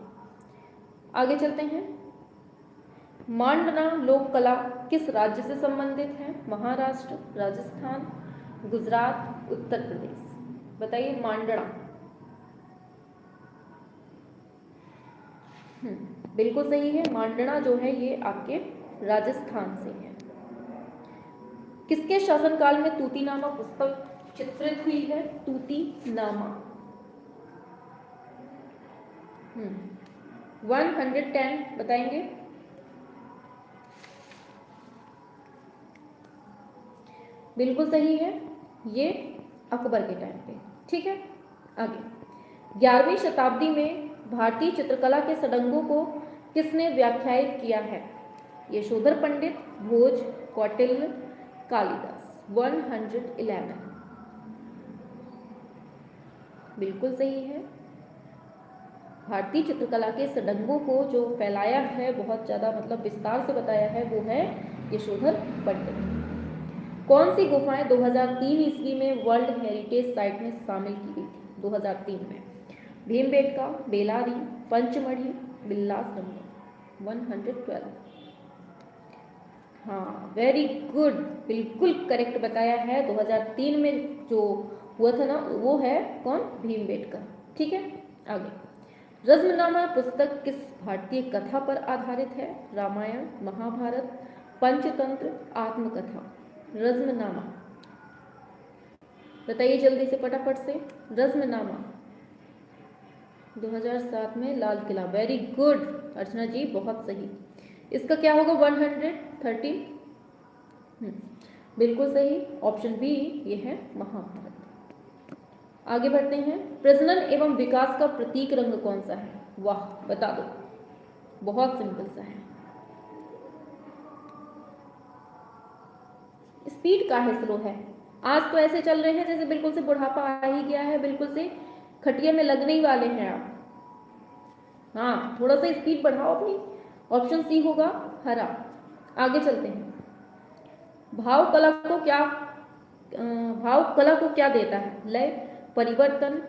आगे चलते हैं। मांडना लोक कला किस राज्य से संबंधित है? महाराष्ट्र, राजस्थान, गुजरात, उत्तर प्रदेश। बताइए मांडना। बिल्कुल सही है, मांडना जो है ये आपके राजस्थान से है। किसके शासनकाल में तूतीनामा पुस्तक चित्रित हुई है? तूतीनामा। 110 बताएंगे। बिल्कुल सही है, ये अकबर के टाइम पे। ठीक है, आगे। 11वीं शताब्दी में भारतीय चित्रकला के षडंगों को किसने व्याख्यायित किया है? यशोधर पंडित, भोज, कौटिल्य, कालिदास। 111 बिल्कुल सही है। भारतीय चित्रकला के षडंगों को जो फैलाया है, बहुत ज़्यादा मतलब विस्तार से बताया है, वो है यशोधर पंडित। कौन सी गुफाएं 2003 ईस्वी में वर्ल्ड हेरिटेज साइट में शामिल की गई थी? 2003 में भीमबेटका, बेलारी, पंचमढ़ी, बिल्लासरंगम। 112 हाँ, वेरी गुड, बिल्कुल करेक्ट बताया है। 2003 में जो हुआ था ना, वो है कौन? भीमबेटका। ठीक है, आगे। रज्मनामा पुस्तक किस भारतीय कथा पर आधारित है? रामायण, महाभारत, पंचतंत्र, आत्मकथा। रज्मनामा बताइए जल्दी से फटाफट से। रज्मनामा 2007 में लाल किला। वेरी गुड अर्चना जी, बहुत सही। इसका क्या होगा? 113 बिल्कुल सही, ऑप्शन बी ये है महाभारत। आगे बढ़ते हैं। प्रजनन एवं विकास का प्रतीक रंग कौन सा है? वाह, बता दो, बहुत सिंपल सा है। स्पीड काहे स्लो है? आज तो ऐसे चल रहे हैं जैसे बिल्कुल से बुढ़ापा आ ही गया है, बिल्कुल से खटिया में लगने ही वाले हैं आप। हाँ, थोड़ा सा स्पीड बढ़ाओ अपनी। ऑप्शन सी होगा हरा। आगे चलते हैं। भाव कला को क्या देता है? लय, परिवर्तन,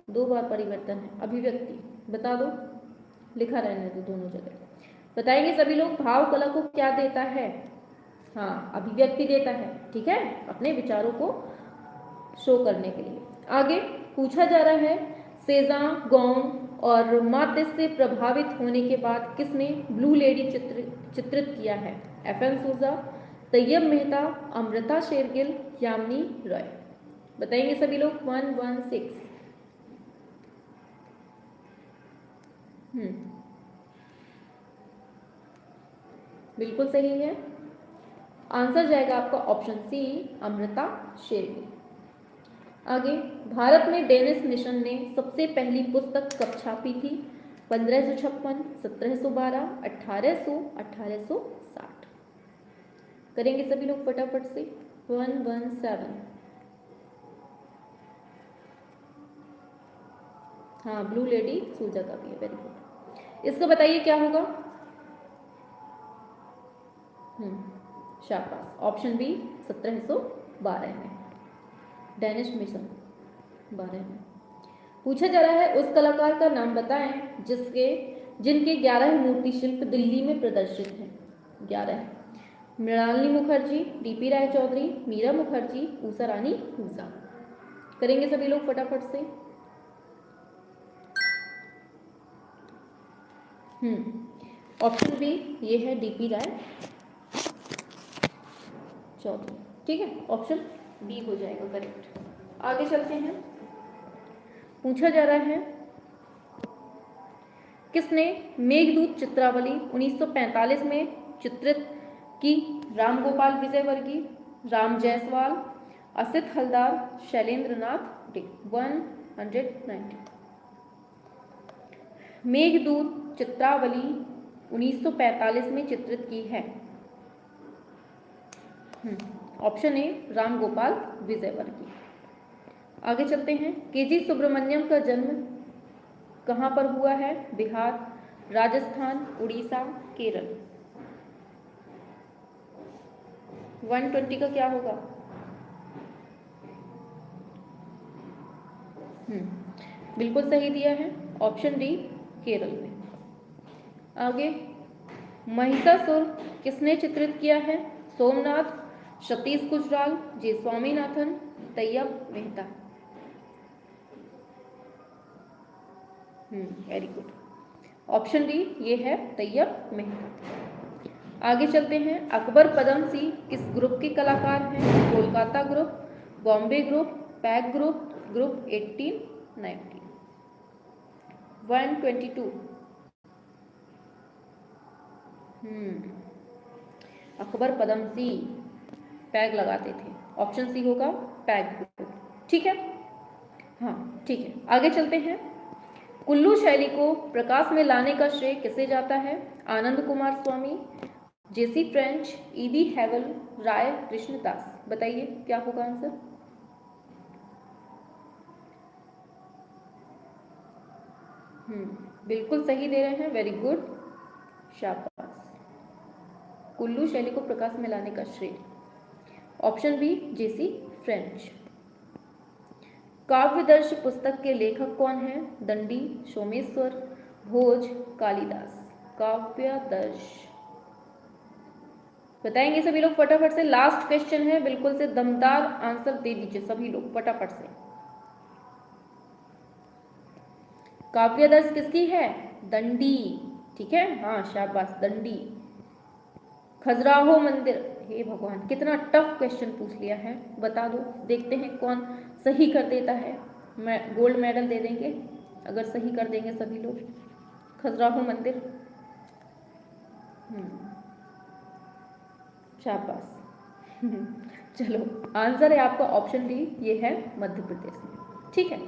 2 बार परिवर्तन है, अभिव्यक्ति। बता दो, लिखा रहने दो दोनों जगह। बताएंगे सभी लोग, भाव कला को क्या देता है? हाँ, अभिव्यक्ति देता है। ठीक है, अपने विचारों को शो करने के लिए। आगे पूछा जा रहा है, सेजां, गौन और माध्य से प्रभावित होने के बाद किसने ब्लू लेडी चित्रित किया है? FN सूजा, तैयब मेहता, अमृता शेरगिल, यामिनी रॉय। बताएंगे सभी लोग। 116 बिल्कुल सही है, आंसर जाएगा आपका ऑप्शन सी, अमृता शेरगिल। आगे, भारत में डेनिस मिशन ने सबसे पहली पुस्तक कब छापी थी? 1556, 1712, 1800, 1860। करेंगे सभी लोग फटाफट से। 117 हाँ, ब्लू लेडी सूजा का भी है। Very good. इसका बताइए क्या होगा? शाबाश, ऑप्शन बी 1712 में डेनिश मिशन 12 में। पूछा जा रहा है, उस कलाकार का नाम बताएं जिनके 11 मूर्ति शिल्प दिल्ली में प्रदर्शित हैं। 11 मृणालिनी मुखर्जी, DP राय चौधरी, मीरा मुखर्जी, ऊषा रानी ऊषा। करेंगे सभी लोग फटाफट से। ऑप्शन बी ये है DP राय चौथी, ठीक है, ऑप्शन बी हो जाएगा करेक्ट। आगे चलते हैं। पूछा जा रहा है किसने मेघदूत चित्रावली 1945 में चित्रित की? राम गोपाल विजयवर्गीय, राम जायसवाल, असित हलदार, शैलेंद्र नाथ डे। 190। मेघदूत चित्रावली 1945 में चित्रित की है। Option A Ram Gopal Vijayvargiya. आगे चलते हैं। केजी सुब्रमण्यम का जन्म कहाँ पर हुआ है? बिहार, राजस्थान, उड़ीसा, केरल। 120 का क्या होगा? बिल्कुल सही दिया है, ऑप्शन डी केरल में। आगे, महिषासुर किसने चित्रित किया है? Somnath, Satish Gujral, J Swaminathan, Tyeb Mehta. Very good, option D ये है तैयब मेहता। आगे चलते हैं। अकबर पदमसी किस ग्रुप के कलाकार हैं? Kolkata group, Bombay group, pack group, group 1890। 122। Akbar Padamsee peg लगाते थे, ऑप्शन सी होगा पैग ग्रुप, ठीक है। हाँ ठीक है, आगे चलते हैं। कुल्लू शैली को प्रकाश में लाने का श्रेय किसे जाता है? आनंद कुमार स्वामी, जेसी फ्रेंच, ईबी हैवल, राय कृष्णदास। बताइए क्या होगा आंसर? बिल्कुल सही दे रहे हैं, वेरी गुड, शाबाश। कुल्लू शैली को प्रकाश में लाने का श्रेय, ऑप्शन बी जेसी फ्रेंच। काव्यदर्श पुस्तक के लेखक कौन हैं? दंडी, सोमेश्वर, भोज, कालिदास। काव्यदर्श बताएंगे सभी लोग फटाफट से, लास्ट क्वेश्चन है, बिल्कुल से दमदार आंसर दे दीजिए सभी लोग फटाफट से। काव्यदर्श किसकी है? दंडी, ठीक है, हाँ शाबाश, दंडी। खजुराहो मंदिर, हे भगवान कितना टफ क्वेश्चन पूछ लिया है, बता दो, देखते हैं कौन सही कर देता है। मैं गोल्ड मेडल दे देंगे अगर सही कर देंगे सभी लोग। खजुराहो मंदिर, शाबाश। चलो आंसर है आपका ऑप्शन डी, ये है मध्य प्रदेश में, ठीक है।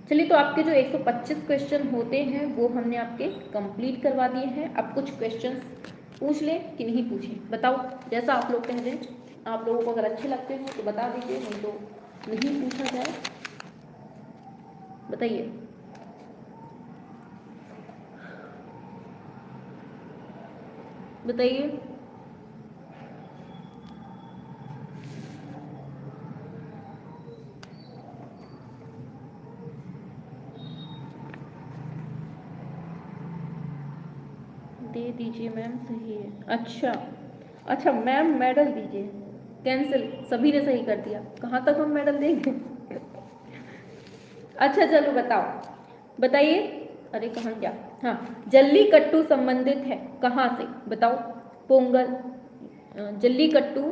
चलिए तो आपके जो 125 क्वेश्चन होते हैं वो हमने आपके कंप्लीट करवा दिए हैं। अब कुछ क्वेश्चंस पूछ ले कि नहीं पूछे, बताओ, जैसा आप लोग कह दें। आप लोगों को अगर अच्छे लगते हो तो बता दीजिए, नहीं तो नहीं पूछा जाए। बताइए, बताइए। दे दीजिए मैम, सही है। अच्छा मैम मेडल दीजिए, कैंसिल, सभी ने सही कर दिया, कहाँ तक हम मेडल देंगे? अच्छा चलो बताइए। अरे कहाँ गया? हाँ, जल्लीकट्टू संबंधित है कहाँ से? बताओ। पोंगल, जल्लीकट्टू,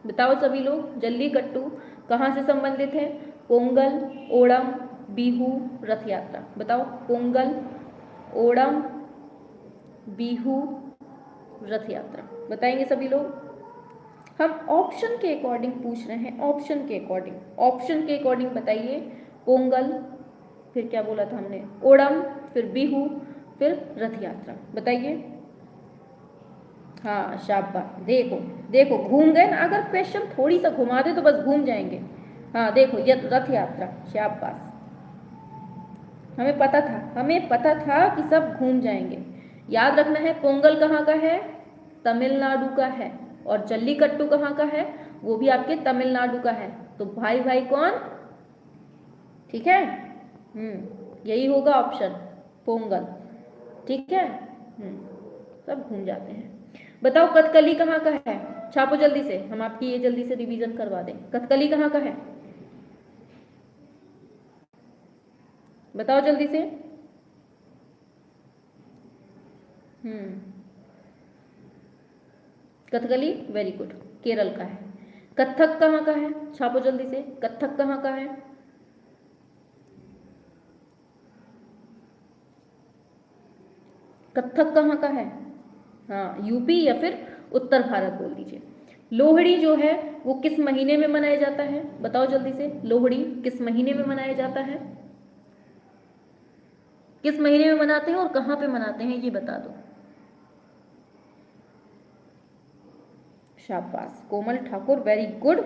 बताओ सभी लोग, जल्लीकट्टू कहाँ से संबंधित है? पोंगल, ओणम, बिहू, रथ यात्रा। बताओ, पोंगल, ओणम, बिहू, रथ यात्रा। बताएंगे सभी लोग। हम ऑप्शन के अकॉर्डिंग पूछ रहे हैं, ऑप्शन के अकॉर्डिंग बताइए। पोंगल, फिर क्या बोला था हमने? ओणम, फिर बिहू, फिर रथ यात्रा। बताइए। हाँ शाबाश, देखो घूम गए ना, अगर क्वेश्चन थोड़ी सा घुमा दे तो बस घूम जाएंगे। हाँ देखो, ये रथ यात्रा, शाबाश, हमें पता था कि सब घूम जाएंगे। याद रखना है, पोंगल कहाँ का है? तमिलनाडु का है, और जल्लीकट्टू कहाँ का है? वो भी आपके तमिलनाडु का है। तो भाई कौन? ठीक है, यही होगा ऑप्शन, पोंगल, ठीक है। सब घूम जाते हैं। बताओ, कथकली कहाँ का है? छापो जल्दी से, हम आपकी ये जल्दी से रिवीजन करवा दें। कथकली कहाँ का है? बताओ जल्दी से। कथकली, वेरी गुड, केरल का है। कथक कहाँ का है, छापो जल्दी से, कथक कहाँ का है? कथक कहाँ का है? हाँ, यूपी या फिर उत्तर भारत बोल दीजिए। लोहड़ी जो है वो किस महीने में मनाया जाता है, बताओ जल्दी से, लोहड़ी किस महीने में मनाया जाता है? किस महीने में मनाते हैं और कहाँ पे मनाते हैं, ये बता दो। शाबाश Komal Thakur, very good.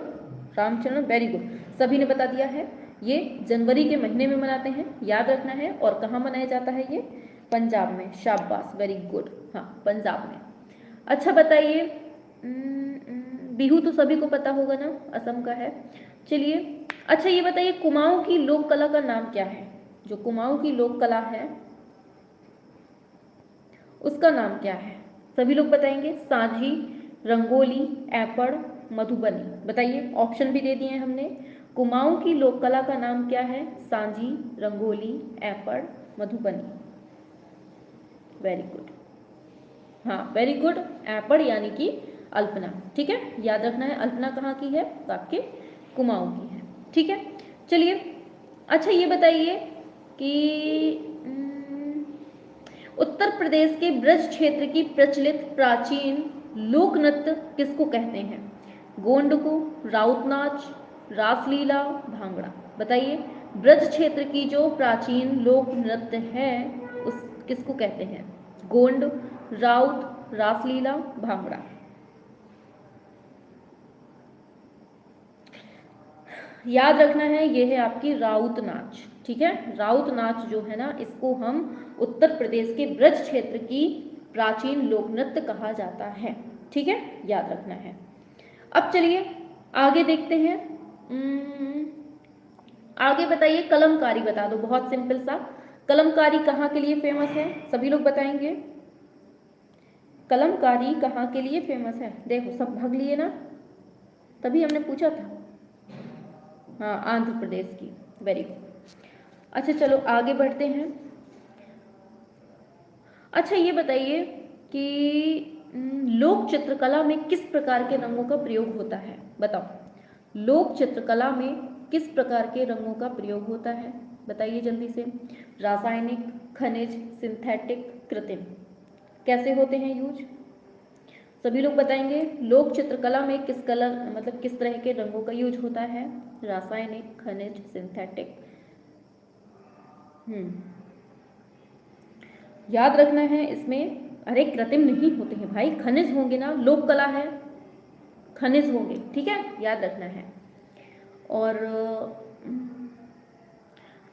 Ramcharan, very good, सभी ने बता दिया है। ये जनवरी के महीने में मनाते हैं, याद रखना है। और कहाँ मनाया जाता है ये? पंजाब में। शाबाश, वेरी गुड, हाँ पंजाब में। अच्छा बताइए, बिहू तो सभी को पता होगा ना, असम का है। चलिए, अच्छा ये बताइए, कुमाऊं की लोक कला का नाम क्या है? जो कुमाऊं की लोक कला है उसका नाम क्या है? सभी लोग बताएंगे। सांझी, रंगोली, ऐपड़, मधुबनी। बताइए, ऑप्शन भी दे दिए हैं हमने। कुमाऊं की लोक कला का नाम क्या है? सांझी, रंगोली, ऐपड़, मधुबनी। वेरी गुड, हाँ वेरी गुड, ऐपड़ यानी कि अल्पना। ठीक है, याद रखना है, अल्पना कहाँ की है? तो आपके कुमाऊं की है। ठीक है, चलिए, अच्छा ये बताइए कि उत्तर प्रदेश के ब्रज क्षेत्र की प्रचलित प्राचीन लोक नृत्य किसको कहते हैं? गोंड को, राउत नाच, रासलीला, भांगड़ा। बताइए, ब्रज क्षेत्र की जो प्राचीन लोक नृत्य है उस किसको कहते हैं? गोंड, राउत, रासलीला, भांगड़ा। याद रखना है, ये है आपकी राउत नाच। ठीक है, राउत नाच जो है ना, इसको हम उत्तर प्रदेश के ब्रज क्षेत्र की प्राचीन लोक नृत्य कहा जाता है। ठीक है, याद रखना है। अब चलिए आगे देखते हैं। आगे बताइए, कलमकारी बता दो, बहुत सिंपल सा। कलमकारी कहाँ के लिए फेमस है? सभी लोग बताएंगे। कलमकारी कहाँ के लिए फेमस है? देखो सब भाग लिए ना, तभी हमने पूछा था। हाँ, आंध्र प्रदेश की, वेरी गुड। अच्छा चलो आगे बढ़ते हैं। अच्छा ये बताइए कि लोक चित्रकला में किस प्रकार के रंगों का प्रयोग होता है? बताओ, लोक चित्रकला में किस प्रकार के रंगों का प्रयोग होता है? बताइए जल्दी से। रासायनिक, खनिज, सिंथेटिक, कृत्रिम, कैसे होते हैं यूज? सभी लोग बताएंगे। लोक चित्रकला में किस कलर मतलब किस तरह के रंगों का यूज होता है? रासायनिक, खनिज, सिंथेटिक। याद रखना है इसमें, अरे कृत्रिम नहीं होते हैं भाई, खनिज होंगे ना, लोक कला है, खनिज होंगे। ठीक है, याद रखना है। और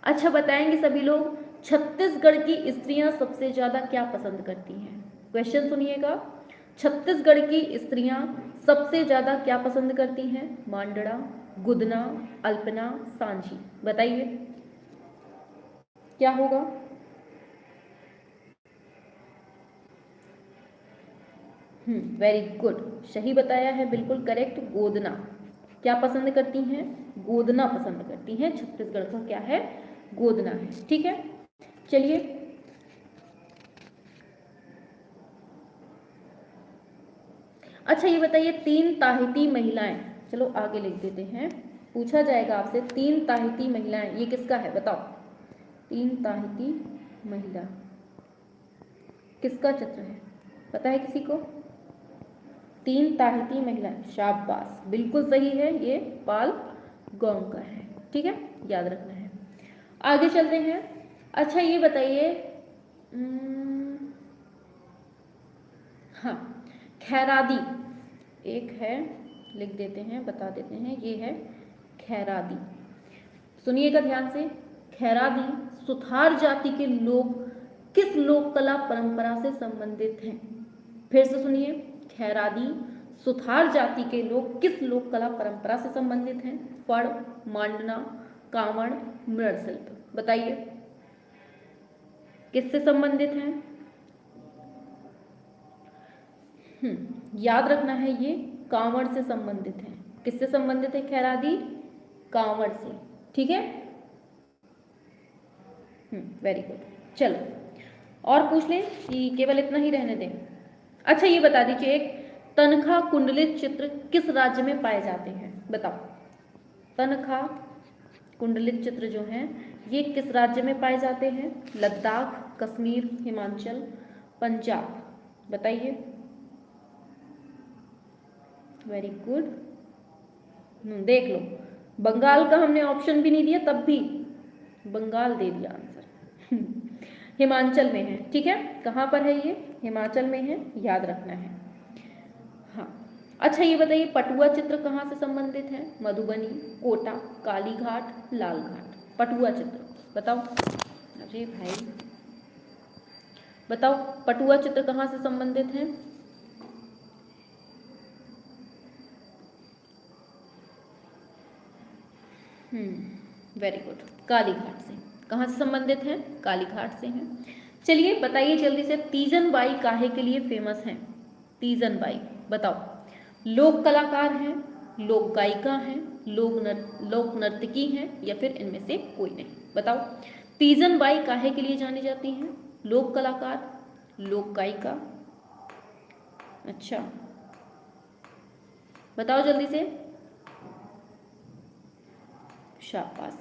अच्छा बताएंगे सभी लोग, छत्तीसगढ़ की स्त्रियां सबसे ज्यादा क्या पसंद करती हैं? क्वेश्चन सुनिएगा, छत्तीसगढ़ की स्त्रियां सबसे ज्यादा क्या पसंद करती हैं? मांडड़ा, गुदना, अल्पना, सांझी। बताइए क्या होगा? वेरी गुड, सही बताया है, बिल्कुल करेक्ट, गोदना। क्या पसंद करती हैं? गोदना पसंद करती हैं। छत्तीसगढ़ का क्या है? गोदना है। ठीक है, चलिए अच्छा ये बताइए, तीन ताहिती महिलाएं, चलो आगे लिख देते हैं, पूछा जाएगा आपसे, तीन ताहिती महिलाएं ये किसका है? बताओ, तीन ताहिती महिला किसका चित्र है? पता है किसी को? तीन ताहिती महिलाएं, शाबाश, बिल्कुल सही है, ये पाल गांव का है। ठीक है, याद रखना है। आगे चलते हैं। अच्छा ये बताइए, हाँ, खैरादी एक है, लिख देते हैं, बता देते हैं, ये है खैरादी। सुनिएगा ध्यान से, खैरादी सुथार जाति के लोग किस लोक कला परंपरा से संबंधित हैं? फिर से सुनिए, खैरादी सुथार जाति के लोग किस लोक कला परंपरा से संबंधित हैं? फड़, मांडना, कांवड़, मृदशिल्प। बताइए किससे संबंधित हैं? याद रखना है, ये कांवड़ से संबंधित है। किससे संबंधित है खैरादी? कांवड़ से। ठीक है, वेरी गुड। चलो और पूछ लें कि केवल इतना ही रहने दें? अच्छा ये बता दीजिए, एक तनखा कुंडलित चित्र किस राज्य में पाए जाते हैं? बताओ, तनखा कुंडलित चित्र जो हैं ये किस राज्य में पाए जाते हैं? लद्दाख, कश्मीर, हिमाचल, पंजाब, बताइए। वेरी गुड, देख लो, बंगाल का हमने ऑप्शन भी नहीं दिया, तब भी बंगाल दे दिया आंसर। हिमाचल में है, ठीक है, कहाँ पर है ये? हिमाचल में है, याद रखना है। हाँ, अच्छा ये बताइए पटुआ चित्र कहाँ से संबंधित है? मधुबनी, कोटा, कालीघाट, लालघाट। पटुआ चित्र बताओ। अरे भाई बताओ, पटुआ चित्र कहाँ से संबंधित है? वेरी गुड, कालीघाट से। कहाँ से संबंधित है? कालीघाट से हैं। चलिए बताइए जल्दी से, तीजन बाई काहे के लिए फेमस हैं? तीजन बाई बताओ। लोक कलाकार हैं, लोक गायिका हैं, लोक नर्तकी हैं, या फिर इनमें से कोई नहीं? बताओ, तीजन बाई काहे के लिए जानी जाती हैं? लोक कलाकार, लोक गायिका, अच्छा बताओ जल्दी से। शाबाश,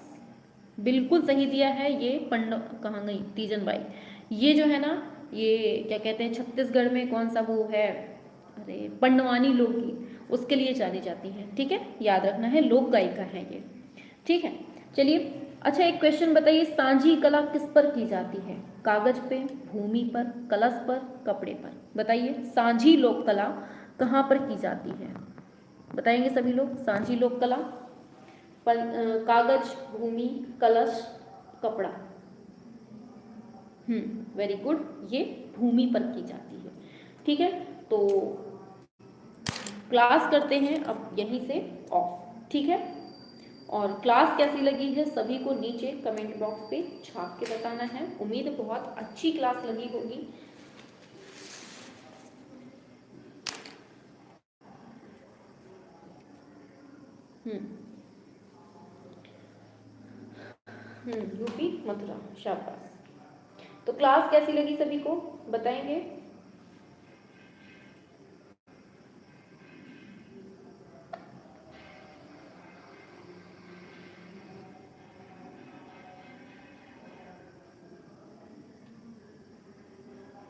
बिल्कुल सही दिया है। ये कहाँ गई तीजन बाई? ये जो है ना, ये क्या कहते हैं, छत्तीसगढ़ में कौन सा वो है, अरे पंडवानी लोकगीत, उसके लिए जानी जाती है, ठीक है, याद रखना है, लोक गायिका है ये, ठीक है। चलिए अच्छा एक क्वेश्चन बताइए, सांझी कला किस पर की जाती है? कागज पे, भूमि पर, कलश पर, कपड़े पर? बताइए, सांझी लोक कला कहाँ पर की जाती है? बताएंगे सभी लोग, सांझी लोक कला कागज, भूमि, कलश, कपड़ा। वेरी गुड, ये भूमि पर की जाती है, ठीक है। तो क्लास करते हैं अब यहीं से ऑफ, ठीक है। और क्लास कैसी लगी है सभी को नीचे कमेंट बॉक्स पे छाप के बताना है। उम्मीद है बहुत अच्छी क्लास लगी होगी। यूपी मथुरा, शाबाश। तो क्लास कैसी लगी सभी को बताएंगे।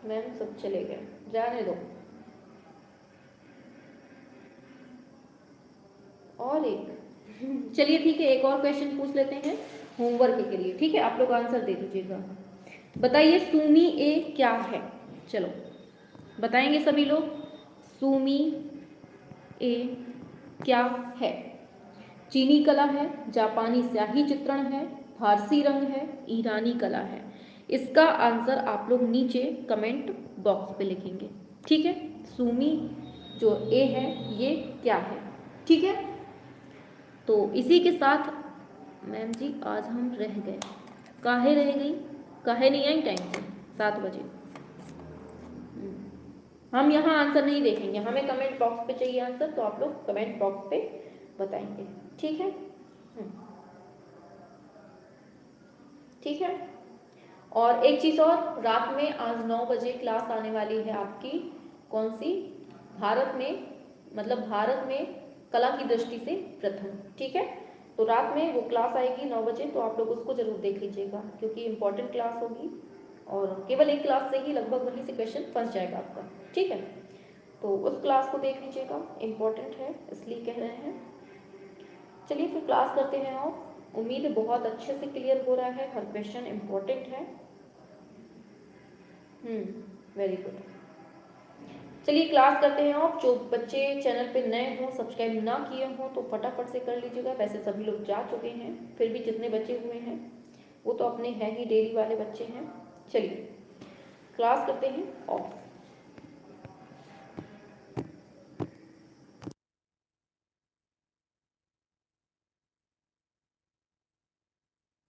मैम सब चले गए, जाने दो। और एक चलिए ठीक है, एक और क्वेश्चन पूछ लेते हैं होमवर्क के लिए, ठीक है, आप लोग आंसर दे दीजिएगा। बताइए सूमी ए क्या है? चलो बताएंगे सभी लोग, सूमी ए क्या है? चीनी कला है, जापानी स्याही चित्रण है, फारसी रंग है, ईरानी कला है? इसका आंसर आप लोग नीचे कमेंट बॉक्स पे लिखेंगे, ठीक है। सूमी जो ए है ये क्या है, ठीक है। तो इसी के साथ मैम जी आज हम रह गए, काहे रह गई, काहे नहीं आई टाइम से 7 बजे। हम यहाँ आंसर नहीं देखेंगे, हमें कमेंट बॉक्स पे चाहिए आंसर, तो आप लोग कमेंट बॉक्स पे बताएंगे, ठीक है। ठीक है। और एक चीज़ और, रात में आज 9 बजे क्लास आने वाली है आपकी, कौन सी? भारत में, मतलब भारत में कला की दृष्टि से प्रथम, ठीक है। तो रात में वो क्लास आएगी 9 बजे, तो आप लोग उसको जरूर देख लीजिएगा, क्योंकि इम्पोर्टेंट क्लास होगी और केवल एक क्लास से ही लगभग वहीं से क्वेश्चन फंस जाएगा आपका, ठीक है। तो उस क्लास को देख लीजिएगा, इम्पोर्टेंट है इसलिए कह रहे हैं। चलिए फिर क्लास करते हैं, और उम्मीद है बहुत अच्छे से क्लियर हो रहा है, हर क्वेश्चन इम्पोर्टेंट है। Very good. चलिए क्लास करते हैं। और जो बच्चे चैनल पे नए हों, सब्सक्राइब ना किए हों, तो फटाफट से कर लीजिएगा। वैसे सभी लोग जा चुके हैं, फिर भी जितने बचे हुए हैं वो तो अपने हैं ही डेली वाले बच्चे हैं। चलिए क्लास करते हैं ऑफ।